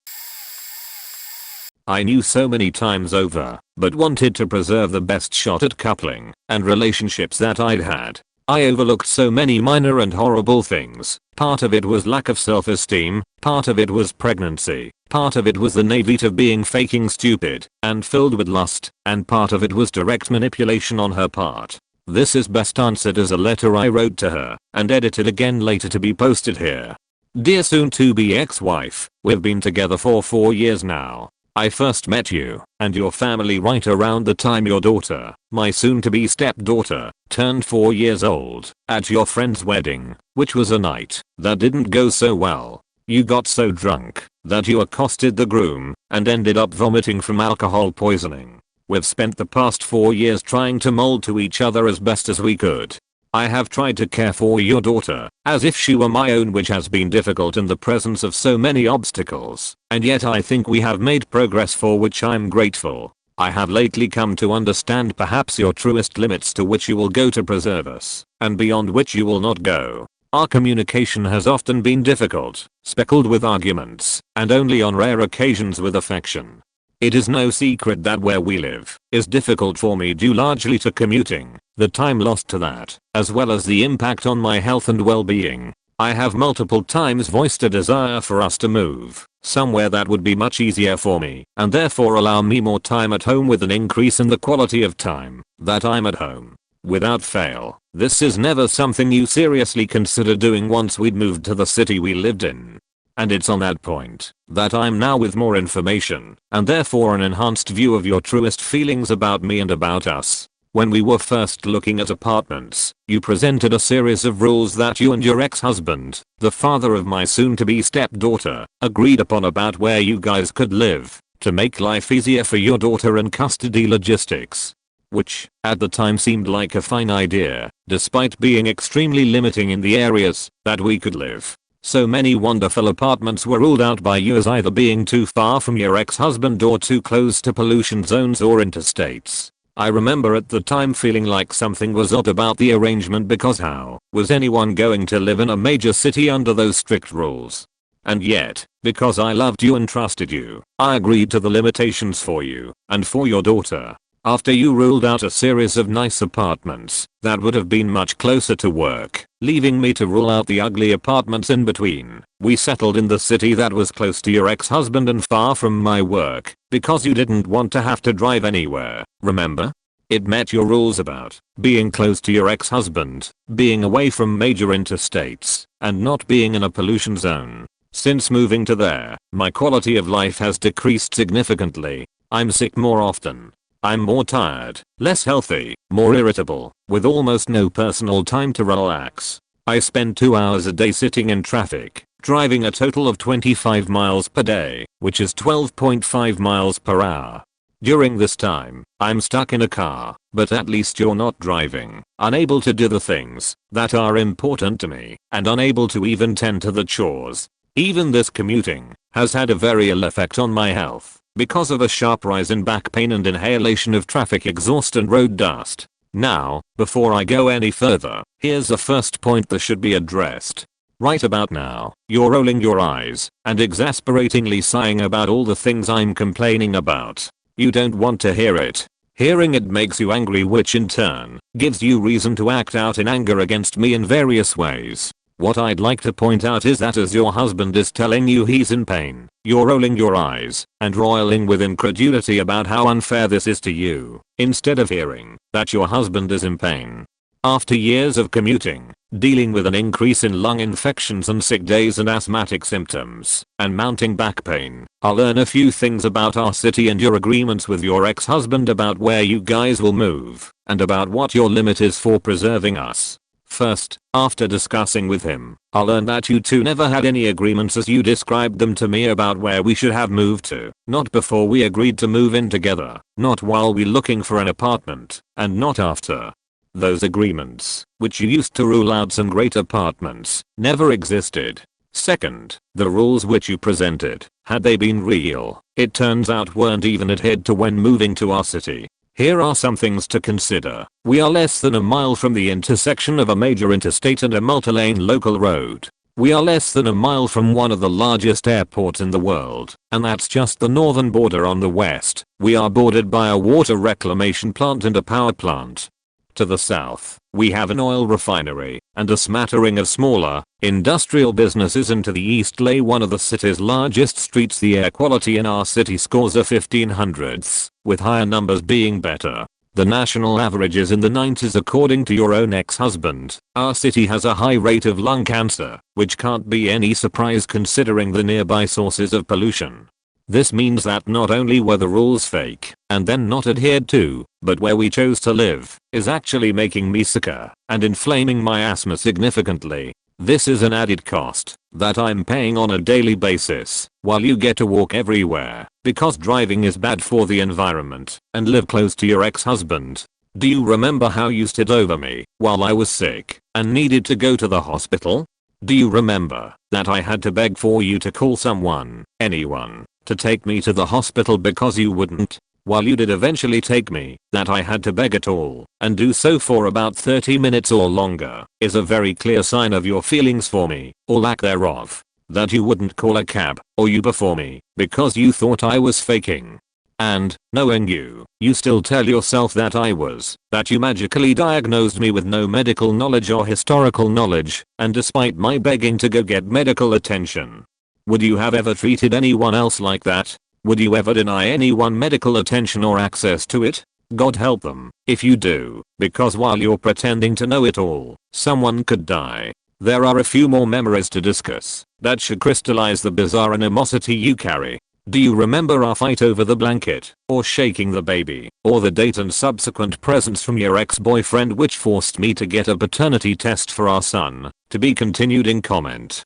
I knew so many times over, but wanted to preserve the best shot at coupling and relationships that I'd had. I overlooked so many minor and horrible things. Part of it was lack of self-esteem, part of it was pregnancy, part of it was the naivete of being faking stupid and filled with lust, and part of it was direct manipulation on her part. This is best answered as a letter I wrote to her and edited again later to be posted here. Dear soon-to-be ex-wife, we've been together for 4 years now. I first met you and your family right around the time your daughter, my soon-to-be stepdaughter, turned 4 years old at your friend's wedding, which was a night that didn't go so well. You got so drunk that you accosted the groom and ended up vomiting from alcohol poisoning. We've spent the past 4 years trying to mold to each other as best as we could. I have tried to care for your daughter as if she were my own, which has been difficult in the presence of so many obstacles, and yet I think we have made progress for which I'm grateful. I have lately come to understand perhaps your truest limits to which you will go to preserve us, and beyond which you will not go. Our communication has often been difficult, speckled with arguments, and only on rare occasions with affection. It is no secret that where we live is difficult for me due largely to commuting, the time lost to that, as well as the impact on my health and well-being. I have multiple times voiced a desire for us to move somewhere that would be much easier for me and therefore allow me more time at home with an increase in the quality of time that I'm at home. Without fail, this is never something you seriously consider doing once we'd moved to the city we lived in. And it's on that point that I'm now with more information and therefore an enhanced view of your truest feelings about me and about us. When we were first looking at apartments, you presented a series of rules that you and your ex-husband, the father of my soon-to-be stepdaughter, agreed upon about where you guys could live to make life easier for your daughter and custody logistics. Which, at the time, seemed like a fine idea, despite being extremely limiting in the areas that we could live. So many wonderful apartments were ruled out by you as either being too far from your ex-husband or too close to pollution zones or interstates. I remember at the time feeling like something was odd about the arrangement because how was anyone going to live in a major city under those strict rules? And yet, because I loved you and trusted you, I agreed to the limitations for you and for your daughter. After you ruled out a series of nice apartments that would have been much closer to work, leaving me to rule out the ugly apartments in between, we settled in the city that was close to your ex-husband and far from my work, because you didn't want to have to drive anywhere, remember? It met your rules about being close to your ex-husband, being away from major interstates, and not being in a pollution zone. Since moving to there, my quality of life has decreased significantly. I'm sick more often. I'm more tired, less healthy, more irritable, with almost no personal time to relax. I spend 2 hours a day sitting in traffic, driving a total of 25 miles per day, which is 12.5 miles per hour. During this time, I'm stuck in a car, but at least you're not driving, unable to do the things that are important to me, and unable to even tend to the chores. Even this commuting has had a very ill effect on my health because of a sharp rise in back pain and inhalation of traffic exhaust and road dust. Now, before I go any further, here's the first point that should be addressed. Right about now, you're rolling your eyes and exasperatingly sighing about all the things I'm complaining about. You don't want to hear it. Hearing it makes you angry, which in turn gives you reason to act out in anger against me in various ways. What I'd like to point out is that as your husband is telling you he's in pain, you're rolling your eyes and roiling with incredulity about how unfair this is to you, instead of hearing that your husband is in pain. After years of commuting, dealing with an increase in lung infections and sick days and asthmatic symptoms, and mounting back pain, I'll learn a few things about our city and your agreements with your ex-husband about where you guys will move, and about what your limit is for preserving us. First, after discussing with him, I'll learn that you two never had any agreements as you described them to me about where we should have moved to, not before we agreed to move in together, not while we looking for an apartment, and not after. Those agreements, which you used to rule out some great apartments, never existed. Second, the rules which you presented, had they been real, it turns out weren't even adhered to when moving to our city. Here are some things to consider. We are less than a mile from the intersection of a major interstate and a multi-lane local road. We are less than a mile from one of the largest airports in the world, and that's just the northern border on the west. We are bordered by a water reclamation plant and a power plant. To the south, we have an oil refinery and a smattering of smaller, industrial businesses, and to the east lay one of the city's largest streets. The air quality in our city scores a 1500s, with higher numbers being better. The national average is in the 90s according to your own ex-husband. Our city has a high rate of lung cancer, which can't be any surprise considering the nearby sources of pollution. This means that not only were the rules fake and then not adhered to, but where we chose to live is actually making me sicker and inflaming my asthma significantly. This is an added cost that I'm paying on a daily basis while you get to walk everywhere because driving is bad for the environment and live close to your ex-husband. Do you remember how you stood over me while I was sick and needed to go to the hospital? Do you remember that I had to beg for you to call someone, anyone, to take me to the hospital because you wouldn't? While you did eventually take me, that I had to beg at all, and do so for about 30 minutes or longer, is a very clear sign of your feelings for me, or lack thereof. That you wouldn't call a cab, or Uber for me, because you thought I was faking. And, knowing you, you still tell yourself that I was, that you magically diagnosed me with no medical knowledge or historical knowledge, and despite my begging to go get medical attention. Would you have ever treated anyone else like that? Would you ever deny anyone medical attention or access to it? God help them, if you do, because while you're pretending to know it all, someone could die. There are a few more memories to discuss that should crystallize the bizarre animosity you carry. Do you remember our fight over the blanket, or shaking the baby, or the date and subsequent presents from your ex-boyfriend which forced me to get a paternity test for our son? To be continued in comment.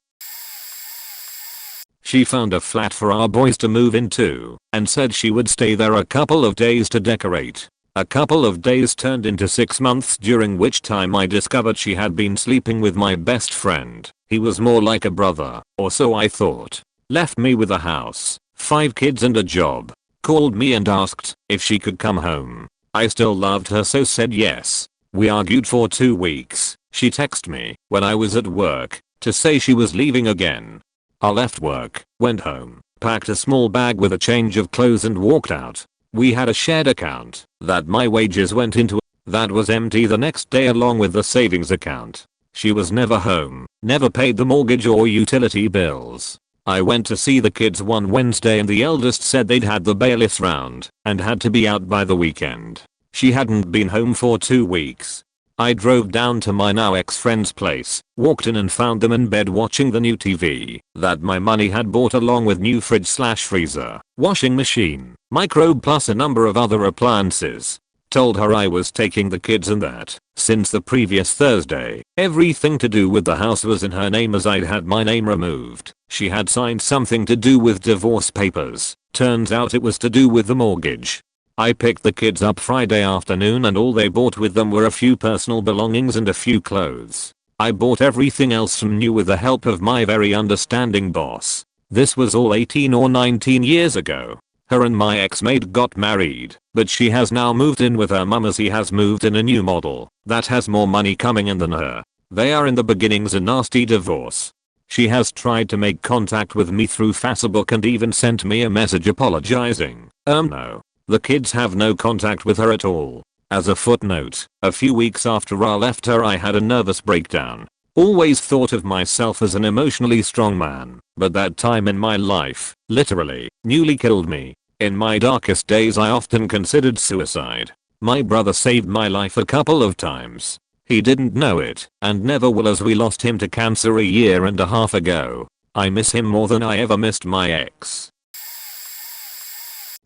She found a flat for our boys to move into, and said she would stay there a couple of days to decorate. A couple of days turned into 6 months, during which time I discovered she had been sleeping with my best friend. He was more like a brother, or so I thought. Left me with a house, 5 kids and a job. Called me and asked if she could come home. I still loved her, so said yes. We argued for 2 weeks. She texted me when I was at work to say she was leaving again. I left work, went home, packed a small bag with a change of clothes and walked out. We had a shared account that my wages went into that was empty the next day along with the savings account. She was never home, never paid the mortgage or utility bills. I went to see the kids one Wednesday and the eldest said they'd had the bailiffs round and had to be out by the weekend. She hadn't been home for 2 weeks. I drove down to my now ex-friend's place, walked in and found them in bed watching the new TV that my money had bought along with new fridge/freezer, washing machine, microwave plus a number of other appliances. Told her I was taking the kids and that, since the previous Thursday, everything to do with the house was in her name as I'd had my name removed. She had signed something to do with divorce papers. Turns out it was to do with the mortgage. I picked the kids up Friday afternoon and all they bought with them were a few personal belongings and a few clothes. I bought everything else from new with the help of my very understanding boss. This was all 18 or 19 years ago. Her and my ex-mate got married, but she has now moved in with her mum as he has moved in a new model that has more money coming in than her. They are in the beginnings of a nasty divorce. She has tried to make contact with me through Facebook and even sent me a message apologizing. No. The kids have no contact with her at all. As a footnote, a few weeks after I left her I had a nervous breakdown. Always thought of myself as an emotionally strong man, but that time in my life, literally, nearly killed me. In my darkest days I often considered suicide. My brother saved my life a couple of times. He didn't know it, and never will, as we lost him to cancer a year and a half ago. I miss him more than I ever missed my ex.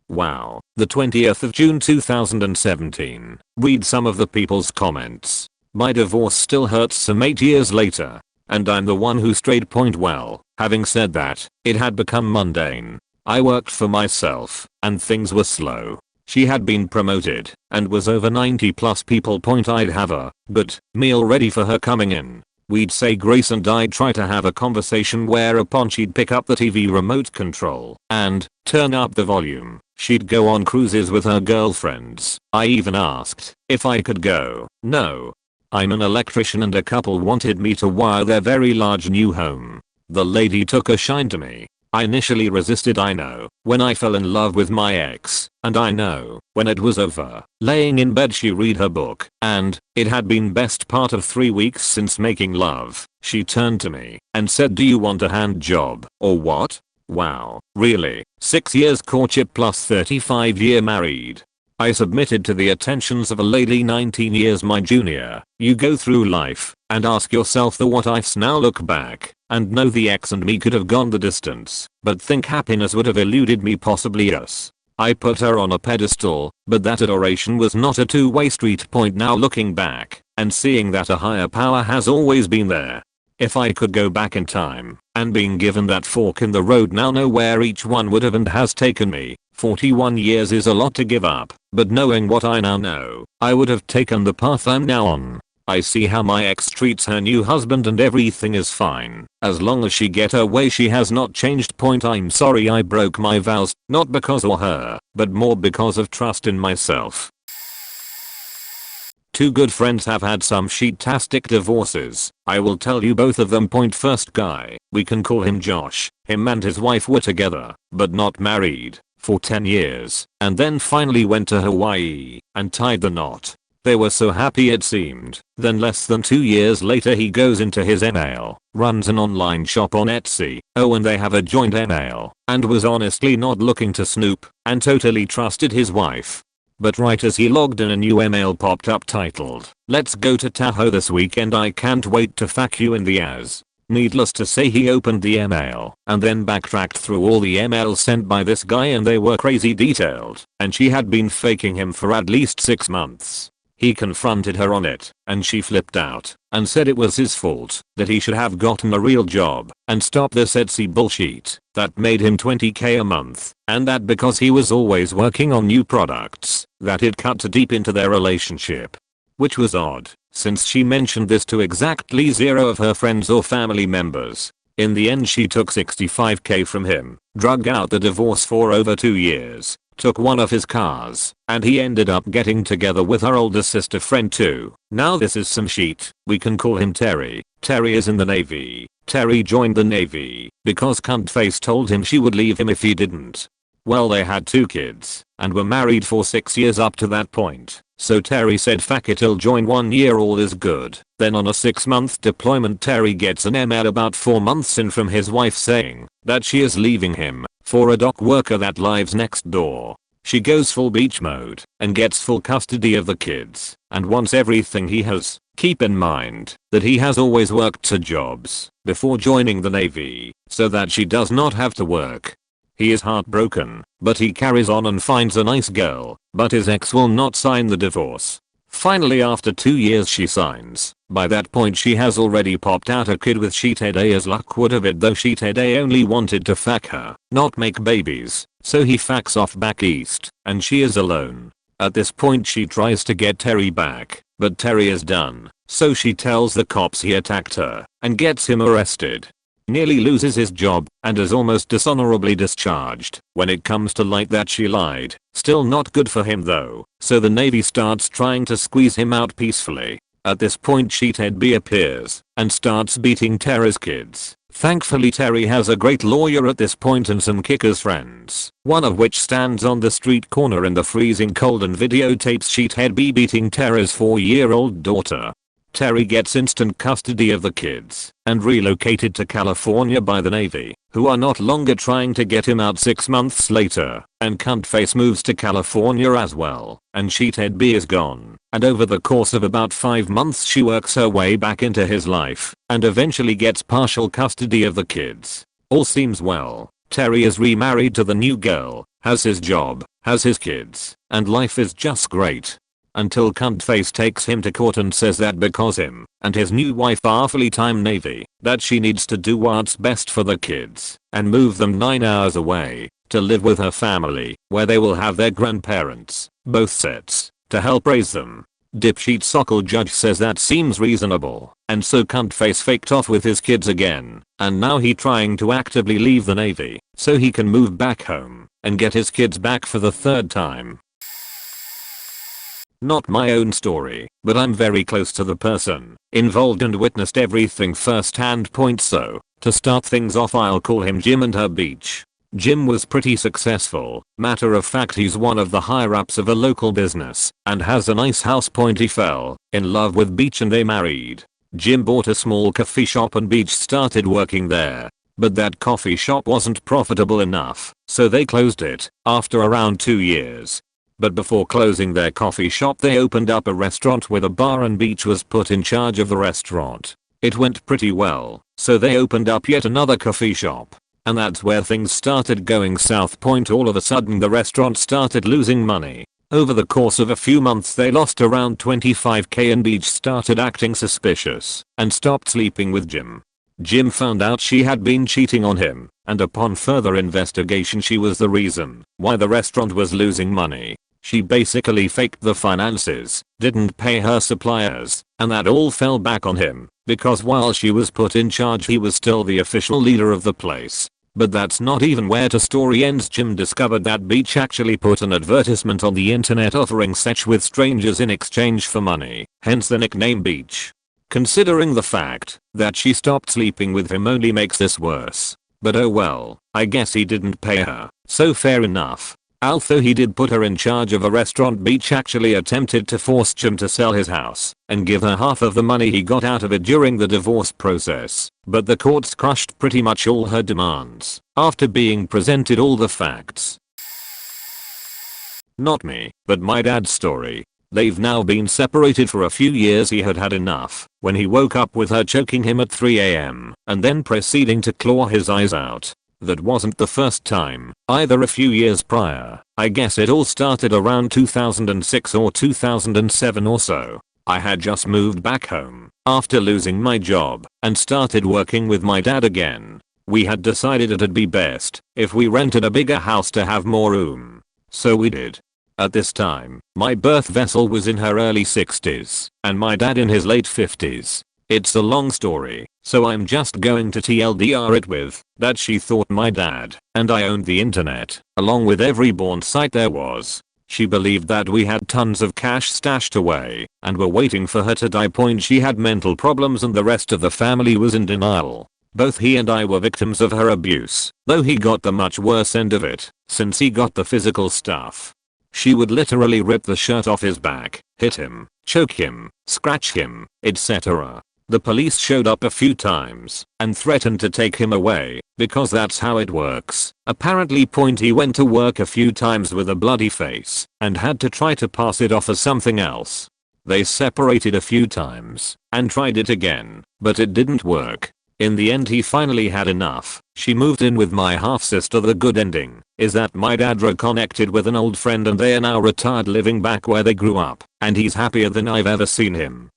Wow, the 20th of June 2017. Read some of the people's comments. My divorce still hurts some 8 years later. And I'm the one who strayed. Well, having said that, it had become mundane. I worked for myself, and things were slow. She had been promoted, and was over 90 plus people. I'd have a good meal ready for her coming in. We'd say grace and I'd try to have a conversation, whereupon she'd pick up the TV remote control and turn up the volume. She'd go on cruises with her girlfriends. I even asked if I could go. No. I'm an electrician and a couple wanted me to wire their very large new home. The lady took a shine to me. I initially resisted, I know, when I fell in love with my ex, and I know, when it was over, laying in bed she read her book, and it had been best part of 3 weeks since making love. She turned to me and said, "Do you want a hand job, or what?" Wow, really? 6 years courtship plus 35-year married. I submitted to the attentions of a lady 19 years my junior. You go through life and ask yourself the what ifs. Now look back and know the ex and me could have gone the distance, but think happiness would have eluded me. Possibly yes. I put her on a pedestal, but that adoration was not a two-way street. Now looking back and seeing that a higher power has always been there. If I could go back in time and being given that fork in the road now, know where each one would have and has taken me. 41 years is a lot to give up, but knowing what I now know, I would have taken the path I'm now on. I see how my ex treats her new husband and everything is fine. As long as she get her way, she has not changed. I'm sorry I broke my vows, not because of her, but more because of trust in myself. Two good friends have had some sheet-tastic divorces. I will tell you both of them. First guy, we can call him Josh. Him and his wife were together, but not married, for 10 years, and then finally went to Hawaii and tied the knot. They were so happy it seemed. Then less than 2 years later he goes into his email, runs an online shop on Etsy, and they have a joint email, and was honestly not looking to snoop, and totally trusted his wife. But right as he logged in, a new email popped up titled, "Let's go to Tahoe this weekend, I can't wait to fuck you in the ass." Needless to say, he opened the email and then backtracked through all the emails sent by this guy, and they were crazy detailed, and she had been faking him for at least 6 months. He confronted her on it, and she flipped out and said it was his fault, that he should have gotten a real job and stop this Etsy bullshit that made him $20K a month, and that because he was always working on new products, that it cut too deep into their relationship. Which was odd, since she mentioned this to exactly 0 of her friends or family members. In the end she took $65K from him, drug out the divorce for over 2 years, took one of his cars, and he ended up getting together with her older sister friend too. Now this is some shit. We can call him Terry. Terry is in the Navy. Terry joined the Navy because cuntface told him she would leave him if he didn't. Well, they had 2 kids and were married for 6 years up to that point. So Terry said fuck it, he'll join 1 year, all is good. Then on a 6-month deployment Terry gets an email about 4 months in from his wife saying that she is leaving him for a dock worker that lives next door. She goes full beach mode and gets full custody of the kids and wants everything he has. Keep in mind that he has always worked 2 jobs before joining the Navy so that she does not have to work. He is heartbroken, but he carries on and finds a nice girl, but his ex will not sign the divorce. Finally, after 2 years she signs. By that point she has already popped out a kid with Sheethead A, as luck would have it, though Sheethead A only wanted to fuck her, not make babies, so he fucks off back east, and she is alone. At this point she tries to get Terry back, but Terry is done, so she tells the cops he attacked her, and gets him arrested. Nearly loses his job, and is almost dishonorably discharged. When it comes to light that she lied, still not good for him though, so the Navy starts trying to squeeze him out peacefully. At this point Sheethead B appears, and starts beating Terry's kids, Thankfully Terry has a great lawyer at this point and some kickers friends, one of which stands on the street corner in the freezing cold and videotapes Sheethead B beating Terry's 4-year-old daughter. Terry gets instant custody of the kids and relocated to California by the Navy, who are not longer trying to get him out 6 months later, and Cuntface moves to California as well, and Sheethead B is gone, and over the course of about 5 months she works her way back into his life, and eventually gets partial custody of the kids. All seems well. Terry is remarried to the new girl, has his job, has his kids, and life is just great. Until Cuntface takes him to court and says that because him and his new wife are full-time Navy, that she needs to do what's best for the kids and move them 9 hours away to live with her family, where they will have their grandparents, both sets, to help raise them. Dipshit Sokol judge says that seems reasonable, and so Cuntface faked off with his kids again, and now he trying to actively leave the Navy so he can move back home and get his kids back for the 3rd time. Not my own story, but I'm very close to the person involved and witnessed everything firsthand. So, to start things off, I'll call him Jim and her beach. Jim was pretty successful. Matter of fact, he's one of the higher ups of a local business and has a nice house. He fell in love with Beach and they married. Jim bought a small coffee shop and Beach started working there. But that coffee shop wasn't profitable enough, so they closed it after around 2 years. But before closing their coffee shop they opened up a restaurant with a bar and Beach was put in charge of the restaurant. It went pretty well, so they opened up yet another coffee shop. And that's where things started going south. All of a sudden the restaurant started losing money. Over the course of a few months they lost around $25,000 and Beach started acting suspicious and stopped sleeping with Jim. Jim found out she had been cheating on him, and upon further investigation she was the reason why the restaurant was losing money. She basically faked the finances, didn't pay her suppliers, and that all fell back on him, because while she was put in charge he was still the official leader of the place. But that's not even where the story ends. Jim discovered that Beach actually put an advertisement on the internet offering sex with strangers in exchange for money, hence the nickname Beach. Considering the fact that she stopped sleeping with him only makes this worse. But oh well, I guess he didn't pay her, so fair enough. Although he did put her in charge of a restaurant, Beach actually attempted to force Jim to sell his house and give her half of the money he got out of it during the divorce process, but the courts crushed pretty much all her demands after being presented all the facts. Not me, but my dad's story. They've now been separated for a few years. He had had enough when he woke up with her choking him at 3 AM and then proceeding to claw his eyes out. That wasn't the first time, either. A few years prior, I guess it all started around 2006 or 2007 or so. I had just moved back home after losing my job and started working with my dad again. We had decided it'd be best if we rented a bigger house to have more room. So we did. At this time, my birth vessel was in her early 60s and my dad in his late 50s. It's a long story, so I'm just going to TLDR it with that she thought my dad and I owned the internet, along with every porn site there was. She believed that we had tons of cash stashed away and were waiting for her to die. She had mental problems and the rest of the family was in denial. Both he and I were victims of her abuse, though he got the much worse end of it, since he got the physical stuff. She would literally rip the shirt off his back, hit him, choke him, scratch him, etc. The police showed up a few times and threatened to take him away because that's how it works. Apparently he went to work a few times with a bloody face and had to try to pass it off as something else. They separated a few times and tried it again, but it didn't work. In the end he finally had enough. She moved in with my half-sister. The good ending is that my dad reconnected with an old friend and they are now retired, living back where they grew up, and he's happier than I've ever seen him.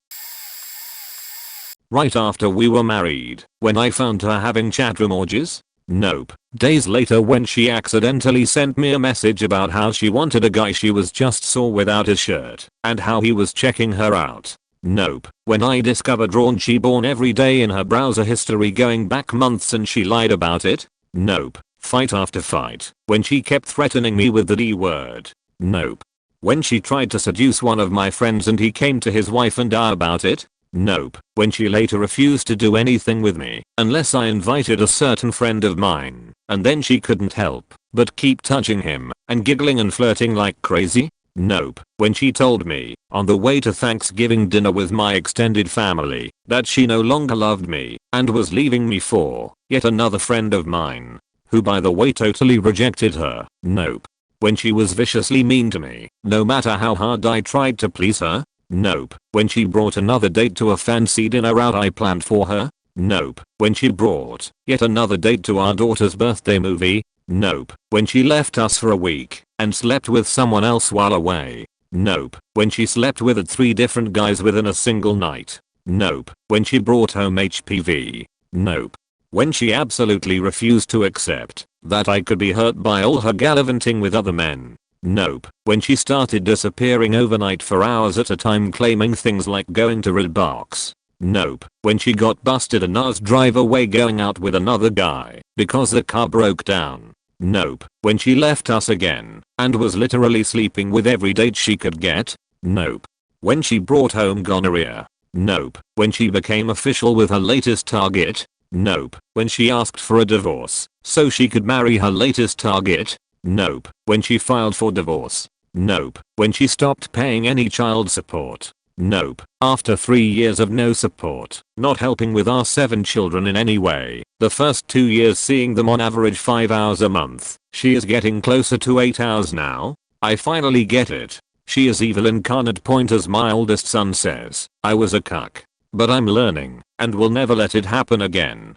Right after we were married, when I found her having chatroom orgies? Nope. Days later when she accidentally sent me a message about how she wanted a guy she was just saw without his shirt and how he was checking her out. Nope. When I discovered raunchy porn every day in her browser history going back months and she lied about it? Nope. Fight after fight, when she kept threatening me with the D word? Nope. When she tried to seduce one of my friends and he came to his wife and I about it? Nope. When she later refused to do anything with me unless I invited a certain friend of mine, and then she couldn't help but keep touching him and giggling and flirting like crazy. Nope. When she told me on the way to Thanksgiving dinner with my extended family that she no longer loved me and was leaving me for yet another friend of mine, who by the way totally rejected her. Nope. When she was viciously mean to me no matter how hard I tried to please her. Nope. When she brought another date to a fancy dinner out I planned for her. Nope. When she brought yet another date to our daughter's birthday movie. Nope. When she left us for a week and slept with someone else while away. Nope. When she slept with 3 different guys within a single night. Nope. When she brought home HPV. Nope. When she absolutely refused to accept that I could be hurt by all her gallivanting with other men. Nope. When she started disappearing overnight for hours at a time claiming things like going to Redbox. Nope. When she got busted and us drive away going out with another guy because the car broke down. Nope. When she left us again and was literally sleeping with every date she could get. Nope. When she brought home gonorrhea. Nope. When she became official with her latest target. Nope. When she asked for a divorce so she could marry her latest target. Nope. When she filed for divorce. Nope. When she stopped paying any child support. Nope. After 3 years of no support, not helping with our 7 children in any way, the first 2 years seeing them on average 5 hours a month, she is getting closer to 8 hours now. I finally get it. She is evil incarnate. As my oldest son says, I was a cuck. But I'm learning and will never let it happen again.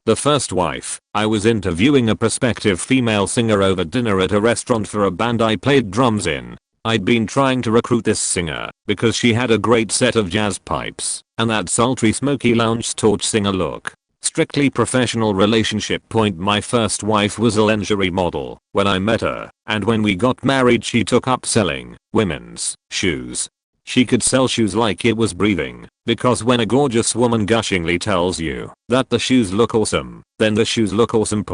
The first wife. I was interviewing a prospective female singer over dinner at a restaurant for a band I played drums in. I'd been trying to recruit this singer because she had a great set of jazz pipes and that sultry smoky lounge torch singer look. Strictly professional relationship. My first wife was a lingerie model when I met her, and when we got married she took up selling women's shoes. She could sell shoes like it was breathing, because when a gorgeous woman gushingly tells you that the shoes look awesome, then the shoes look awesome.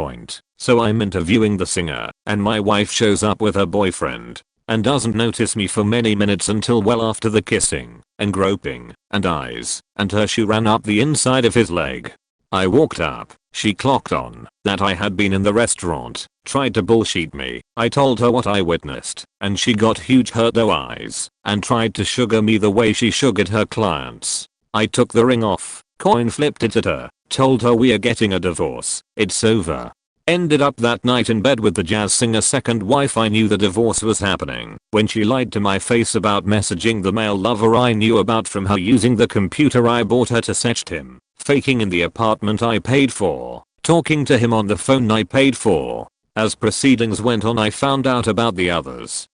So I'm interviewing the singer, and my wife shows up with her boyfriend, and doesn't notice me for many minutes until well after the kissing, and groping, and eyes, and her shoe ran up the inside of his leg. I walked up, she clocked on that I had been in the restaurant, tried to bullshit me. I told her what I witnessed, and she got huge hurt eyes, and tried to sugar me the way she sugared her clients. I took the ring off, coin flipped it at her, told her we are getting a divorce, it's over. Ended up that night in bed with the jazz singer's second wife. I knew the divorce was happening when she lied to my face about messaging the male lover I knew about from her using the computer I bought her to sext him, faking in the apartment I paid for, talking to him on the phone I paid for. As proceedings went on I found out about the others.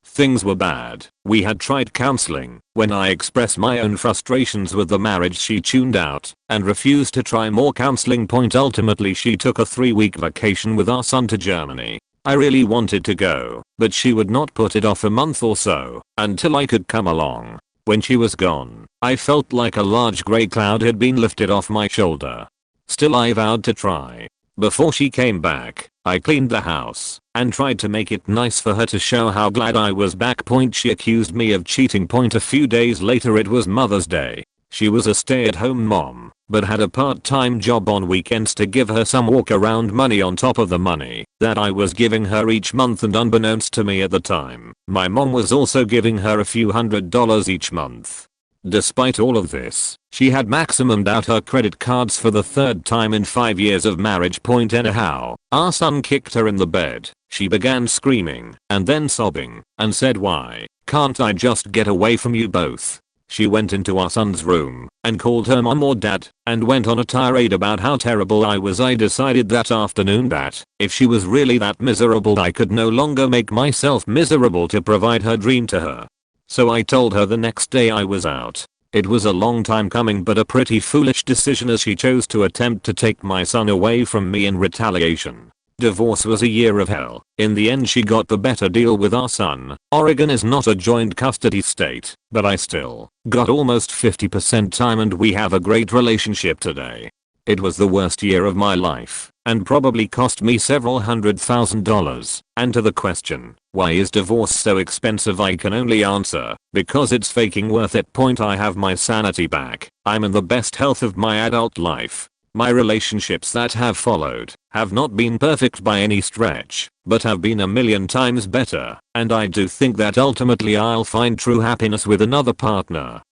Things were bad. We had tried counseling. When I expressed my own frustrations with the marriage she tuned out and refused to try more counseling. Ultimately she took a 3-week vacation with our son to Germany. I really wanted to go, but she would not put it off a month or so until I could come along. When she was gone, I felt like a large grey cloud had been lifted off my shoulder. Still I vowed to try. Before she came back, I cleaned the house and tried to make it nice for her to show how glad I was back. She accused me of cheating. A few days later it was Mother's Day. She was a stay-at-home mom, but had a part-time job on weekends to give her some walk-around money on top of the money that I was giving her each month, and unbeknownst to me at the time, my mom was also giving her a few $100s each month. Despite all of this, she had maximumed out her credit cards for the 3rd time in 5 years of marriage. Anyhow, our son kicked her in the bed. She began screaming and then sobbing and said, "Why can't I just get away from you both?" She went into our son's room and called her mom or dad and went on a tirade about how terrible I was. I decided that afternoon that if she was really that miserable I could no longer make myself miserable to provide her dream to her. So I told her the next day I was out. It was a long time coming but a pretty foolish decision, as she chose to attempt to take my son away from me in retaliation. Divorce was a year of hell. In the end she got the better deal with our son. Oregon is not a joint custody state, but I still got almost 50% time and we have a great relationship today. It was the worst year of my life, and probably cost me several $100,000. And to the question, why is divorce so expensive, I can only answer, because it's faking worth it. I have my sanity back. I'm in the best health of my adult life. My relationships that have followed have not been perfect by any stretch, but have been a million times better, and I do think that ultimately I'll find true happiness with another partner.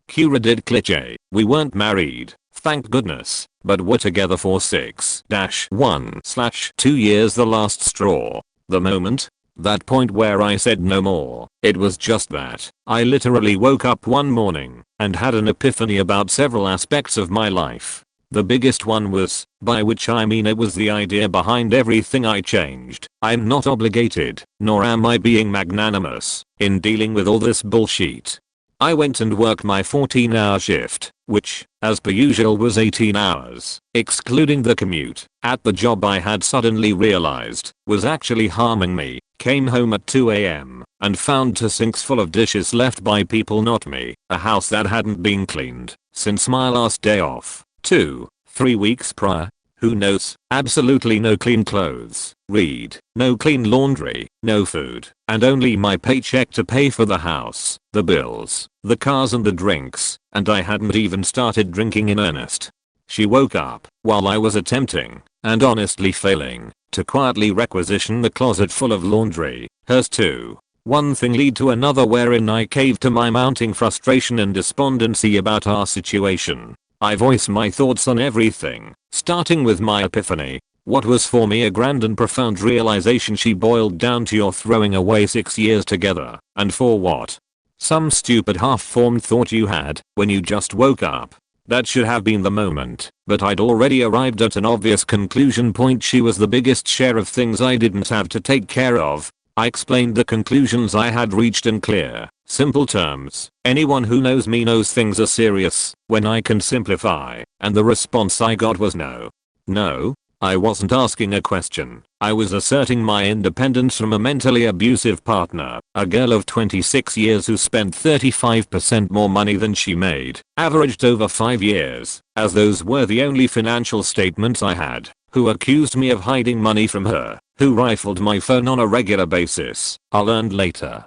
Cura did cliché. We weren't married, thank goodness, but were together for 6-1/2 years, the last straw. The moment? That point where I said no more. It was just that. I literally woke up one morning and had an epiphany about several aspects of my life. The biggest one was, by which I mean it was the idea behind everything I changed. I'm not obligated, nor am I being magnanimous, in dealing with all this bullshit. I went and worked my 14-hour shift, which, as per usual, was 18 hours, excluding the commute, at the job I had suddenly realized was actually harming me. Came home at 2 AM and found 2 sinks full of dishes left by people not me, a house that hadn't been cleaned since my last day off, 2-3 weeks prior. Who knows? Absolutely no clean clothes. Read. No clean laundry, no food, and only my paycheck to pay for the house, the bills, the cars and the drinks, and I hadn't even started drinking in earnest. She woke up while I was attempting, and honestly failing, to quietly requisition the closet full of laundry, hers too. One thing led to another wherein I caved to my mounting frustration and despondency about our situation. I voiced my thoughts on everything, starting with my epiphany. What was for me a grand and profound realization she boiled down to: you're throwing away 6 years together, and for what? Some stupid half-formed thought you had when you just woke up. That should have been the moment, but I'd already arrived at an obvious conclusion. She was the biggest share of things I didn't have to take care of. I explained the conclusions I had reached in clear, simple terms. Anyone who knows me knows things are serious when I can simplify, and the response I got was no. No, I wasn't asking a question. I was asserting my independence from a mentally abusive partner, a girl of 26 years who spent 35% more money than she made, averaged over 5 years, as those were the only financial statements I had, who accused me of hiding money from her, who rifled my phone on a regular basis, I learned later,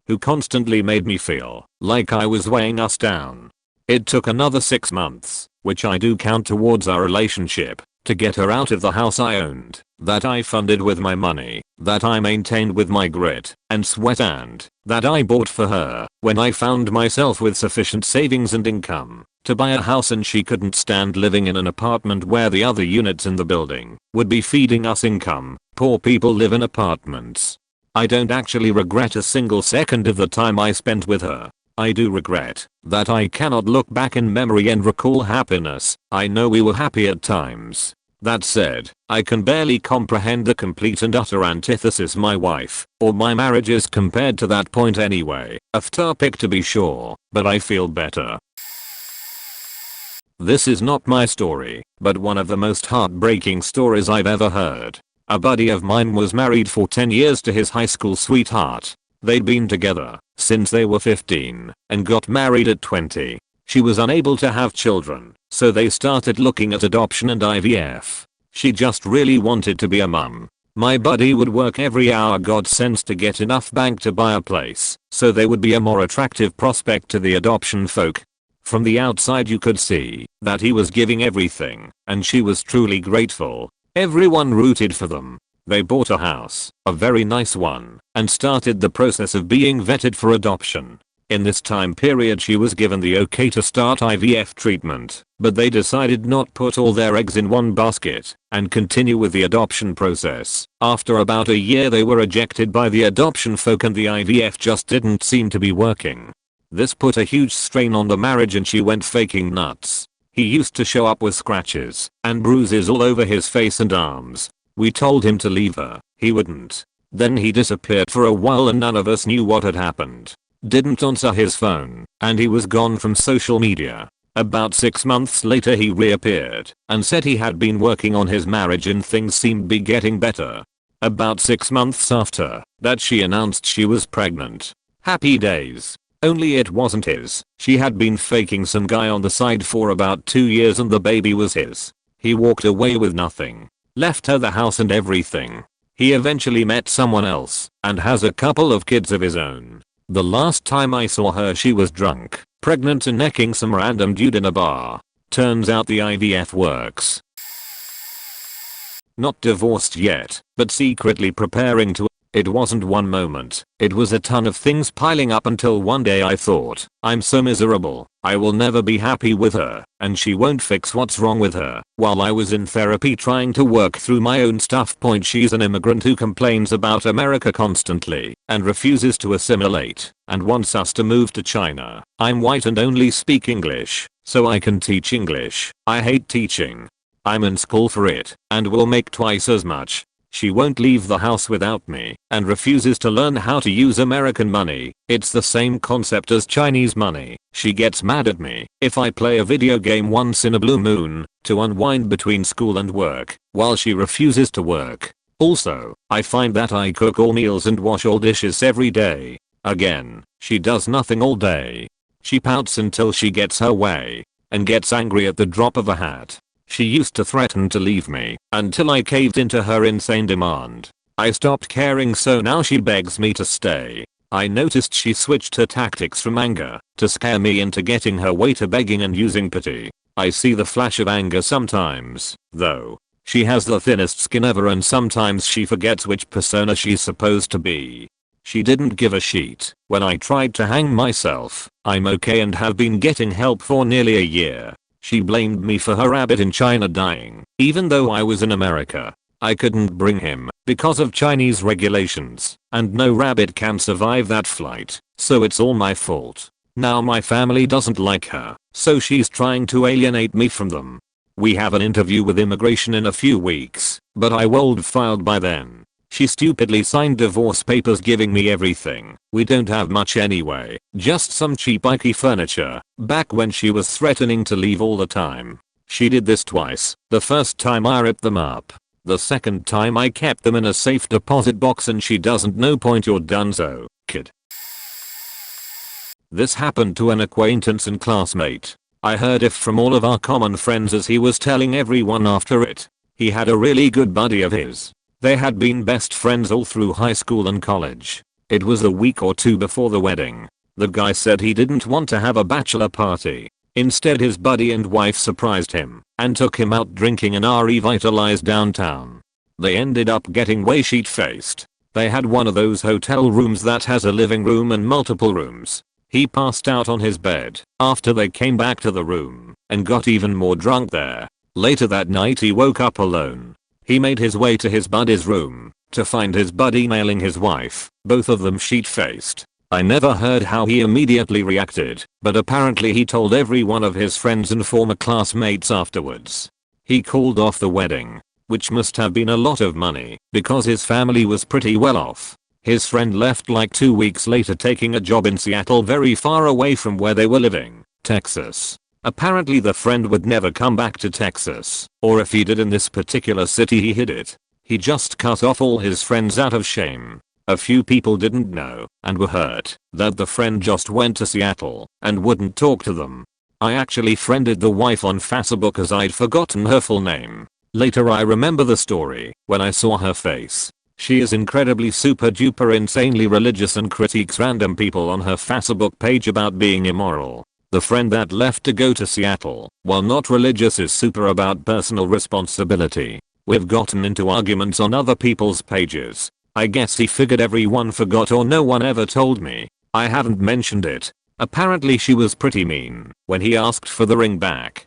who constantly made me feel like I was weighing us down. It took another 6 months, which I do count towards our relationship, to get her out of the house I owned, that I funded with my money, that I maintained with my grit and sweat, and that I bought for her when I found myself with sufficient savings and income to buy a house, and she couldn't stand living in an apartment where the other units in the building would be feeding us income. Poor people live in apartments. I don't actually regret a single second of the time I spent with her. I do regret that I cannot look back in memory and recall happiness. I know we were happy at times. That said, I can barely comprehend the complete and utter antithesis my wife or my marriage is compared to that point anyway. Off topic to be sure, but I feel better. This is not my story, but one of the most heartbreaking stories I've ever heard. A buddy of mine was married for 10 years to his high school sweetheart. They'd been together since they were 15 and got married at 20. She was unable to have children, so they started looking at adoption and IVF. She just really wanted to be a mum. My buddy would work every hour God sends to get enough bank to buy a place, so they would be a more attractive prospect to the adoption folk. From the outside you could see that he was giving everything, and she was truly grateful. Everyone rooted for them. They bought a house, a very nice one, and started the process of being vetted for adoption. In this time period she was given the okay to start IVF treatment, but they decided not put all their eggs in one basket and continue with the adoption process. After about a year they were rejected by the adoption folk and the IVF just didn't seem to be working. This put a huge strain on the marriage and she went faking nuts. He used to show up with scratches and bruises all over his face and arms. We told him to leave her, he wouldn't. Then he disappeared for a while and none of us knew what had happened. Didn't answer his phone, and he was gone from social media. About 6 months later he reappeared and said he had been working on his marriage and things seemed to be getting better. About 6 months after that she announced she was pregnant. Happy days. Only it wasn't his. She had been faking some guy on the side for about 2 years and the baby was his. He walked away with nothing. Left her the house and everything. He eventually met someone else and has a couple of kids of his own. The last time I saw her she was drunk, pregnant and necking some random dude in a bar. Turns out the IVF works. Not divorced yet, but secretly preparing to. It wasn't one moment, it was a ton of things piling up until one day I thought, I'm so miserable, I will never be happy with her, and she won't fix what's wrong with her. While I was in therapy trying to work through my own stuff. She's an immigrant who complains about America constantly, and refuses to assimilate, and wants us to move to China. I'm white and only speak English, so I can teach English. I hate teaching. I'm in school for it, and will make twice as much. She won't leave the house without me, and refuses to learn how to use American money. It's the same concept as Chinese money. She gets mad at me if I play a video game once in a blue moon, to unwind between school and work, while she refuses to work. Also, I find that I cook all meals and wash all dishes every day. Again, she does nothing all day. She pouts until she gets her way, and gets angry at the drop of a hat. She used to threaten to leave me, until I caved into her insane demand. I stopped caring, so now she begs me to stay. I noticed she switched her tactics from anger to scare me into getting her way to begging and using pity. I see the flash of anger sometimes, though. She has the thinnest skin ever, and sometimes she forgets which persona she's supposed to be. She didn't give a shit when I tried to hang myself. I'm okay and have been getting help for nearly a year. She blamed me for her rabbit in China dying, even though I was in America. I couldn't bring him because of Chinese regulations, and no rabbit can survive that flight, so it's all my fault. Now my family doesn't like her, so she's trying to alienate me from them. We have an interview with immigration in a few weeks, but I won't filed by then. She stupidly signed divorce papers giving me everything. We don't have much anyway, just some cheap IKEA furniture, back when she was threatening to leave all the time. She did this twice. The first time I ripped them up. The second time I kept them in a safe deposit box, and she doesn't know. You're donezo, kid. This happened to an acquaintance and classmate. I heard it from all of our common friends as he was telling everyone after it. He had a really good buddy of his. They had been best friends all through high school and college. It was a week or two before the wedding. The guy said he didn't want to have a bachelor party. Instead, his buddy and wife surprised him and took him out drinking in a revitalized downtown. They ended up getting way shit-faced. They had one of those hotel rooms that has a living room and multiple rooms. He passed out on his bed after they came back to the room and got even more drunk there. Later that night he woke up alone. He made his way to his buddy's room to find his buddy nailing his wife, both of them sheet-faced. I never heard how he immediately reacted, but apparently he told every one of his friends and former classmates afterwards. He called off the wedding, which must have been a lot of money because his family was pretty well off. His friend left like 2 weeks later, taking a job in Seattle, very far away from where they were living, Texas. Apparently the friend would never come back to Texas, or if he did in this particular city he hid it. He just cut off all his friends out of shame. A few people didn't know and were hurt that the friend just went to Seattle and wouldn't talk to them. I actually friended the wife on Facebook as I'd forgotten her full name. Later I remember the story when I saw her face. She is incredibly super duper insanely religious and critiques random people on her Facebook page about being immoral. The friend that left to go to Seattle, while not religious, is super about personal responsibility. We've gotten into arguments on other people's pages. I guess he figured everyone forgot or no one ever told me. I haven't mentioned it. Apparently she was pretty mean when he asked for the ring back.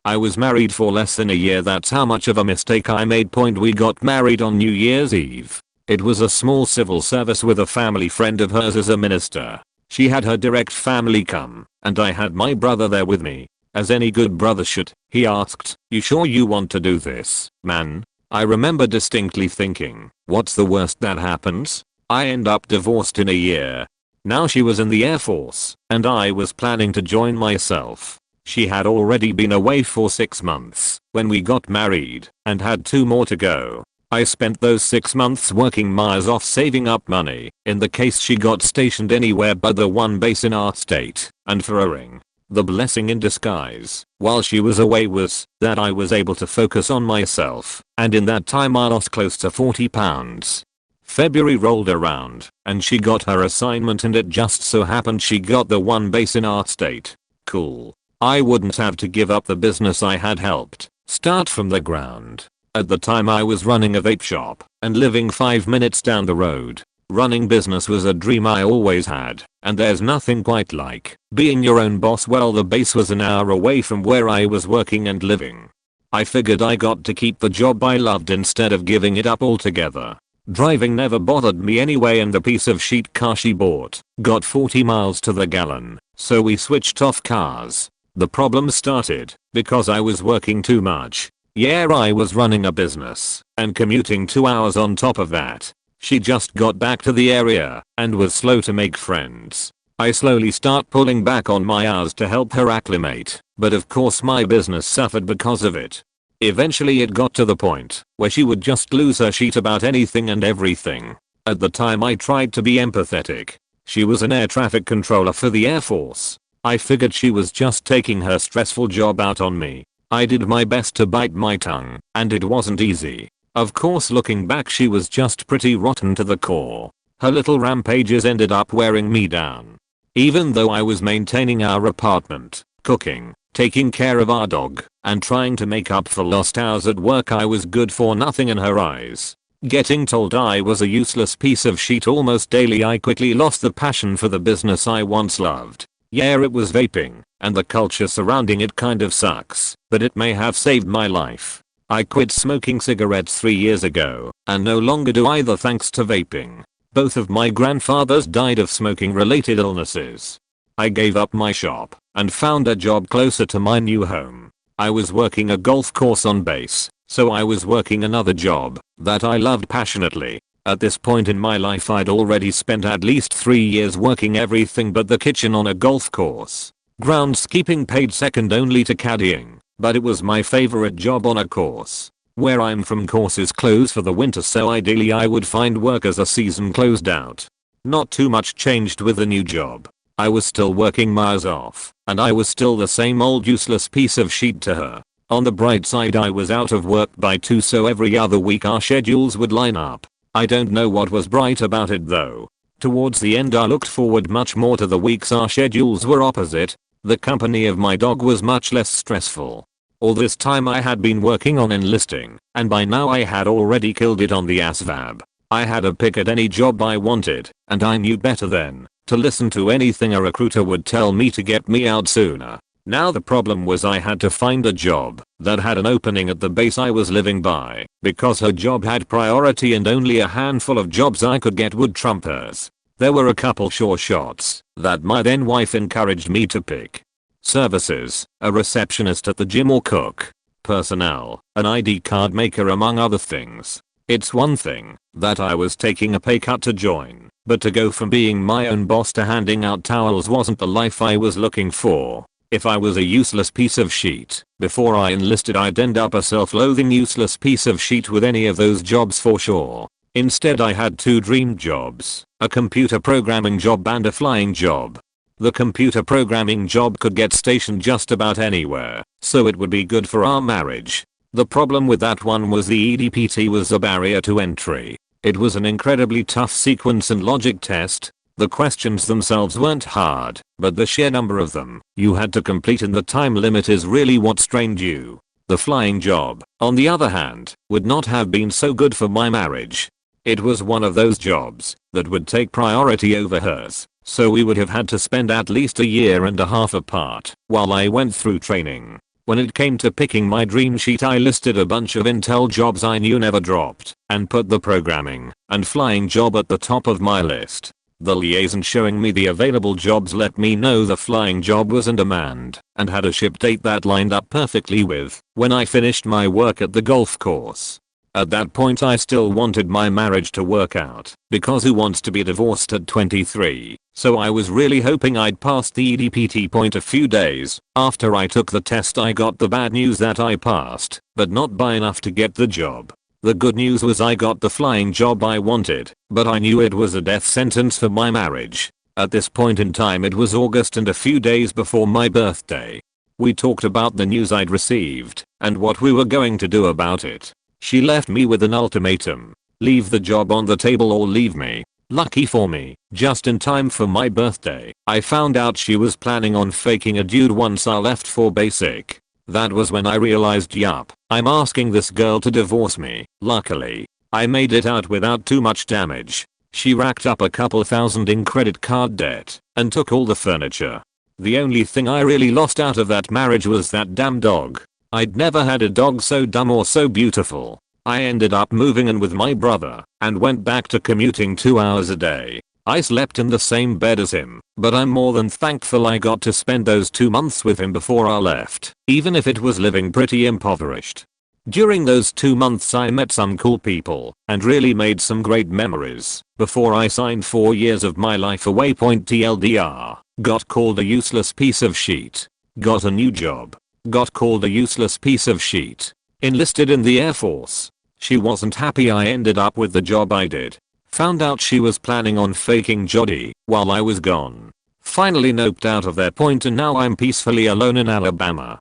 I was married for less than a year. That's how much of a mistake I made. We got married on New Year's Eve. It was a small civil service with a family friend of hers as a minister. She had her direct family come, and I had my brother there with me. As any good brother should, he asked, "You sure you want to do this, man?" I remember distinctly thinking, what's the worst that happens? I end up divorced in a year. Now she was in the Air Force, and I was planning to join myself. She had already been away for 6 months when we got married, and had 2 more to go. I spent those 6 months working my ass off saving up money in the case she got stationed anywhere but the one base in our state, and for a ring. The blessing in disguise while she was away was that I was able to focus on myself, and in that time I lost close to 40 pounds. February rolled around and she got her assignment, and it just so happened she got the one base in our state. Cool. I wouldn't have to give up the business I had helped start from the ground. At the time I was running a vape shop and living 5 minutes down the road. Running business was a dream I always had, and there's nothing quite like being your own boss. Well, the base was an hour away from where I was working and living. I figured I got to keep the job I loved instead of giving it up altogether. Driving never bothered me anyway, and the piece of shit car she bought got 40 miles to the gallon, so we switched off cars. The problem started because I was working too much. Yeah, I was running a business and commuting 2 hours on top of that. She just got back to the area and was slow to make friends. I slowly start pulling back on my hours to help her acclimate, but of course my business suffered because of it. Eventually it got to the point where she would just lose her shit about anything and everything. At the time I tried to be empathetic. She was an air traffic controller for the Air Force. I figured she was just taking her stressful job out on me. I did my best to bite my tongue, and it wasn't easy. Of course, looking back, she was just pretty rotten to the core. Her little rampages ended up wearing me down. Even though I was maintaining our apartment, cooking, taking care of our dog, and trying to make up for lost hours at work, I was good for nothing in her eyes. Getting told I was a useless piece of shit almost daily, I quickly lost the passion for the business I once loved. Yeah, it was vaping, and the culture surrounding it kind of sucks, but it may have saved my life. I quit smoking cigarettes 3 years ago, and no longer do either, thanks to vaping. Both of my grandfathers died of smoking related illnesses. I gave up my shop and found a job closer to my new home. I was working a golf course on base, so I was working another job that I loved passionately. At this point in my life I'd already spent at least 3 years working everything but the kitchen on a golf course. Groundskeeping paid second only to caddying, but it was my favorite job on a course. Where I'm from, courses close for the winter, so ideally I would find work as the season closed out. Not too much changed with the new job. I was still working miles off, and I was still the same old useless piece of shit to her. On the bright side, I was out of work by 2, so every other week our schedules would line up. I don't know what was bright about it though. Towards the end I looked forward much more to the weeks our schedules were opposite. The company of my dog was much less stressful. All this time I had been working on enlisting, and by now I had already killed it on the ASVAB. I had a pick at any job I wanted, and I knew better than to listen to anything a recruiter would tell me to get me out sooner. Now the problem was I had to find a job that had an opening at the base I was living by, because her job had priority and only a handful of jobs I could get would trump hers. There were a couple sure shots that my then wife encouraged me to pick. Services, a receptionist at the gym, or cook. Personnel, an ID card maker, among other things. It's one thing that I was taking a pay cut to join, but to go from being my own boss to handing out towels wasn't the life I was looking for. If I was a useless piece of shit before I enlisted, I'd end up a self-loathing useless piece of shit with any of those jobs for sure. Instead I had 2 dream jobs, a computer programming job and a flying job. The computer programming job could get stationed just about anywhere, so it would be good for our marriage. The problem with that one was the EDPT was a barrier to entry. It was an incredibly tough sequence and logic test. The questions themselves weren't hard, but the sheer number of them you had to complete and the time limit is really what strained you. The flying job, on the other hand, would not have been so good for my marriage. It was one of those jobs that would take priority over hers, so we would have had to spend at least 1.5 years apart while I went through training. When it came to picking my dream sheet, I listed a bunch of Intel jobs I knew never dropped and put the programming and flying job at the top of my list. The liaison showing me the available jobs let me know the flying job was in demand and had a ship date that lined up perfectly with when I finished my work at the golf course. At that point I still wanted my marriage to work out, because who wants to be divorced at 23? So I was really hoping I'd passed the EDPT point. A few days after I took the test I got the bad news that I passed, but not by enough to get the job. The good news was I got the flying job I wanted, but I knew it was a death sentence for my marriage. At this point in time it was August and a few days before my birthday. We talked about the news I'd received and what we were going to do about it. She left me with an ultimatum. Leave the job on the table or leave me. Lucky for me, just in time for my birthday, I found out she was planning on faking a dude once I left for basic. That was when I realized, yup, I'm asking this girl to divorce me. Luckily, I made it out without too much damage. She racked up a couple thousand in credit card debt and took all the furniture. The only thing I really lost out of that marriage was that damn dog. I'd never had a dog so dumb or so beautiful. I ended up moving in with my brother and went back to commuting 2 hours a day. I slept in the same bed as him, but I'm more than thankful I got to spend those 2 months with him before I left, even if it was living pretty impoverished. During those 2 months I met some cool people and really made some great memories before I signed 4 years of my life away. TLDR, got called a useless piece of shit. Got a new job. Got called a useless piece of shit. Enlisted in the Air Force. She wasn't happy I ended up with the job I did. Found out she was planning on faking Jodie while I was gone. Finally noped out of their point and now I'm peacefully alone in Alabama.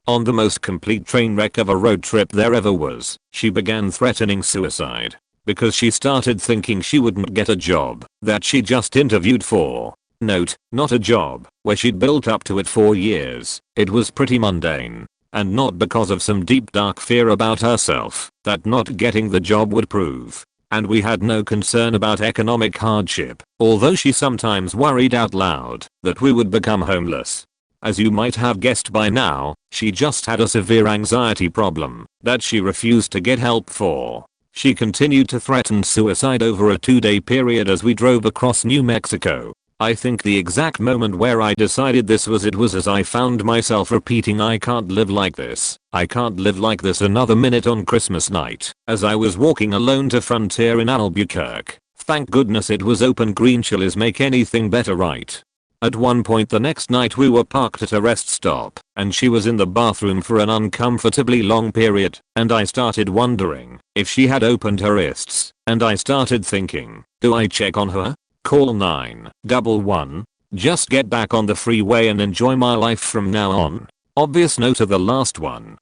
On the most complete train wreck of a road trip there ever was, she began threatening suicide because she started thinking she wouldn't get a job that she just interviewed for. Note, not a job where she'd built up to it for years. It was pretty mundane. And not because of some deep dark fear about herself that not getting the job would prove. And we had no concern about economic hardship, although she sometimes worried out loud that we would become homeless. As you might have guessed by now, she just had a severe anxiety problem that she refused to get help for. She continued to threaten suicide over a 2-day period as we drove across New Mexico. I think the exact moment where I decided this was as I found myself repeating, I can't live like this. I can't live like this another minute on Christmas night as I was walking alone to Frontier in Albuquerque. Thank goodness it was open. Green chilies make anything better, right? At one point the next night we were parked at a rest stop and she was in the bathroom for an uncomfortably long period and I started wondering if she had opened her wrists and I started thinking, do I check on her? Call 911. Just get back on the freeway and enjoy my life from now on. Obvious no to the last one.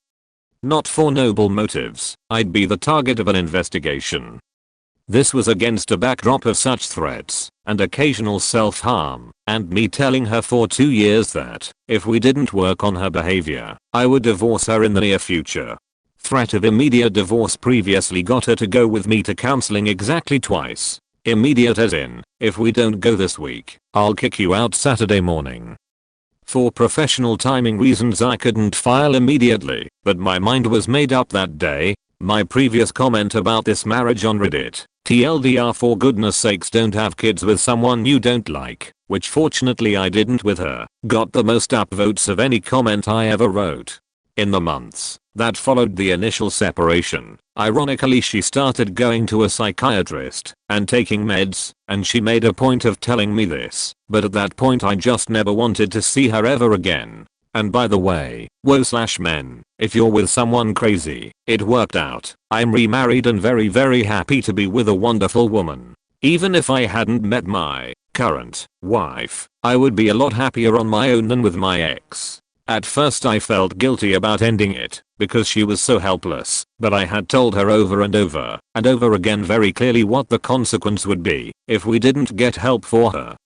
Not for noble motives, I'd be the target of an investigation. This was against a backdrop of such threats and occasional self-harm and me telling her for 2 years that if we didn't work on her behavior, I would divorce her in the near future. Threat of immediate divorce previously got her to go with me to counseling exactly twice. Immediate as in, if we don't go this week, I'll kick you out Saturday morning. For professional timing reasons I couldn't file immediately, but my mind was made up that day. My previous comment about this marriage on Reddit, TLDR, for goodness sakes don't have kids with someone you don't like, which fortunately I didn't with her, got the most upvotes of any comment I ever wrote. In the months that followed the initial separation, ironically she started going to a psychiatrist and taking meds, and she made a point of telling me this, but at that point I just never wanted to see her ever again. And by the way, woe/men, if you're with someone crazy, it worked out. I'm remarried and very happy to be with a wonderful woman. Even if I hadn't met my current wife, I would be a lot happier on my own than with my ex. At first I felt guilty about ending it because she was so helpless, but I had told her over and over again very clearly what the consequence would be if we didn't get help for her.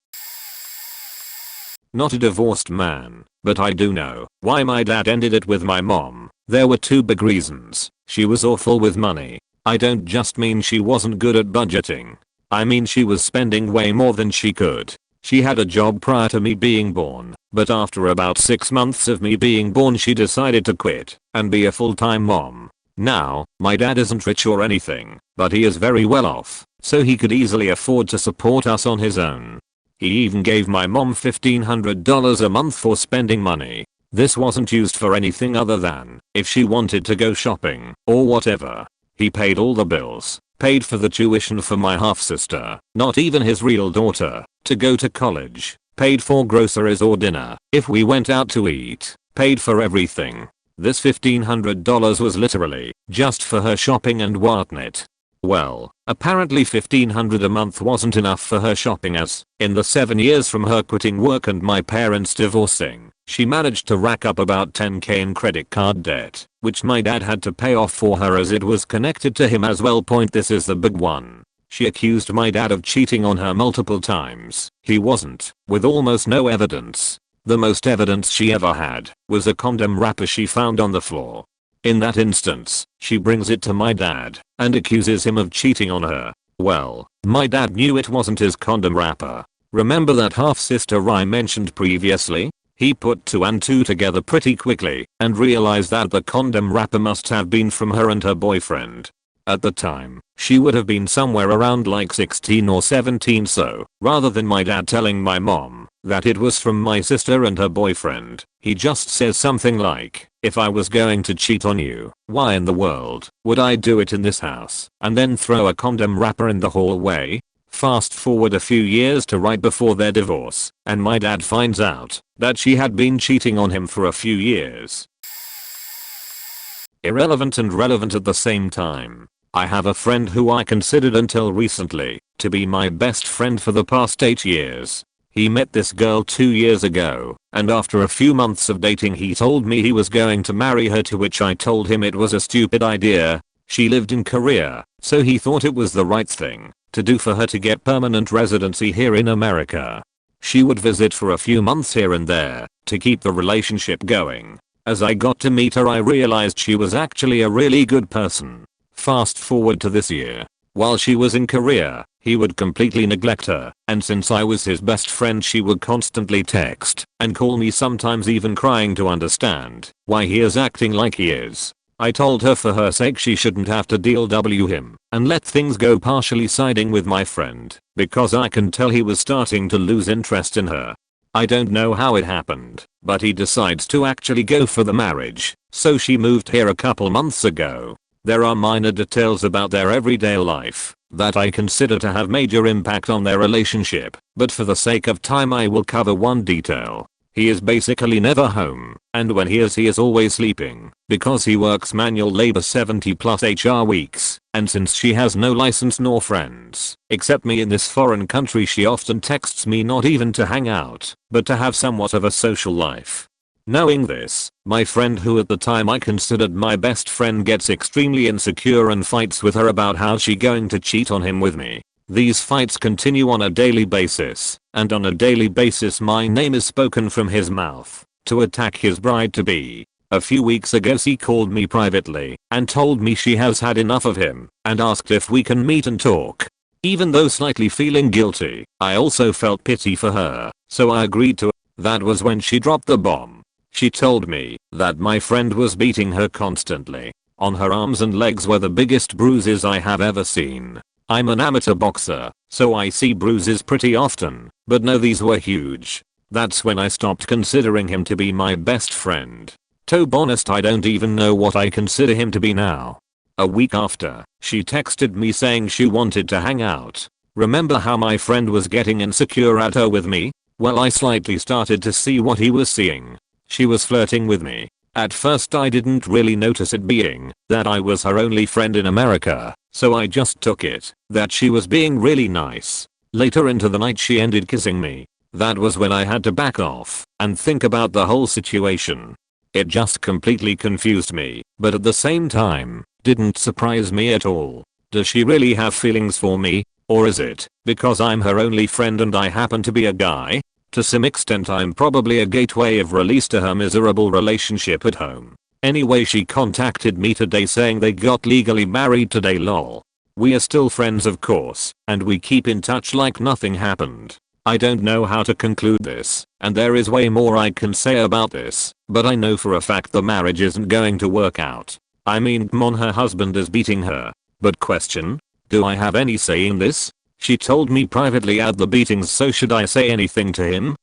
Not a divorced man, but I do know why my dad ended it with my mom. There were 2 big reasons. She was awful with money. I don't just mean she wasn't good at budgeting. I mean she was spending way more than she could. She had a job prior to me being born, but after about 6 months of me being born she decided to quit and be a full-time mom. Now, my dad isn't rich or anything, but he is very well off, so he could easily afford to support us on his own. He even gave my mom $1,500 a month for spending money. This wasn't used for anything other than if she wanted to go shopping or whatever. He paid all the bills, paid for the tuition for my half-sister, not even his real daughter, to go to college, paid for groceries or dinner if we went out to eat, paid for everything. This $1,500 was literally just for her shopping and whatnot. Well, apparently $1,500 a month wasn't enough for her shopping, as, in the 7 years from her quitting work and my parents divorcing, she managed to rack up about $10,000 in credit card debt, which my dad had to pay off for her as it was connected to him as well. This is the big one. She accused my dad of cheating on her multiple times. He wasn't, with almost no evidence. The most evidence she ever had was a condom wrapper she found on the floor. In that instance, she brings it to my dad and accuses him of cheating on her. Well, my dad knew it wasn't his condom wrapper. Remember that half-sister I mentioned previously? He put 2 and 2 together pretty quickly and realized that the condom wrapper must have been from her and her boyfriend. At the time, she would have been somewhere around like 16 or 17, so rather than my dad telling my mom that it was from my sister and her boyfriend, he just says something like, "If I was going to cheat on you, why in the world would I do it in this house?" and then throw a condom wrapper in the hallway. Fast forward a few years to right before their divorce, and my dad finds out that she had been cheating on him for a few years. Irrelevant and relevant at the same time. I have a friend who I considered until recently to be my best friend for the past 8 years. He met this girl 2 years ago, and after a few months of dating he told me he was going to marry her, to which I told him it was a stupid idea. She lived in Korea, so he thought it was the right thing to do for her to get permanent residency here in America. She would visit for a few months here and there to keep the relationship going. As I got to meet her, I realized she was actually a really good person. Fast forward to this year. While she was in Korea, he would completely neglect her, and since I was his best friend she would constantly text and call me, sometimes even crying to understand why he is acting like he is. I told her for her sake she shouldn't have to deal with him and let things go, partially siding with my friend because I can tell he was starting to lose interest in her. I don't know how it happened, but he decides to actually go for the marriage, so she moved here a couple months ago. There are minor details about their everyday life that I consider to have major impact on their relationship, but for the sake of time I will cover one detail. He is basically never home, and when he is always sleeping, because he works manual labor 70+ HR weeks, and since she has no license nor friends except me in this foreign country, she often texts me not even to hang out, but to have somewhat of a social life. Knowing this, my friend, who at the time I considered my best friend, gets extremely insecure and fights with her about how she going to cheat on him with me. These fights continue on a daily basis, and on a daily basis my name is spoken from his mouth to attack his bride-to-be. A few weeks ago she called me privately and told me she has had enough of him and asked if we can meet and talk. Even though slightly feeling guilty, I also felt pity for her, so I agreed to it. That was when she dropped the bomb. She told me that my friend was beating her constantly. On her arms and legs were the biggest bruises I have ever seen. I'm an amateur boxer, so I see bruises pretty often, but no, these were huge. That's when I stopped considering him to be my best friend. To be honest, I don't even know what I consider him to be now. A week after, she texted me saying she wanted to hang out. Remember how my friend was getting insecure at her with me? Well, I slightly started to see what he was seeing. She was flirting with me. At first I didn't really notice it, being that I was her only friend in America, so I just took it that she was being really nice. Later into the night she ended kissing me. That was when I had to back off and think about the whole situation. It just completely confused me, but at the same time, didn't surprise me at all. Does she really have feelings for me? Or is it because I'm her only friend and I happen to be a guy? To some extent I'm probably a gateway of release to her miserable relationship at home. Anyway, she contacted me today saying they got legally married today, lol. We are still friends of course, and we keep in touch like nothing happened. I don't know how to conclude this, and there is way more I can say about this, but I know for a fact the marriage isn't going to work out. I mean, come on, her husband is beating her. But question, do I have any say in this? She told me privately at the beatings, so should I say anything to him?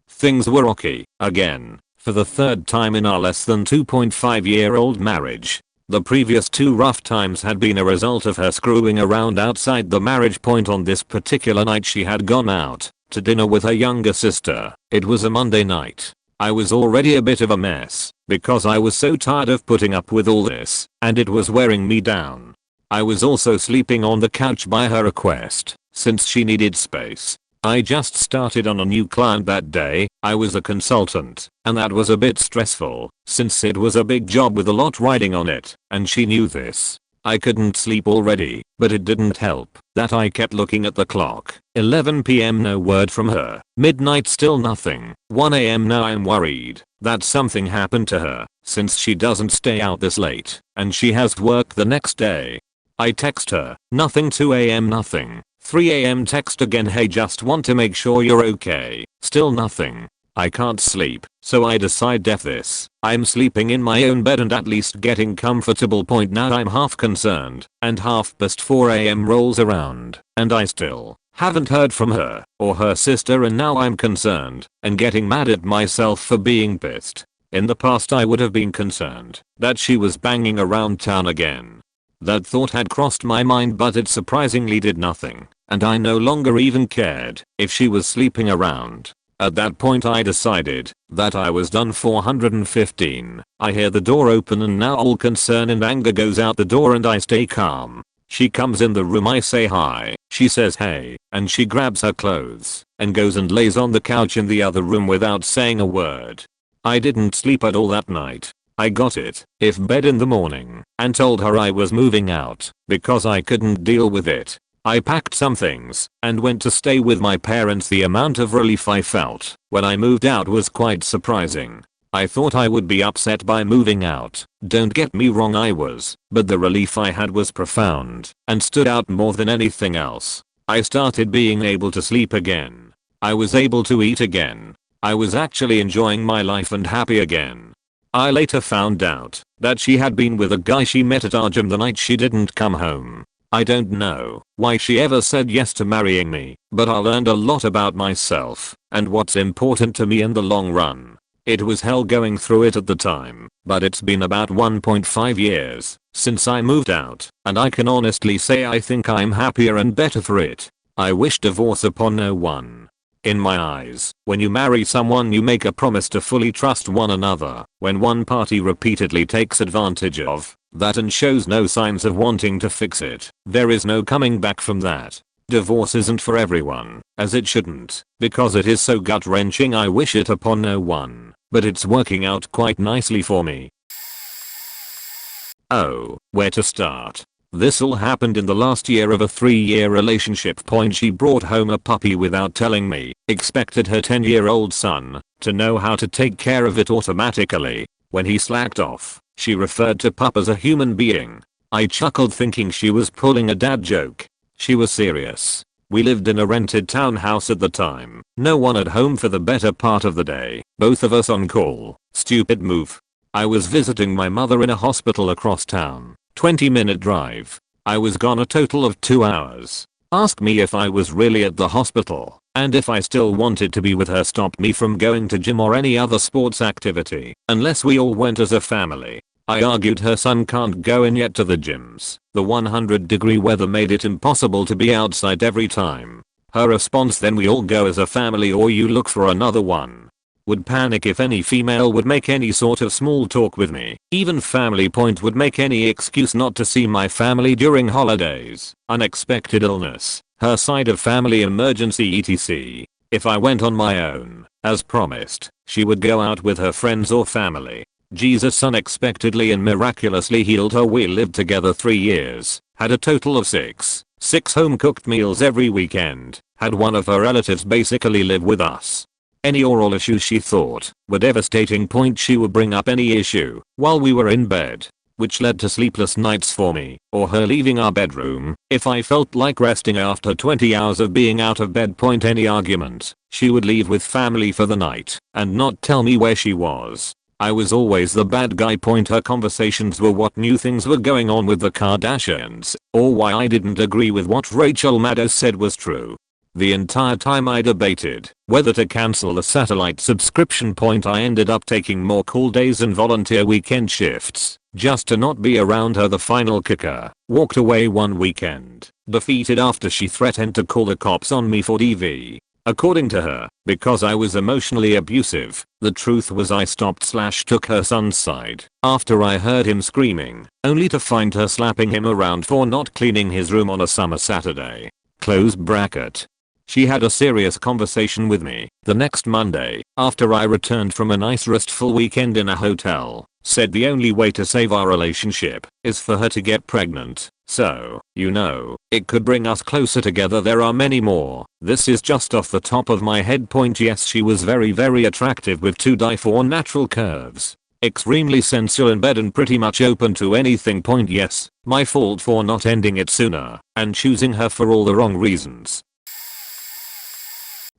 Things were rocky, again, for the third time in our less than 2.5-year-old marriage. The previous 2 rough times had been a result of her screwing around outside the marriage point. On this particular night she had gone out to dinner with her younger sister. It was a Monday night. I was already a bit of a mess because I was so tired of putting up with all this, and it was wearing me down. I was also sleeping on the couch by her request, since she needed space. I just started on a new client that day. I was a consultant, and that was a bit stressful, since it was a big job with a lot riding on it, and she knew this. I couldn't sleep already, but it didn't help that I kept looking at the clock. 11 PM, no word from her. Midnight, still nothing. 1 AM, now I'm worried that something happened to her, since she doesn't stay out this late, and she has work the next day. I text her, nothing. 2 AM, nothing. 3 AM, text again, hey, just want to make sure you're okay. Still nothing. I can't sleep, so I decide F this. I'm sleeping in my own bed and at least getting comfortable. Now I'm half concerned and half pissed. 4 AM rolls around and I still haven't heard from her or her sister, and now I'm concerned and getting mad at myself for being pissed. In the past I would have been concerned that she was banging around town again. That thought had crossed my mind, but it surprisingly did nothing, and I no longer even cared if she was sleeping around. At that point I decided that I was done. 415. I hear the door open and now all concern and anger goes out the door and I stay calm. She comes in the room, I say hi, she says hey, and she grabs her clothes and goes and lays on the couch in the other room without saying a word. I didn't sleep at all that night. I got it, if bed in the morning, and told her I was moving out because I couldn't deal with it. I packed some things and went to stay with my parents. The amount of relief I felt when I moved out was quite surprising. I thought I would be upset by moving out. Don't get me wrong, I was, but the relief I had was profound and stood out more than anything else. I started being able to sleep again. I was able to eat again. I was actually enjoying my life and happy again. I later found out that she had been with a guy she met at our gym the night she didn't come home. I don't know why she ever said yes to marrying me, but I learned a lot about myself and what's important to me in the long run. It was hell going through it at the time, but it's been about 1.5 years since I moved out, and I can honestly say I think I'm happier and better for it. I wish divorce upon no one. In my eyes, when you marry someone you make a promise to fully trust one another. When one party repeatedly takes advantage of that and shows no signs of wanting to fix it, there is no coming back from that. Divorce isn't for everyone, as it shouldn't, because it is so gut-wrenching. I wish it upon no one, but it's working out quite nicely for me. Oh, where to start? This all happened in the last year of a 3-year relationship. She brought home a puppy without telling me, expected her 10-year-old son to know how to take care of it automatically. When he slacked off, she referred to pup as a human being. I chuckled thinking she was pulling a dad joke. She was serious. We lived in a rented townhouse at the time. No one at home for the better part of the day. Both of us on call. Stupid move. I was visiting my mother in a hospital across town. 20-minute drive. I was gone a total of 2 hours. Asked me if I was really at the hospital, and if I still wanted to be with her. Stopped me from going to gym or any other sports activity, unless we all went as a family. I argued her son can't go in yet to the gyms. The 100-degree weather made it impossible to be outside every time. Her response then: we all go as a family or you look for another one. Would panic if any female would make any sort of small talk with me. Even family point would make any excuse not to see my family during holidays. Unexpected illness. Her side of family emergency etc. If I went on my own, as promised, she would go out with her friends or family. Jesus unexpectedly and miraculously healed her. We lived together 3 years, had a total of 6 home cooked meals every weekend, had one of her relatives basically live with us. Any oral issues she thought were devastating. She would bring up any issue while we were in bed, which led to sleepless nights for me, or her leaving our bedroom if I felt like resting after 20 hours of being out of bed. Any argument, she would leave with family for the night and not tell me where she was. I was always the bad guy. Her conversations were what knew things were going on with the Kardashians, or why I didn't agree with what Rachel Maddow said was true. The entire time I debated whether to cancel the satellite subscription. I ended up taking more call days and volunteer weekend shifts just to not be around her. The final kicker: walked away one weekend, defeated after she threatened to call the cops on me for DV. According to her, because I was emotionally abusive. The truth was I stopped/took her son's side after I heard him screaming, only to find her slapping him around for not cleaning his room on a summer Saturday. Close bracket. She had a serious conversation with me the next Monday after I returned from a nice restful weekend in a hotel. Said the only way to save our relationship is for her to get pregnant. So, it could bring us closer together. There are many more. This is just off the top of my head. Point. Yes, she was very attractive with 2-4 natural curves. Extremely sensual in bed and pretty much open to anything. Point. Yes, my fault for not ending it sooner and choosing her for all the wrong reasons.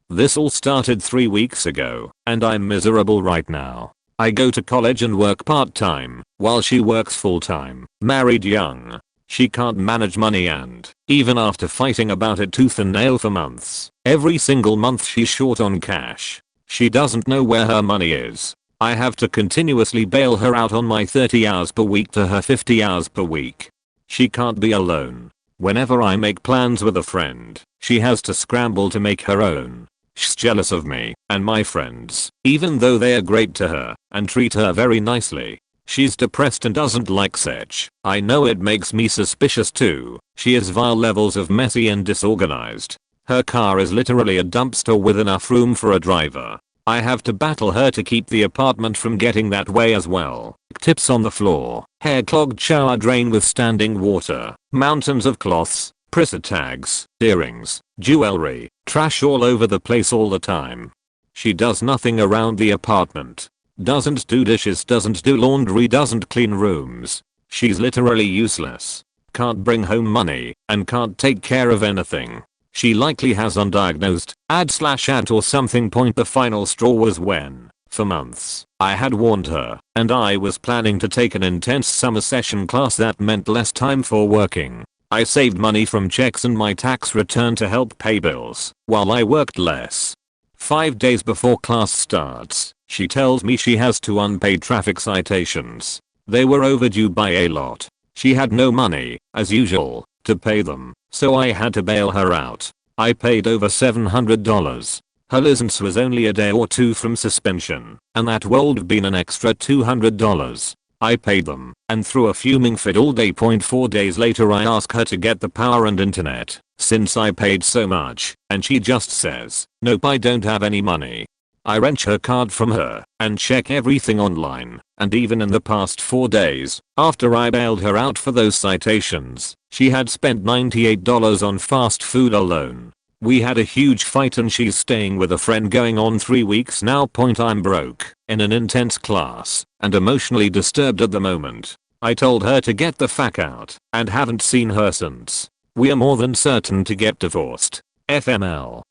This all started 3 weeks ago, and I'm miserable right now. I go to college and work part-time, while she works full-time, married young. She can't manage money and, even after fighting about it tooth and nail for months, every single month she's short on cash. She doesn't know where her money is. I have to continuously bail her out on my 30 hours per week to her 50 hours per week. She can't be alone. Whenever I make plans with a friend, she has to scramble to make her own. She's jealous of me and my friends, even though they are great to her and treat her very nicely. She's depressed and doesn't like sex. I know it makes me suspicious too. She is vile levels of messy and disorganized. Her car is literally a dumpster with enough room for a driver. I have to battle her to keep the apartment from getting that way as well. Tips on the floor, hair clogged shower drain with standing water, mountains of cloths, presser tags, earrings, jewelry, trash all over the place all the time. She does nothing around the apartment. Doesn't do dishes, doesn't do laundry, doesn't clean rooms. She's literally useless. Can't bring home money and can't take care of anything. She likely has undiagnosed AD/AD or something. The final straw was when, for months, I had warned her and I was planning to take an intense summer session class that meant less time for working. I saved money from checks and my tax return to help pay bills while I worked less. 5 days before class starts, she tells me she has 2 unpaid traffic citations. They were overdue by a lot. She had no money, as usual, to pay them, so I had to bail her out. I paid over $700. Her license was only a day or 2 from suspension, and that would have been an extra $200. I paid them and threw a fuming fit all day. 4 days later I ask her to get the power and internet since I paid so much, and she just says, nope, I don't have any money. I wrench her card from her and check everything online, and even in the past 4 days, after I bailed her out for those citations, she had spent $98 on fast food alone. We had a huge fight and she's staying with a friend going on 3 weeks now. I'm broke, in an intense class, and emotionally disturbed at the moment. I told her to get the fuck out, and haven't seen her since. We are more than certain to get divorced. FML.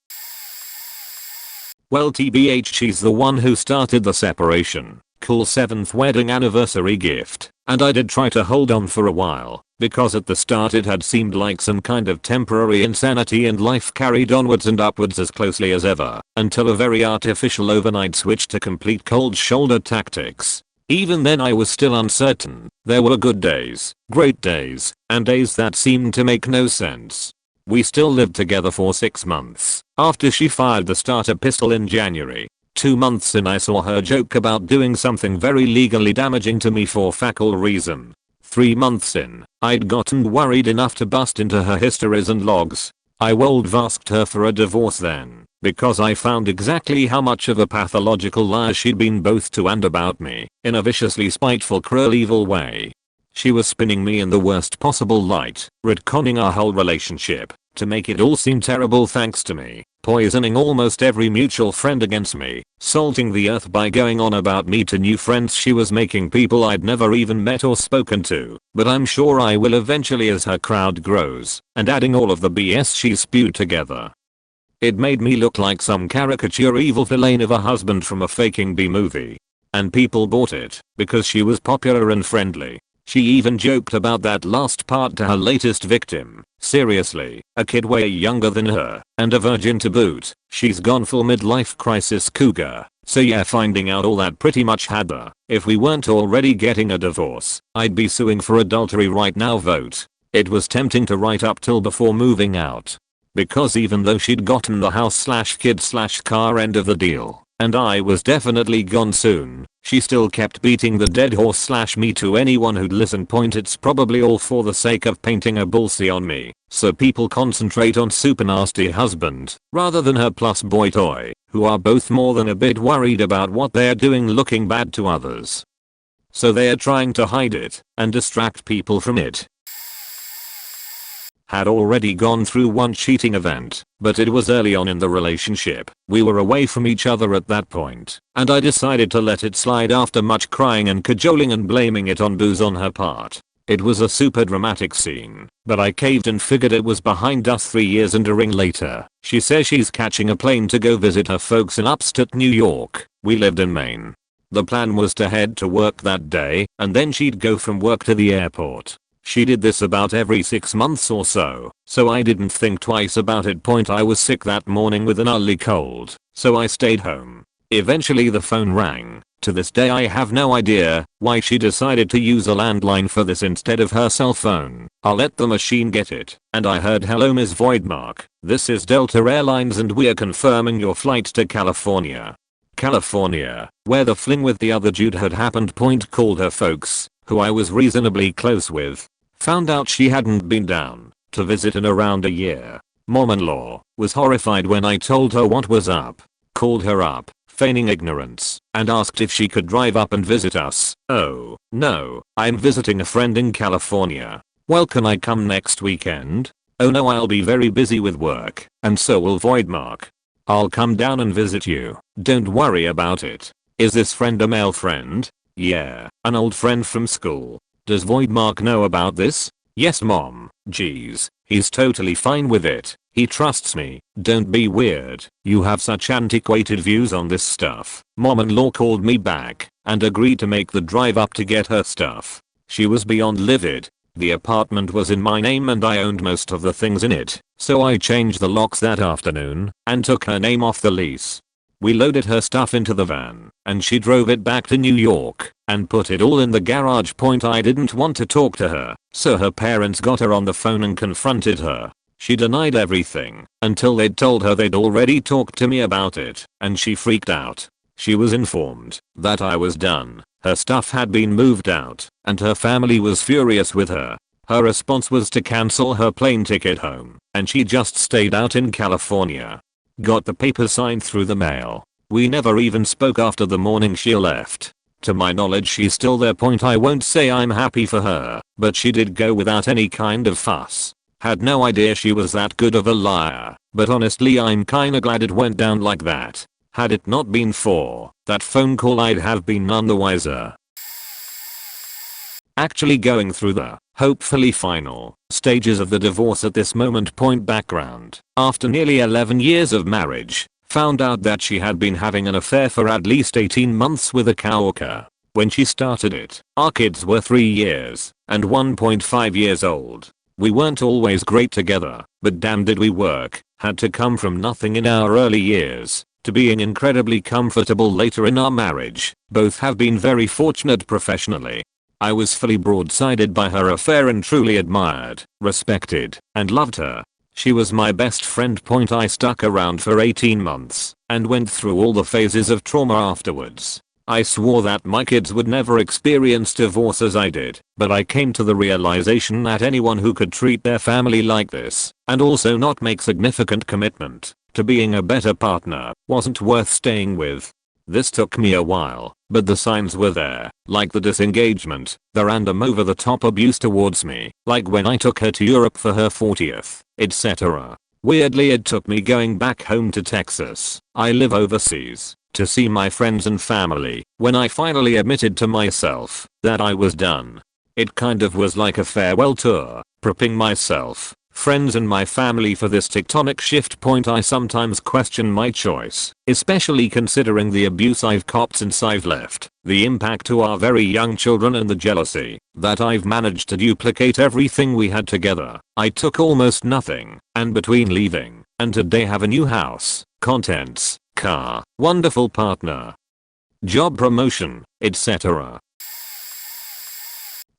Well, TBH, she's the one who started the separation. Cool 7th wedding anniversary gift. And I did try to hold on for a while, because at the start it had seemed like some kind of temporary insanity and life carried onwards and upwards as closely as ever, until a very artificial overnight switch to complete cold shoulder tactics. Even then I was still uncertain. There were good days, great days, and days that seemed to make no sense. We still lived together for 6 months, after she fired the starter pistol in January. 2 months in I saw her joke about doing something very legally damaging to me for factual reason. 3 months in, I'd gotten worried enough to bust into her histories and logs. I would have asked her for a divorce then, because I found exactly how much of a pathological liar she'd been both to and about me, in a viciously spiteful, cruel, evil way. She was spinning me in the worst possible light, retconning our whole relationship, to make it all seem terrible thanks to me, poisoning almost every mutual friend against me, salting the earth by going on about me to new friends she was making, people I'd never even met or spoken to, but I'm sure I will eventually as her crowd grows, and adding all of the BS she spewed together. It made me look like some caricature evil villain of a husband from a faking B-movie. And people bought it, because she was popular and friendly. She even joked about that last part to her latest victim. Seriously, a kid way younger than her, and a virgin to boot. She's gone full midlife crisis cougar. So yeah, finding out all that pretty much had her. If we weren't already getting a divorce, I'd be suing for adultery right now. Vote. It was tempting to write up till before moving out. because even though she'd gotten the house slash kid slash car end of the deal, and I was definitely gone soon, she still kept beating the dead horse slash me to anyone who'd listen. It's probably all for the sake of painting a bullseye on me, so people concentrate on super nasty husband rather than her plus boy toy, who are both more than a bit worried about what they're doing looking bad to others. So they're trying to hide it and distract people from it. Had already gone through one cheating event, but it was early on in the relationship. We were away from each other at that point, and I decided to let it slide after much crying and cajoling and blaming it on booze on her part. It was a super dramatic scene, but I caved and figured it was behind us 3 years and a ring later. She says she's catching a plane to go visit her folks in upstate New York. We lived in Maine. The plan was to head to work that day, and then she'd go from work to the airport. She did this about every 6 months or so I didn't think twice about it. I was sick that morning with an ugly cold, so I stayed home. Eventually the phone rang. To this day I have no idea why she decided to use a landline for this instead of her cell phone. I'll let the machine get it. And I heard, "Hello Ms. Voidmark, this is Delta Airlines and we're confirming your flight to California." California, where the fling with the other dude had happened. Called her folks, who I was reasonably close with. Found out she hadn't been down to visit in around a year. Mom-in-law was horrified when I told her what was up. Called her up, feigning ignorance, and asked if she could drive up and visit us. "Oh, no, I'm visiting a friend in California." "Well, can I come next weekend?" "Oh no, I'll be very busy with work, and so will Voidmark." "I'll come down and visit you, don't worry about it." "Is this friend a male friend?" "Yeah, an old friend from school." "Does Voidmark know about this?" "Yes mom." "Geez, he's totally fine with it. He trusts me." "Don't be weird. You have such antiquated views on this stuff." Mom-in-law called me back and agreed to make the drive up to get her stuff. She was beyond livid. The apartment was in my name and I owned most of the things in it, so I changed the locks that afternoon and took her name off the lease. We loaded her stuff into the van, and she drove it back to New York and put it all in the garage. I didn't want to talk to her, so her parents got her on the phone and confronted her. She denied everything until they'd told her they'd already talked to me about it, and she freaked out. She was informed that I was done. Her stuff had been moved out, and her family was furious with her. Her response was to cancel her plane ticket home, and she just stayed out in California. Got the papers signed through the mail. We never even spoke after the morning she left. To my knowledge she's still there. I won't say I'm happy for her, but she did go without any kind of fuss. Had no idea she was that good of a liar, but honestly I'm kinda glad it went down like that. Had it not been for that phone call I'd have been none the wiser. Actually going through the, hopefully final, stages of the divorce at this moment. Background. After nearly 11 years of marriage, found out that she had been having an affair for at least 18 months with a coworker. When she started it, our kids were 3 years and 1.5 years old. We weren't always great together, but damn did we work. Had to come from nothing in our early years to being incredibly comfortable later in our marriage. Both have been very fortunate professionally. I was fully broadsided by her affair and truly admired, respected, and loved her. She was my best friend. I stuck around for 18 months and went through all the phases of trauma afterwards. I swore that my kids would never experience divorce as I did, but I came to the realization that anyone who could treat their family like this and also not make significant commitment to being a better partner wasn't worth staying with. This took me a while, but the signs were there, like the disengagement, the random over-the-top abuse towards me, like when I took her to Europe for her 40th, etc. Weirdly it took me going back home to Texas, I live overseas, to see my friends and family, when I finally admitted to myself that I was done. It kind of was like a farewell tour, prepping myself, friends and my family for this tectonic shift. I sometimes question my choice, especially considering the abuse I've copped since I've left, the impact to our very young children and the jealousy that I've managed to duplicate everything we had together. I took almost nothing, and between leaving and today have a new house, contents, car, wonderful partner, job promotion, etc.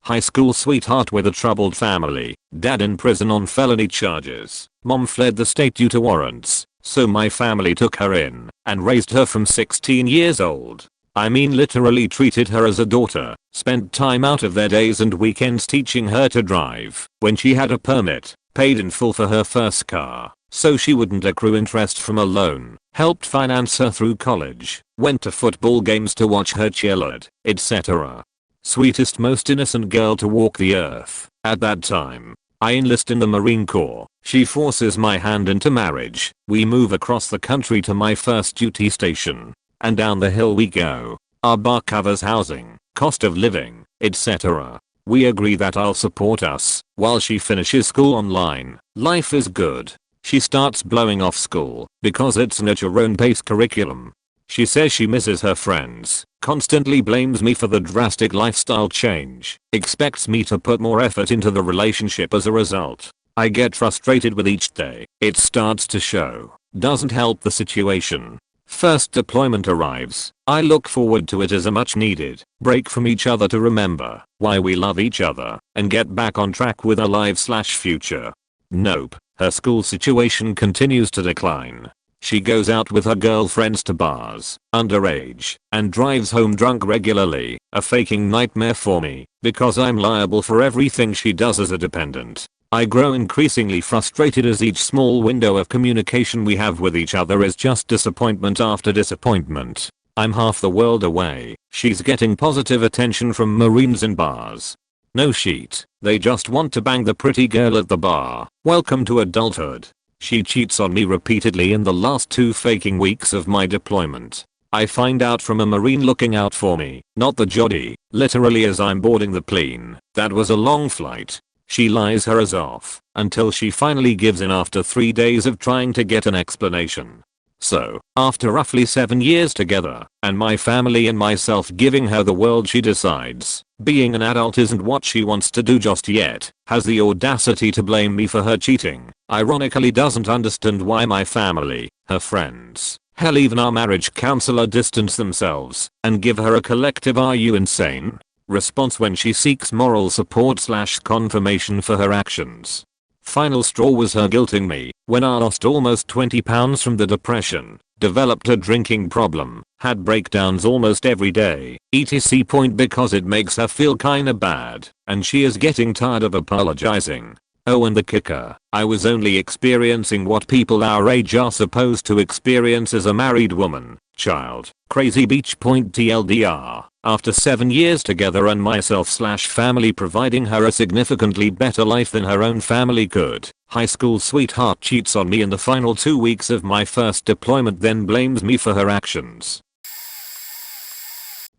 High school sweetheart with a troubled family, dad in prison on felony charges, mom fled the state due to warrants, so my family took her in and raised her from 16 years old. I mean literally treated her as a daughter, spent time out of their days and weekends teaching her to drive when she had a permit, paid in full for her first car so she wouldn't accrue interest from a loan, helped finance her through college, went to football games to watch her cheerlead, etc. Sweetest most innocent girl to walk the earth. At that time, I enlist in the Marine Corps. She forces my hand into marriage. We move across the country to my first duty station. And down the hill we go. Our bar covers housing, cost of living, etc. We agree that I'll support us while she finishes school online. Life is good. She starts blowing off school because it's an at your own pace curriculum. She says she misses her friends, constantly blames me for the drastic lifestyle change, expects me to put more effort into the relationship as a result. I get frustrated with each day. It starts to show. Doesn't help the situation. First deployment arrives. I look forward to it as a much needed break from each other to remember why we love each other and get back on track with our lives/future. Nope. Her school situation continues to decline. She goes out with her girlfriends to bars, underage, and drives home drunk regularly, a faking nightmare for me, because I'm liable for everything she does as a dependent. I grow increasingly frustrated as each small window of communication we have with each other is just disappointment after disappointment. I'm half the world away. She's getting positive attention from Marines in bars. No sheet. They just want to bang the pretty girl at the bar. Welcome to adulthood. She cheats on me repeatedly in the last 2 faking weeks of my deployment. I find out from a Marine looking out for me, not the Jodie, literally as I'm boarding the plane. That was a long flight. She lies her ass off until she finally gives in after 3 days of trying to get an explanation. So, after roughly 7 years together, and my family and myself giving her the world, she decides being an adult isn't what she wants to do just yet, has the audacity to blame me for her cheating, ironically doesn't understand why my family, her friends, hell even our marriage counselor distance themselves and give her a collective "are you insane?" response when she seeks moral support/confirmation for her actions. Final straw was her guilting me when I lost almost 20 pounds from the depression, developed a drinking problem, had breakdowns almost every day, etc. Point because it makes her feel kinda bad, and she is getting tired of apologizing. Oh, and the kicker, I was only experiencing what people our age are supposed to experience as a married woman, child, crazy beach. Point TLDR. After 7 years together and myself/family providing her a significantly better life than her own family could, high school sweetheart cheats on me in the final 2 weeks of my first deployment, then blames me for her actions.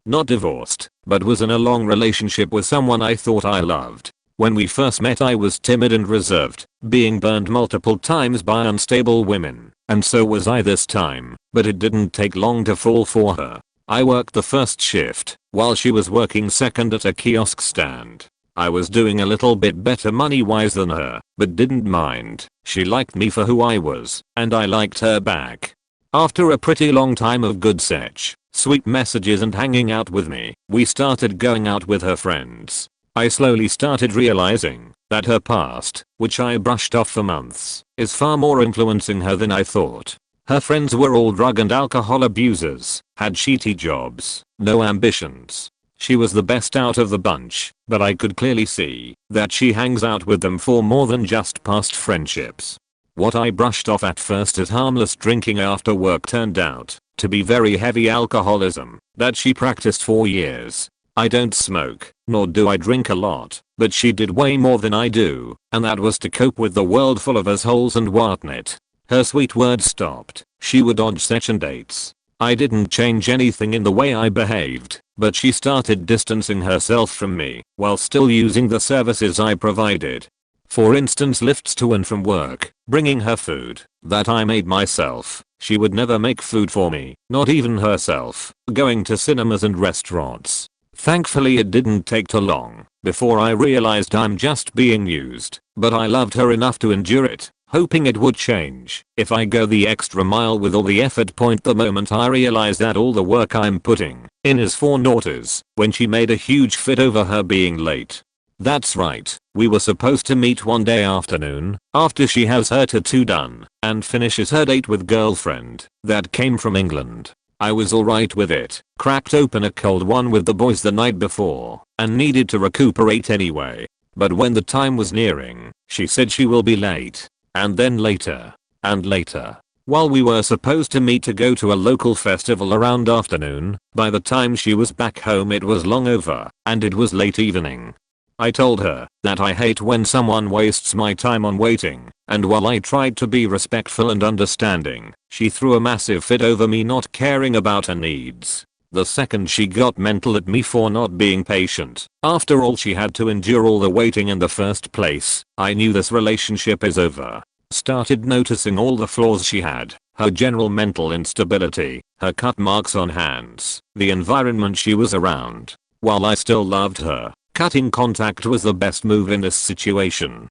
Not divorced, but was in a long relationship with someone I thought I loved. When we first met I was timid and reserved, being burned multiple times by unstable women, and so was I this time, but it didn't take long to fall for her. I worked the first shift, while she was working second at a kiosk stand. I was doing a little bit better money-wise than her, but didn't mind. She liked me for who I was, and I liked her back. After a pretty long time of good sex, sweet messages and hanging out with me, we started going out with her friends. I slowly started realizing that her past, which I brushed off for months, is far more influencing her than I thought. Her friends were all drug and alcohol abusers, had shitty jobs, no ambitions. She was the best out of the bunch, but I could clearly see that she hangs out with them for more than just past friendships. What I brushed off at first as harmless drinking after work turned out to be very heavy alcoholism that she practiced for years. I don't smoke, nor do I drink a lot, but she did way more than I do, and that was to cope with the world full of assholes and whatnot. Her sweet words stopped. She would dodge session dates. I didn't change anything in the way I behaved, but she started distancing herself from me while still using the services I provided. For instance, lifts to and from work, bringing her food that I made myself. She would never make food for me, not even herself. Going to cinemas and restaurants. Thankfully it didn't take too long before I realized I'm just being used, but I loved her enough to endure it, hoping it would change if I go the extra mile with all the effort. Point the moment I realized that all the work I'm putting in is for naughters, when she made a huge fit over her being late. That's right, we were supposed to meet one day afternoon after she has her tattoo done and finishes her date with girlfriend that came from England. I was alright with it, cracked open a cold one with the boys the night before and needed to recuperate anyway. But when the time was nearing, she said she will be late. And then later. And later. While we were supposed to meet to go to a local festival around afternoon, by the time she was back home it was long over and it was late evening. I told her that I hate when someone wastes my time on waiting, and while I tried to be respectful and understanding, she threw a massive fit over me not caring about her needs. The second she got mental at me for not being patient, after all she had to endure all the waiting in the first place, I knew this relationship is over. Started noticing all the flaws she had, her general mental instability, her cut marks on hands, the environment she was around. While I still loved her, cutting contact was the best move in this situation.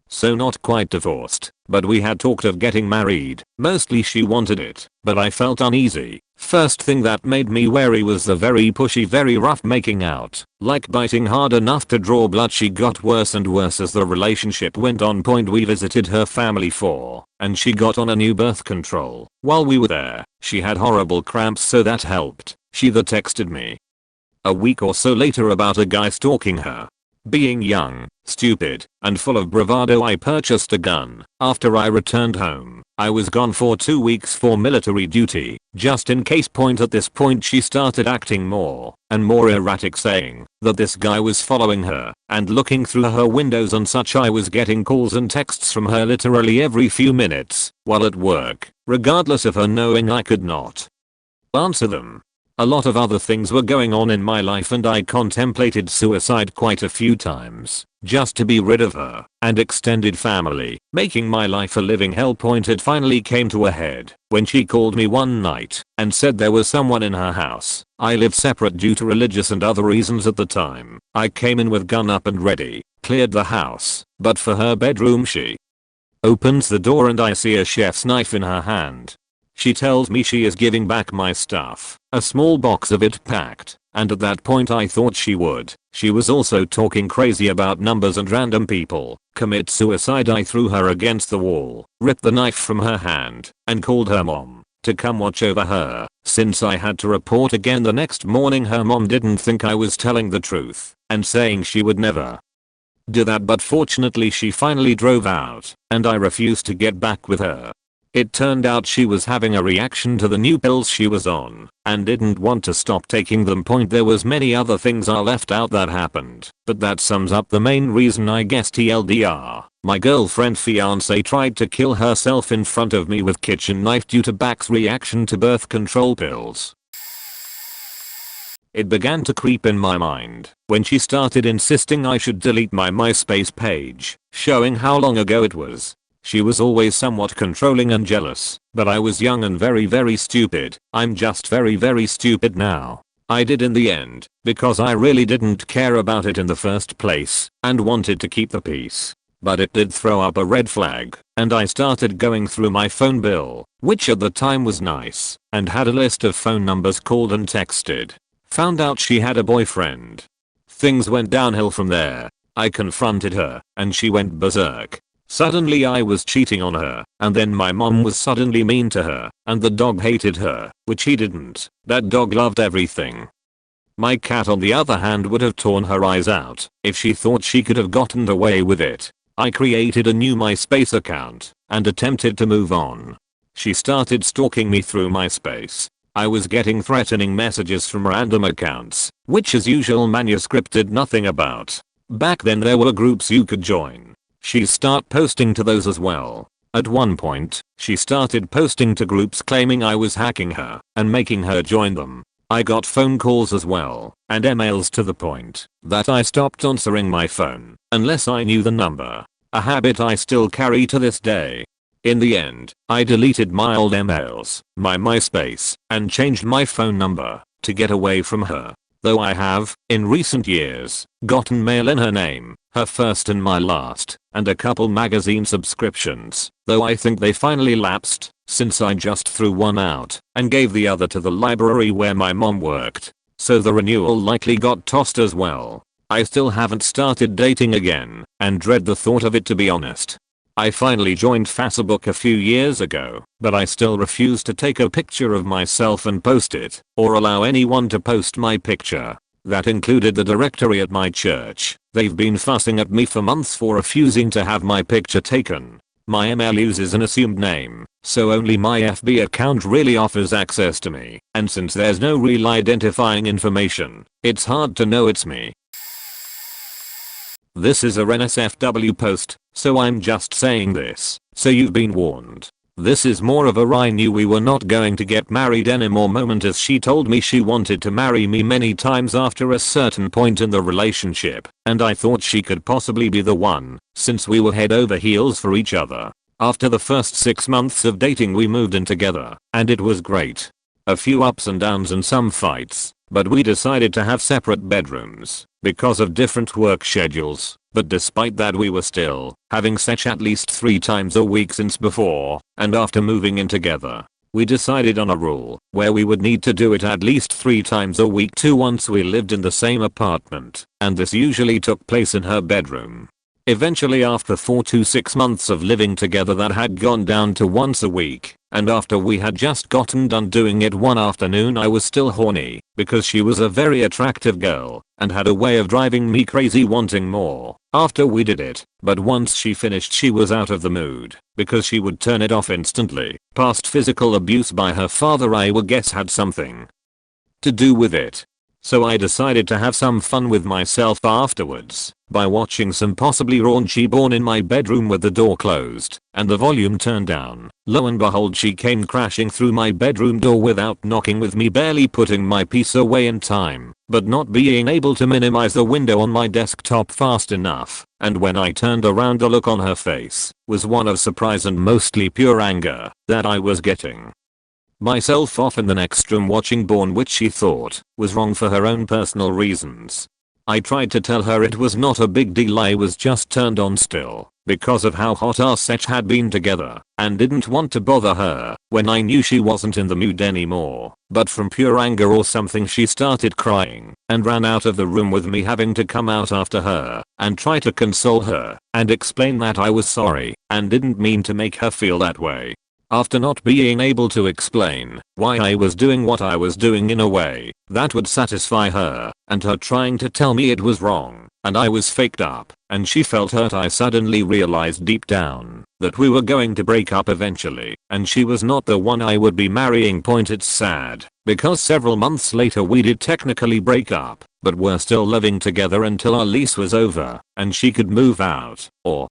So not quite divorced, but we had talked of getting married. Mostly she wanted it, but I felt uneasy. First thing that made me wary was the very pushy, very rough making out, like biting hard enough to draw blood. She got worse and worse as the relationship went on. Point we visited her family for, and she got on a new birth control. While we were there, she had horrible cramps, so that helped. She texted me a week or so later about a guy stalking her. Being young, stupid, and full of bravado, I purchased a gun. After I returned home, I was gone for 2 weeks for military duty, just in case. At this point she started acting more and more erratic, saying that this guy was following her and looking through her windows and such. I was getting calls and texts from her literally every few minutes while at work, regardless of her knowing I could not answer them. A lot of other things were going on in my life and I contemplated suicide quite a few times just to be rid of her and extended family, making my life a living hell. It finally came to a head when she called me one night and said there was someone in her house. I lived separate due to religious and other reasons at the time. I came in with gun up and ready, cleared the house, but for her bedroom she opens the door and I see a chef's knife in her hand. She tells me she is giving back my stuff, a small box of it packed, and at that point I thought she would. She was also talking crazy about numbers and random people commit suicide. I threw her against the wall, ripped the knife from her hand, and called her mom to come watch over her. Since I had to report again the next morning, her mom didn't think I was telling the truth and saying she would never do that, but fortunately she finally drove out and I refused to get back with her. It turned out she was having a reaction to the new pills she was on and didn't want to stop taking them. There was many other things I left out that happened, but that sums up the main reason, I guess. TLDR, my girlfriend fiance tried to kill herself in front of me with kitchen knife due to back's reaction to birth control pills. It began to creep in my mind when she started insisting I should delete my MySpace page, showing how long ago it was. She was always somewhat controlling and jealous, but I was young and very stupid. I'm just very stupid now. I did in the end, because I really didn't care about it in the first place and wanted to keep the peace. But it did throw up a red flag, and I started going through my phone bill, which at the time was nice, and had a list of phone numbers called and texted. Found out she had a boyfriend. Things went downhill from there. I confronted her, and she went berserk. Suddenly I was cheating on her, and then my mom was suddenly mean to her, and the dog hated her, which he didn't. That dog loved everything. My cat on the other hand would have torn her eyes out if she thought she could have gotten away with it. I created a new MySpace account and attempted to move on. She started stalking me through MySpace. I was getting threatening messages from random accounts, which as usual manuscript did nothing about. Back then there were groups you could join. She started posting to those as well. At one point, she started posting to groups claiming I was hacking her and making her join them. I got phone calls as well and emails to the point that I stopped answering my phone unless I knew the number, a habit I still carry to this day. In the end, I deleted my old emails, my MySpace, and changed my phone number to get away from her. Though I have, in recent years, gotten mail in her name, her first and my last, and a couple magazine subscriptions, though I think they finally lapsed, since I just threw one out and gave the other to the library where my mom worked, so the renewal likely got tossed as well. I still haven't started dating again and dread the thought of it, to be honest. I finally joined Facebook a few years ago, but I still refuse to take a picture of myself and post it, or allow anyone to post my picture. That included the directory at my church. They've been fussing at me for months for refusing to have my picture taken. My email uses an assumed name, so only my FB account really offers access to me, and since there's no real identifying information, it's hard to know it's me. This is a NSFW post, so I'm just saying this, so you've been warned. This is more of a I knew we were not going to get married anymore moment, as she told me she wanted to marry me many times after a certain point in the relationship, and I thought she could possibly be the one, since we were head over heels for each other. After the first 6 months of dating we moved in together, and it was great. A few ups and downs and some fights, but we decided to have separate bedrooms because of different work schedules, but despite that we were still having sex at least 3 times a week since before, and after moving in together, we decided on a rule where we would need to do it at least 3 times a week too once we lived in the same apartment, and this usually took place in her bedroom. Eventually, after 4 to 6 months of living together, that had gone down to once a week, and after we had just gotten done doing it one afternoon I was still horny, because she was a very attractive girl, and had a way of driving me crazy wanting more after we did it, but once she finished she was out of the mood, because she would turn it off instantly. Past physical abuse by her father I would guess had something to do with it. So I decided to have some fun with myself afterwards by watching some possibly raunchy porn in my bedroom with the door closed and the volume turned down. Lo and behold, she came crashing through my bedroom door without knocking, with me barely putting my piece away in time, but not being able to minimize the window on my desktop fast enough, and when I turned around the look on her face was one of surprise and mostly pure anger that I was getting myself off in the next room watching porn, which she thought was wrong for her own personal reasons. I tried to tell her it was not a big deal, I was just turned on still because of how hot our sex had been together, and didn't want to bother her when I knew she wasn't in the mood anymore. But from pure anger or something she started crying and ran out of the room, with me having to come out after her and try to console her and explain that I was sorry and didn't mean to make her feel that way. After not being able to explain why I was doing what I was doing in a way that would satisfy her, and her trying to tell me it was wrong and I was faked up and she felt hurt, I suddenly realized deep down that we were going to break up eventually, and she was not the one I would be marrying. It's sad because several months later we did technically break up, but were still living together until our lease was over and she could move out, or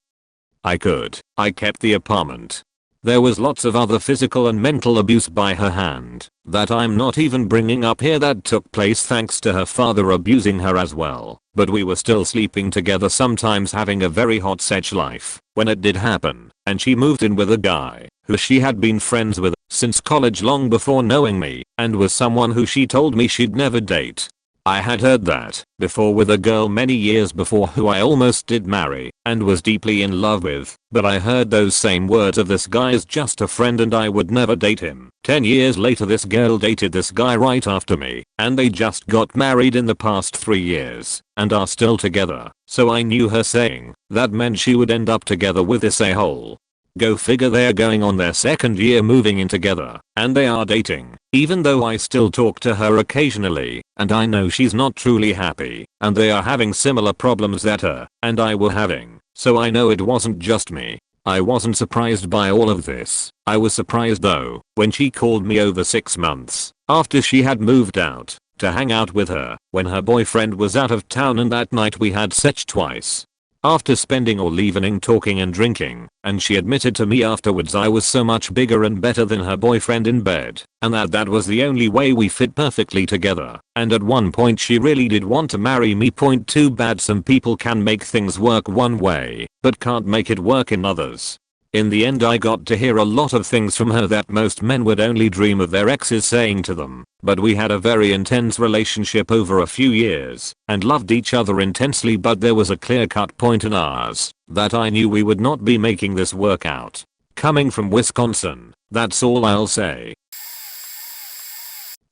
I could. I kept the apartment. There was lots of other physical and mental abuse by her hand that I'm not even bringing up here that took place thanks to her father abusing her as well, but we were still sleeping together, sometimes having a very hot sex life when it did happen, and she moved in with a guy who she had been friends with since college long before knowing me, and was someone who she told me she'd never date. I had heard that before with a girl many years before who I almost did marry and was deeply in love with, but I heard those same words of this guy is just a friend and I would never date him. 10 years later this girl dated this guy right after me, and they just got married in the past 3 years and are still together, so I knew her saying that meant she would end up together with this a-hole. Go figure, they're going on their 2nd year moving in together, and they are dating, even though I still talk to her occasionally, and I know she's not truly happy, and they are having similar problems that her and I were having, so I know it wasn't just me. I wasn't surprised by all of this. I was surprised though when she called me over 6 months after she had moved out to hang out with her when her boyfriend was out of town, and that night we had sex twice. After spending all evening talking and drinking, and she admitted to me afterwards I was so much bigger and better than her boyfriend in bed, and that was the only way we fit perfectly together, and at one point she really did want to marry me. Too bad some people can make things work one way, but can't make it work in others. In the end I got to hear a lot of things from her that most men would only dream of their exes saying to them, but we had a very intense relationship over a few years and loved each other intensely, but there was a clear-cut point in ours that I knew we would not be making this work out. Coming from Wisconsin, that's all I'll say.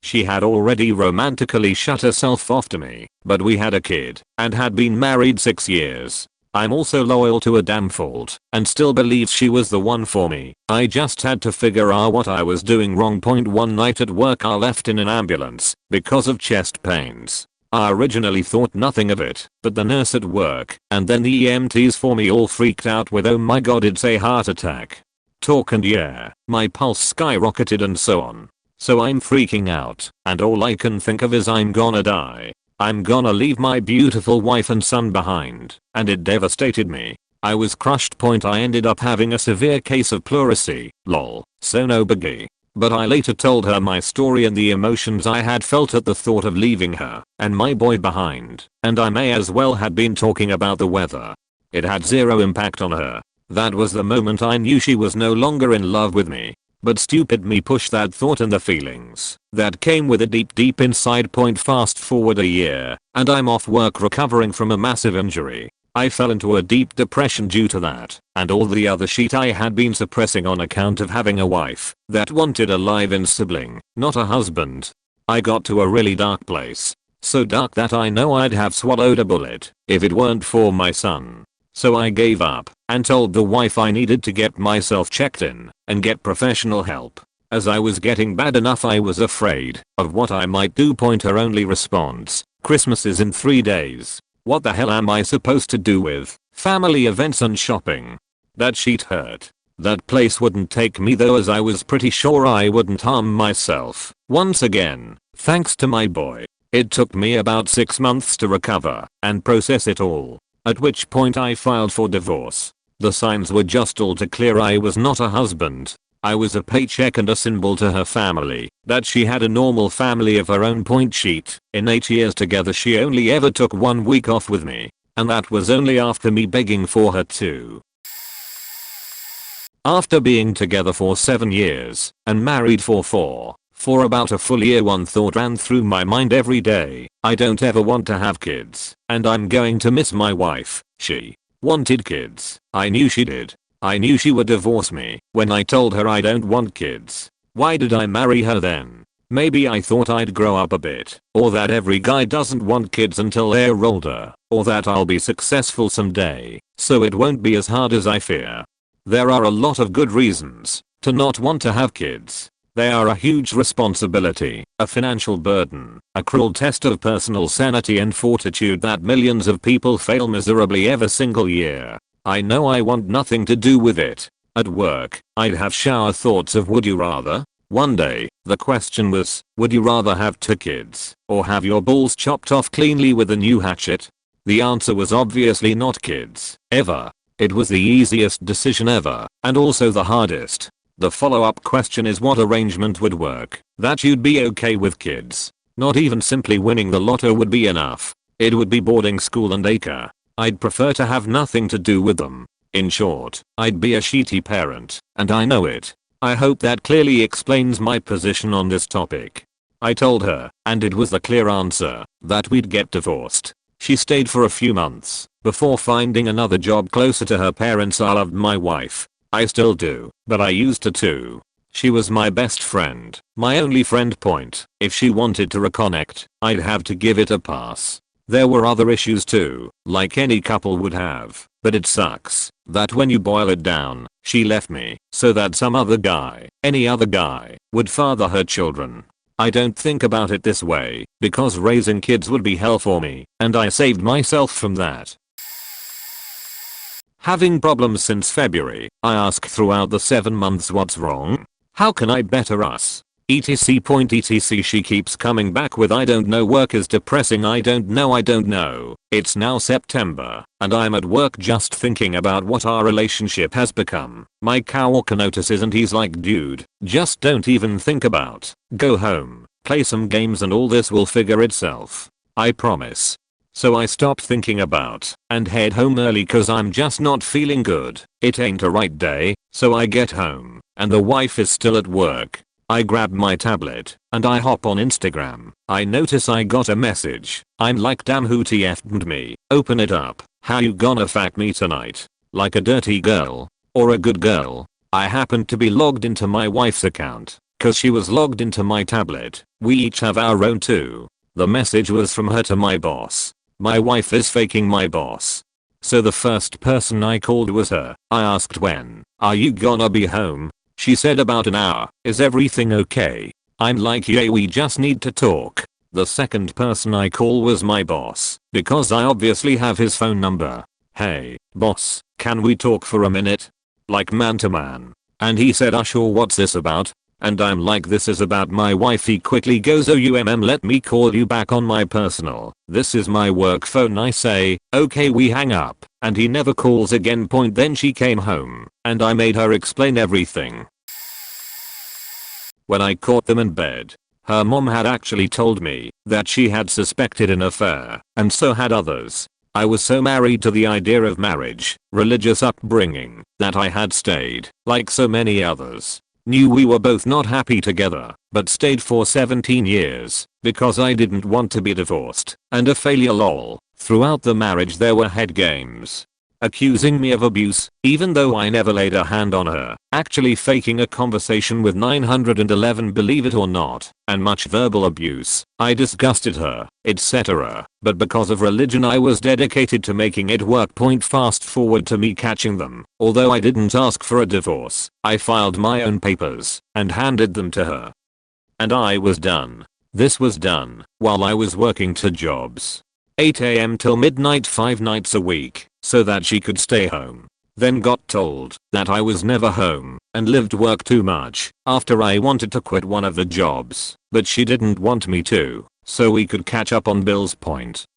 She had already romantically shut herself off to me, but we had a kid and had been married 6 years. I'm also loyal to a damn fault and still believe she was the one for me. I just had to figure out what I was doing wrong. One night at work I left in an ambulance because of chest pains. I originally thought nothing of it, but the nurse at work and then the EMTs for me all freaked out with oh my god it's a heart attack talk, and yeah, my pulse skyrocketed and so on. So I'm freaking out and all I can think of is I'm gonna die. I'm gonna leave my beautiful wife and son behind, and it devastated me. I was crushed. I ended up having a severe case of pleurisy, lol, so no biggie. But I later told her my story and the emotions I had felt at the thought of leaving her and my boy behind, and I may as well have been talking about the weather. It had zero impact on her. That was the moment I knew she was no longer in love with me. But stupid me pushed that thought and the feelings that came with it deep inside. Fast forward a year, and I'm off work recovering from a massive injury. I fell into a deep depression due to that, and all the other shit I had been suppressing on account of having a wife that wanted a live-in sibling, not a husband. I got to a really dark place. So dark that I know I'd have swallowed a bullet if it weren't for my son. So I gave up and told the wife I needed to get myself checked in and get professional help, as I was getting bad enough I was afraid of what I might do. Her only response, Christmas is in 3 days. What the hell am I supposed to do with family events and shopping? That shit hurt. That place wouldn't take me though, as I was pretty sure I wouldn't harm myself. Once again, thanks to my boy. It took me about 6 months to recover and process it all. At which point I filed for divorce. The signs were just all too clear. I was not a husband. I was a paycheck and a symbol to her family that she had a normal family of her own. In 8 years together she only ever took 1 week off with me, and that was only after me begging for her to. After being together for 7 years and married for 4, for about a full year, one thought ran through my mind every day. I don't ever want to have kids, and I'm going to miss my wife. She wanted kids. I knew she did. I knew she would divorce me when I told her I don't want kids. Why did I marry her then? Maybe I thought I'd grow up a bit, or that every guy doesn't want kids until they're older, or that I'll be successful someday, so it won't be as hard as I fear. There are a lot of good reasons to not want to have kids. They are a huge responsibility, a financial burden, a cruel test of personal sanity and fortitude that millions of people fail miserably every single year. I know I want nothing to do with it. At work, I'd have shower thoughts of would you rather? One day, the question was, would you rather have 2 kids or have your balls chopped off cleanly with a new hatchet? The answer was obviously not kids, ever. It was the easiest decision ever, and also the hardest. The follow-up question is what arrangement would work that you'd be okay with kids. Not even simply winning the lotto would be enough. It would be boarding school and daycare. I'd prefer to have nothing to do with them. In short, I'd be a shitty parent, and I know it. I hope that clearly explains my position on this topic. I told her, and it was the clear answer, that we'd get divorced. She stayed for a few months before finding another job closer to her parents. I loved my wife. I still do, but I used to too. She was my best friend, my only friend. If she wanted to reconnect, I'd have to give it a pass. There were other issues too, like any couple would have, but it sucks that when you boil it down, she left me so that some other guy, any other guy, would father her children. I don't think about it this way because raising kids would be hell for me, and I saved myself from that. Having problems since February. I ask throughout the 7 months what's wrong? How can I better us? etc. She keeps coming back with I don't know, work is depressing, I don't know. It's now September and I'm at work just thinking about what our relationship has become. My coworker notices and he's like, dude, just don't even think about. Go home, play some games and all this will figure itself. I promise. So I stop thinking about and head home early cause I'm just not feeling good. It ain't a right day, so I get home and the wife is still at work. I grab my tablet and I hop on Instagram. I notice I got a message. I'm like, damn, who TF'd me? Open it up. How you gonna fuck me tonight? Like a dirty girl or a good girl? I happened to be logged into my wife's account. cause she was logged into my tablet. We each have our own too. The message was from her to my boss. My wife is faking my boss. So the first person I called was her. I asked, when are you gonna be home? She said about an hour. Is everything okay? I'm like, yeah, we just need to talk. The second person I call was my boss, because I obviously have his phone number. Hey, boss, can we talk for a minute? Like man to man. And he said, sure, what's this about? And I'm like, this is about my wife. He quickly goes, let me call you back on my personal. This is my work phone. I say, okay, we hang up. And he never calls again. Then she came home, and I made her explain everything. When I caught them in bed, her mom had actually told me that she had suspected an affair, and so had others. I was so married to the idea of marriage, religious upbringing, that I had stayed, like so many others. Knew we were both not happy together, but stayed for 17 years, because I didn't want to be divorced, and a failure lol. Throughout the marriage there were head games. Accusing me of abuse, even though I never laid a hand on her, actually faking a conversation with 911, believe it or not, and much verbal abuse. I disgusted her, etc. But because of religion I was dedicated to making it work. Fast forward to me catching them. Although I didn't ask for a divorce, I filed my own papers and handed them to her. And I was done. This was done while I was working 2 jobs. 8 AM till midnight 5 nights a week, so that she could stay home. Then got told that I was never home and lived work too much after I wanted to quit one of the jobs, but she didn't want me to, so we could catch up on bills.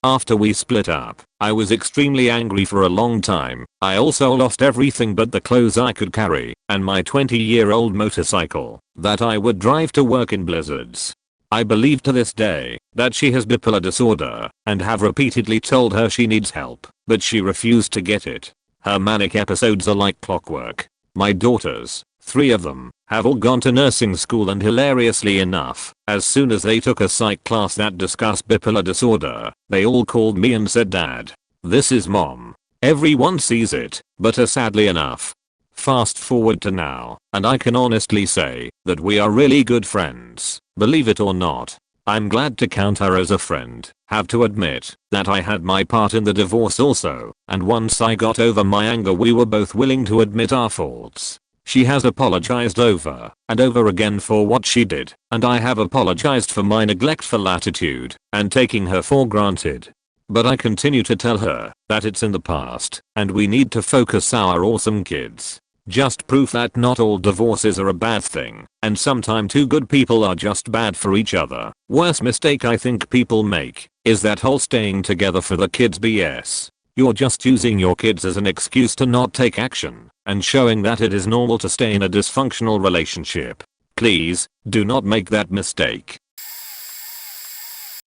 After we split up, I was extremely angry for a long time. I also lost everything but the clothes I could carry and my 20-year-old motorcycle that I would drive to work in blizzards. I believe to this day that she has bipolar disorder and have repeatedly told her she needs help, but she refused to get it. Her manic episodes are like clockwork. My daughters, 3 of them, have all gone to nursing school, and hilariously enough, as soon as they took a psych class that discussed bipolar disorder, they all called me and said, Dad, this is mom. Everyone sees it, but sadly enough. Fast forward to now, and I can honestly say that we are really good friends. Believe it or not, I'm glad to count her as a friend. Have to admit that I had my part in the divorce also, and once I got over my anger we were both willing to admit our faults. She has apologized over and over again for what she did, and I have apologized for my neglectful attitude and taking her for granted. But I continue to tell her that it's in the past and we need to focus our awesome kids. Just proof that not all divorces are a bad thing, and sometimes 2 good people are just bad for each other. Worst mistake I think people make is that whole staying together for the kids BS. You're just using your kids as an excuse to not take action and showing that it is normal to stay in a dysfunctional relationship. Please, do not make that mistake.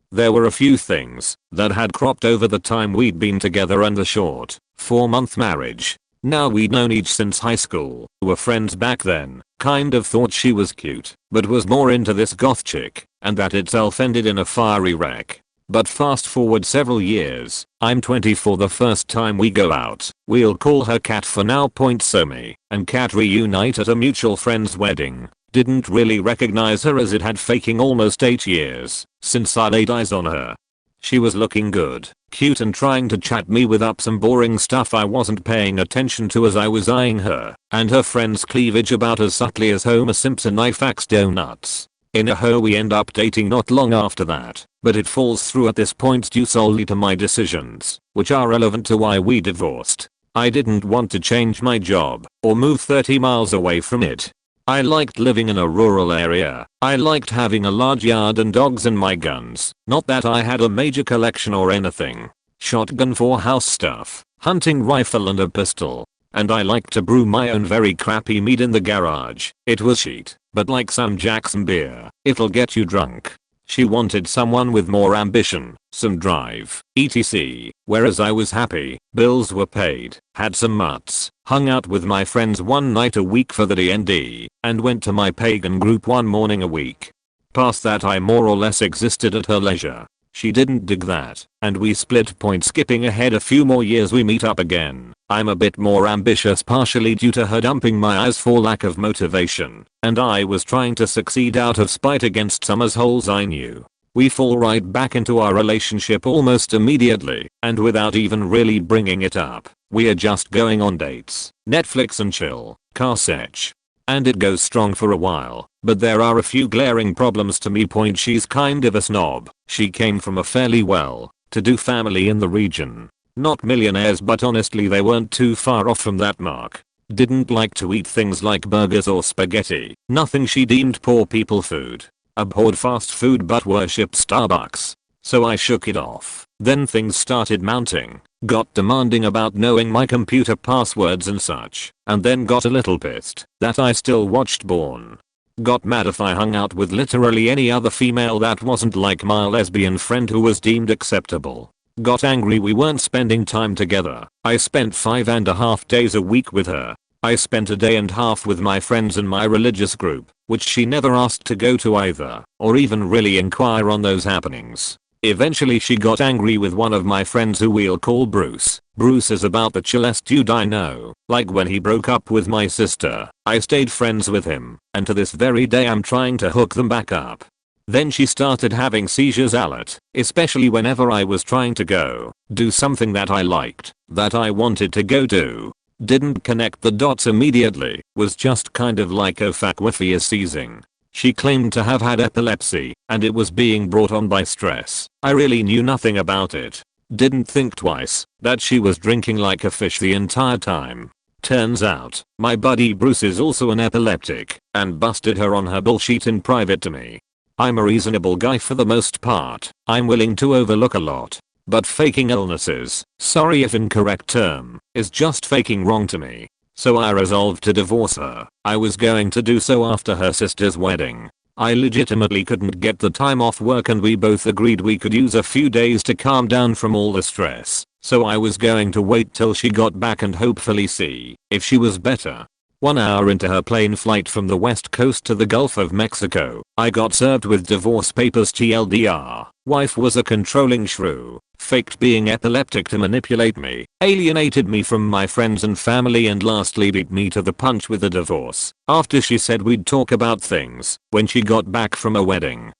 There were a few things that had cropped over the time we'd been together and the short 4-month marriage. Now we'd known each since high school, were friends back then, kind of thought she was cute, but was more into this goth chick, and that itself ended in a fiery wreck. But fast forward several years, I'm 24 the first time we go out, we'll call her Kat for now. Somi and Kat reunite at a mutual friend's wedding. Didn't really recognize her as it had faking almost 8 years since I laid eyes on her. She was looking good, cute, and trying to chat me with up some boring stuff I wasn't paying attention to as I was eyeing her and her friend's cleavage about as subtly as Homer Simpson Ifax donuts. In a hoe we end up dating not long after that, but it falls through at this point due solely to my decisions, which are relevant to why we divorced. I didn't want to change my job or move 30 miles away from it. I liked living in a rural area. I liked having a large yard and dogs and my guns. Not that I had a major collection or anything. Shotgun for house stuff, hunting rifle and a pistol. And I liked to brew my own very crappy mead in the garage. It was cheap, but like some Jackson beer, it'll get you drunk. She wanted someone with more ambition, some drive, etc. Whereas I was happy, bills were paid, had some mutts, hung out with my friends 1 night a week for the D&D, and went to my pagan group 1 morning a week. Past that I more or less existed at her leisure. She didn't dig that, and we split. Skipping ahead a few more years we meet up again. I'm a bit more ambitious partially due to her dumping my eyes for lack of motivation, and I was trying to succeed out of spite against some assholes I knew. We fall right back into our relationship almost immediately, and without even really bringing it up, we are just going on dates, Netflix and chill, car search. And it goes strong for a while, but there are a few glaring problems to me. Point: she's kind of a snob. She came from a fairly well-to-do family in the region. Not millionaires, but honestly they weren't too far off from that mark. Didn't like to eat things like burgers or spaghetti, nothing she deemed poor people food. Abhorred fast food but worshipped Starbucks. So I shook it off. Then things started mounting. Got demanding about knowing my computer passwords and such, and then got a little pissed that I still watched porn. Got mad if I hung out with literally any other female that wasn't like my lesbian friend who was deemed acceptable. Got angry we weren't spending time together. I spent 5.5 days a week with her. I spent a day and a half with my friends in my religious group, which she never asked to go to either, or even really inquire on those happenings. Eventually she got angry with one of my friends who we'll call Bruce. Bruce is about the chillest dude I know. Like when he broke up with my sister, I stayed friends with him, and to this very day I'm trying to hook them back up. Then she started having seizures a lot, especially whenever I was trying to go do something that I liked, that I wanted to go do. Didn't connect the dots immediately, was just kind of like oh fuck whiffy is seizing. She claimed to have had epilepsy, and it was being brought on by stress. I really knew nothing about it. Didn't think twice that she was drinking like a fish the entire time. Turns out, my buddy Bruce is also an epileptic, and busted her on her bullshit in private to me. I'm a reasonable guy for the most part. I'm willing to overlook a lot. But faking illnesses, sorry if incorrect term, is just faking wrong to me. So I resolved to divorce her. I was going to do so after her sister's wedding. I legitimately couldn't get the time off work and we both agreed we could use a few days to calm down from all the stress. So I was going to wait till she got back and hopefully see if she was better. 1 hour into her plane flight from the west coast to the Gulf of Mexico, I got served with divorce papers. TLDR, wife was a controlling shrew, faked being epileptic to manipulate me, alienated me from my friends and family, and lastly beat me to the punch with a divorce after she said we'd talk about things when she got back from a wedding.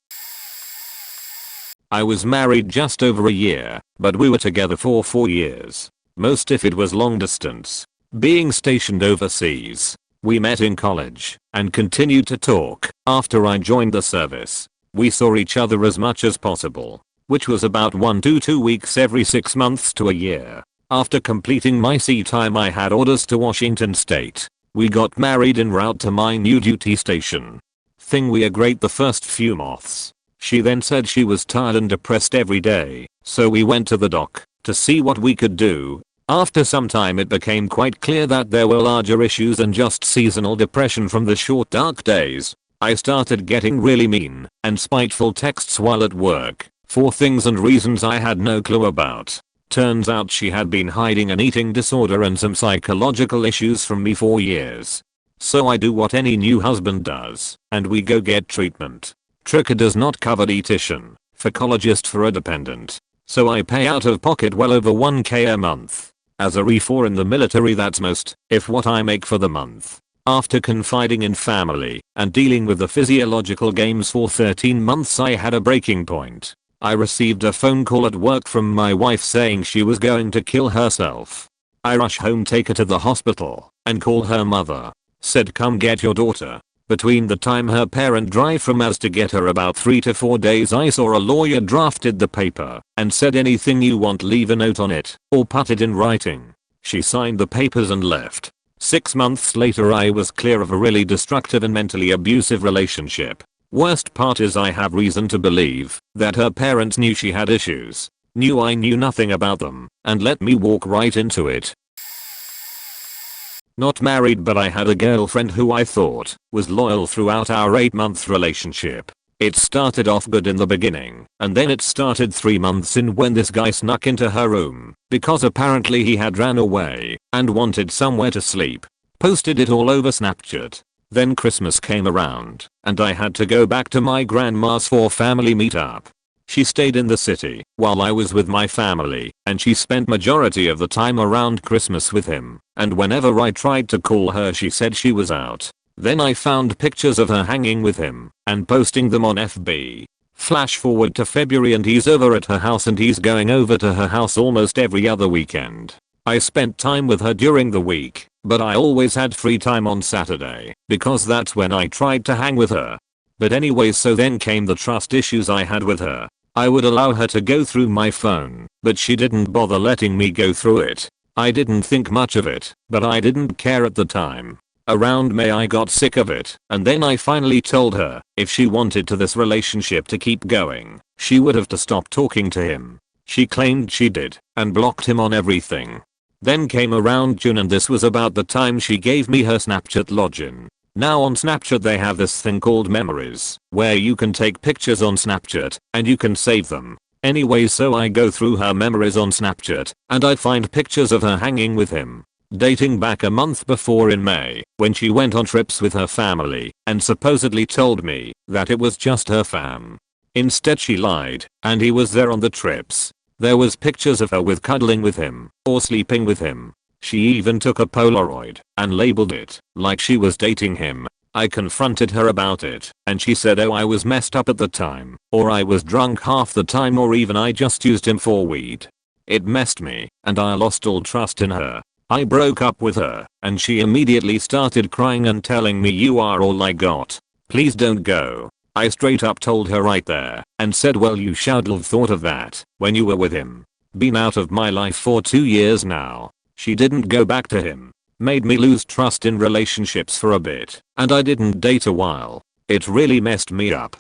I was married just over a year, but we were together for 4 years. Most if it was long distance. Being stationed overseas, we met in college and continued to talk after I joined the service. We saw each other as much as possible, which was about 1 to 2 weeks every 6 months to a year. After completing my sea time I had orders to Washington State. We got married en route to my new duty station. Thing we are great the first few months. She then said she was tired and depressed every day, so we went to the doc to see what we could do. After some time it became quite clear that there were larger issues than just seasonal depression from the short dark days. I started getting really mean and spiteful texts while at work for things and reasons I had no clue about. Turns out she had been hiding an eating disorder and some psychological issues from me for years. So I do what any new husband does, and we go get treatment. Tricker does not cover dietitian, phycologist for a dependent. So I pay out of pocket well over 1k a month. As a refor in the military that's most, if what I make for the month. After confiding in family and dealing with the physiological games for 13 months I had a breaking point. I received a phone call at work from my wife saying she was going to kill herself. I rush home, take her to the hospital, and call her mother. Said come get your daughter. Between the time her parent drive from us to get her about 3 to 4 days I saw a lawyer drafted the paper and said anything you want leave a note on it or put it in writing. She signed the papers and left. 6 months later I was clear of a really destructive and mentally abusive relationship. Worst part is I have reason to believe that her parents knew she had issues, knew I knew nothing about them, and let me walk right into it. Not married, but I had a girlfriend who I thought was loyal throughout our 8-month relationship. It started off good in the beginning, and then it started 3 months in when this guy snuck into her room because apparently he had ran away and wanted somewhere to sleep. Posted it all over Snapchat. Then Christmas came around and I had to go back to my grandma's for family meetup. She stayed in the city while I was with my family, and she spent majority of the time around Christmas with him, and whenever I tried to call her she said she was out. Then I found pictures of her hanging with him and posting them on FB. Flash forward to February and he's over at her house and he's going over to her house almost every other weekend. I spent time with her during the week, but I always had free time on Saturday because that's when I tried to hang with her. But anyways, so then came the trust issues I had with her. I would allow her to go through my phone, but she didn't bother letting me go through it. I didn't think much of it, but I didn't care at the time. Around May I got sick of it, and then I finally told her if she wanted this relationship to keep going, she would have to stop talking to him. She claimed she did, and blocked him on everything. Then came around June and this was about the time she gave me her Snapchat login. Now on Snapchat they have this thing called memories, where you can take pictures on Snapchat, and you can save them. Anyway, so I go through her memories on Snapchat, and I find pictures of her hanging with him. Dating back a month before in May, when she went on trips with her family, and supposedly told me that it was just her fam. Instead she lied, and he was there on the trips. There was pictures of her with cuddling with him, or sleeping with him. She even took a Polaroid, and labeled it, like she was dating him. I confronted her about it, and she said oh I was messed up at the time, or I was drunk half the time, or even I just used him for weed. It messed me, and I lost all trust in her. I broke up with her, and she immediately started crying and telling me you are all I got. Please don't go. I straight up told her right there, and said well you should have thought of that when you were with him. Been out of my life for 2 years now. She didn't go back to him. Made me lose trust in relationships for a bit, and I didn't date a while. It really messed me up.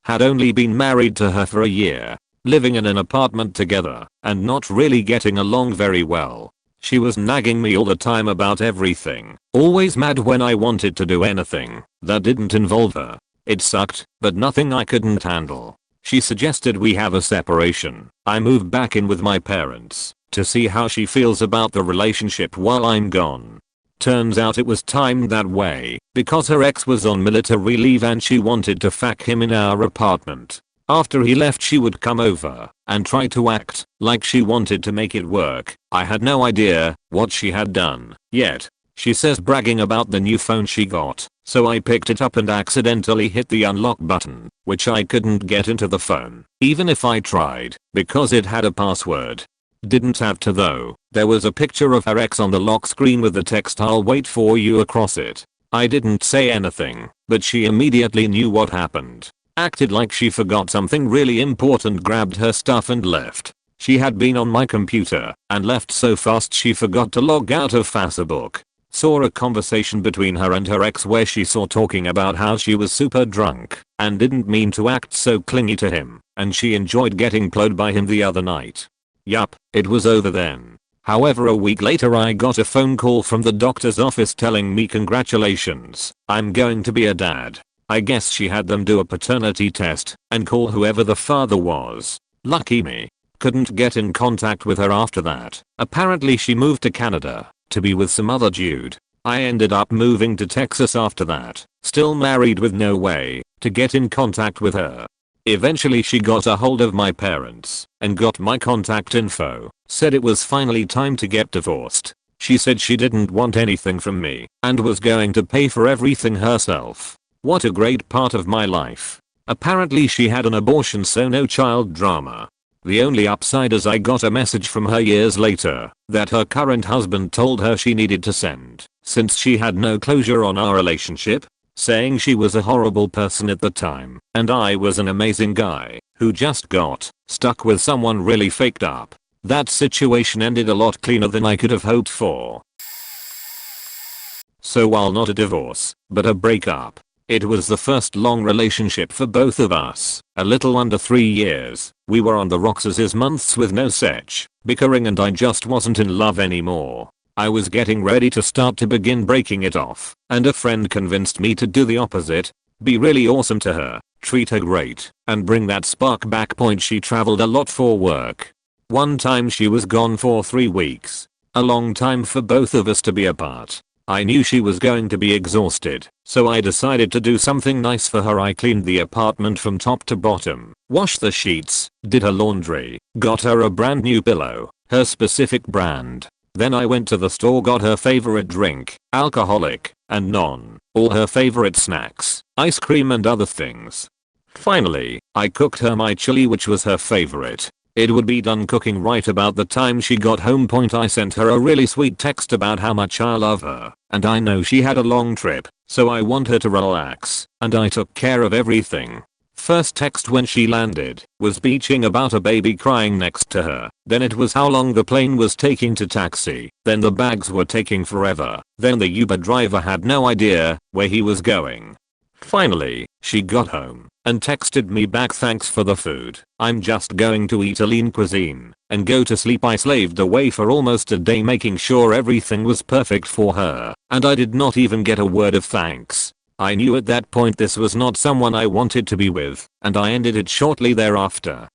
Had only been married to her for a year, living in an apartment together, and not really getting along very well. She was nagging me all the time about everything, always mad when I wanted to do anything that didn't involve her. It sucked, but nothing I couldn't handle. She suggested we have a separation. I moved back in with my parents to see how she feels about the relationship while I'm gone. Turns out it was timed that way because her ex was on military leave and she wanted to fuck him in our apartment. After he left she would come over and try to act like she wanted to make it work. I had no idea what she had done yet. She says bragging about the new phone she got, so I picked it up and accidentally hit the unlock button, which I couldn't get into the phone, even if I tried, because it had a password. Didn't have to though. There was a picture of her ex on the lock screen with the text "I'll wait for you" across it. I didn't say anything, but she immediately knew what happened. Acted like she forgot something really important, grabbed her stuff and left. She had been on my computer and left so fast she forgot to log out of Facebook. Saw a conversation between her and her ex where she saw talking about how she was super drunk and didn't mean to act so clingy to him, and she enjoyed getting plowed by him the other night. Yup, it was over then. However, a week later I got a phone call from the doctor's office telling me congratulations, I'm going to be a dad. I guess she had them do a paternity test and call whoever the father was. Lucky me. Couldn't get in contact with her after that. Apparently she moved to Canada to be with some other dude. I ended up moving to Texas after that. Still married with no way to get in contact with her. Eventually she got a hold of my parents and got my contact info. Said it was finally time to get divorced. She said she didn't want anything from me and was going to pay for everything herself. What a great part of my life. Apparently she had an abortion, so no child drama. The only upside is I got a message from her years later that her current husband told her she needed to send, since she had no closure on our relationship, saying she was a horrible person at the time and I was an amazing guy who just got stuck with someone really faked up. That situation ended a lot cleaner than I could have hoped for. So while not a divorce, but a breakup, it was the first long relationship for both of us. A little under 3 years. We were on the rocks as is months with no sex, bickering, and I just wasn't in love anymore. I was getting ready to begin breaking it off, and a friend convinced me to do the opposite. Be really awesome to her, treat her great, and bring that spark back. She traveled a lot for work. One time she was gone for 3 weeks. A long time for both of us to be apart. I knew she was going to be exhausted, so I decided to do something nice for her. I cleaned the apartment from top to bottom, washed the sheets, did her laundry, got her a brand new pillow, her specific brand. Then I went to the store, got her favorite drink, alcoholic and non, all her favorite snacks, ice cream and other things. Finally, I cooked her my chili, which was her favorite. It would be done cooking right about the time she got home. I sent her a really sweet text about how much I love her, and I know she had a long trip, so I want her to relax, and I took care of everything. First text when she landed was bitching about a baby crying next to her. Then it was how long the plane was taking to taxi. Then the bags were taking forever. Then the Uber driver had no idea where he was going. Finally, she got home and texted me back, thanks for the food. I'm just going to eat a lean cuisine and go to sleep. I slaved away for almost a day making sure everything was perfect for her, and I did not even get a word of thanks. I knew at that point this was not someone I wanted to be with, and I ended it shortly thereafter.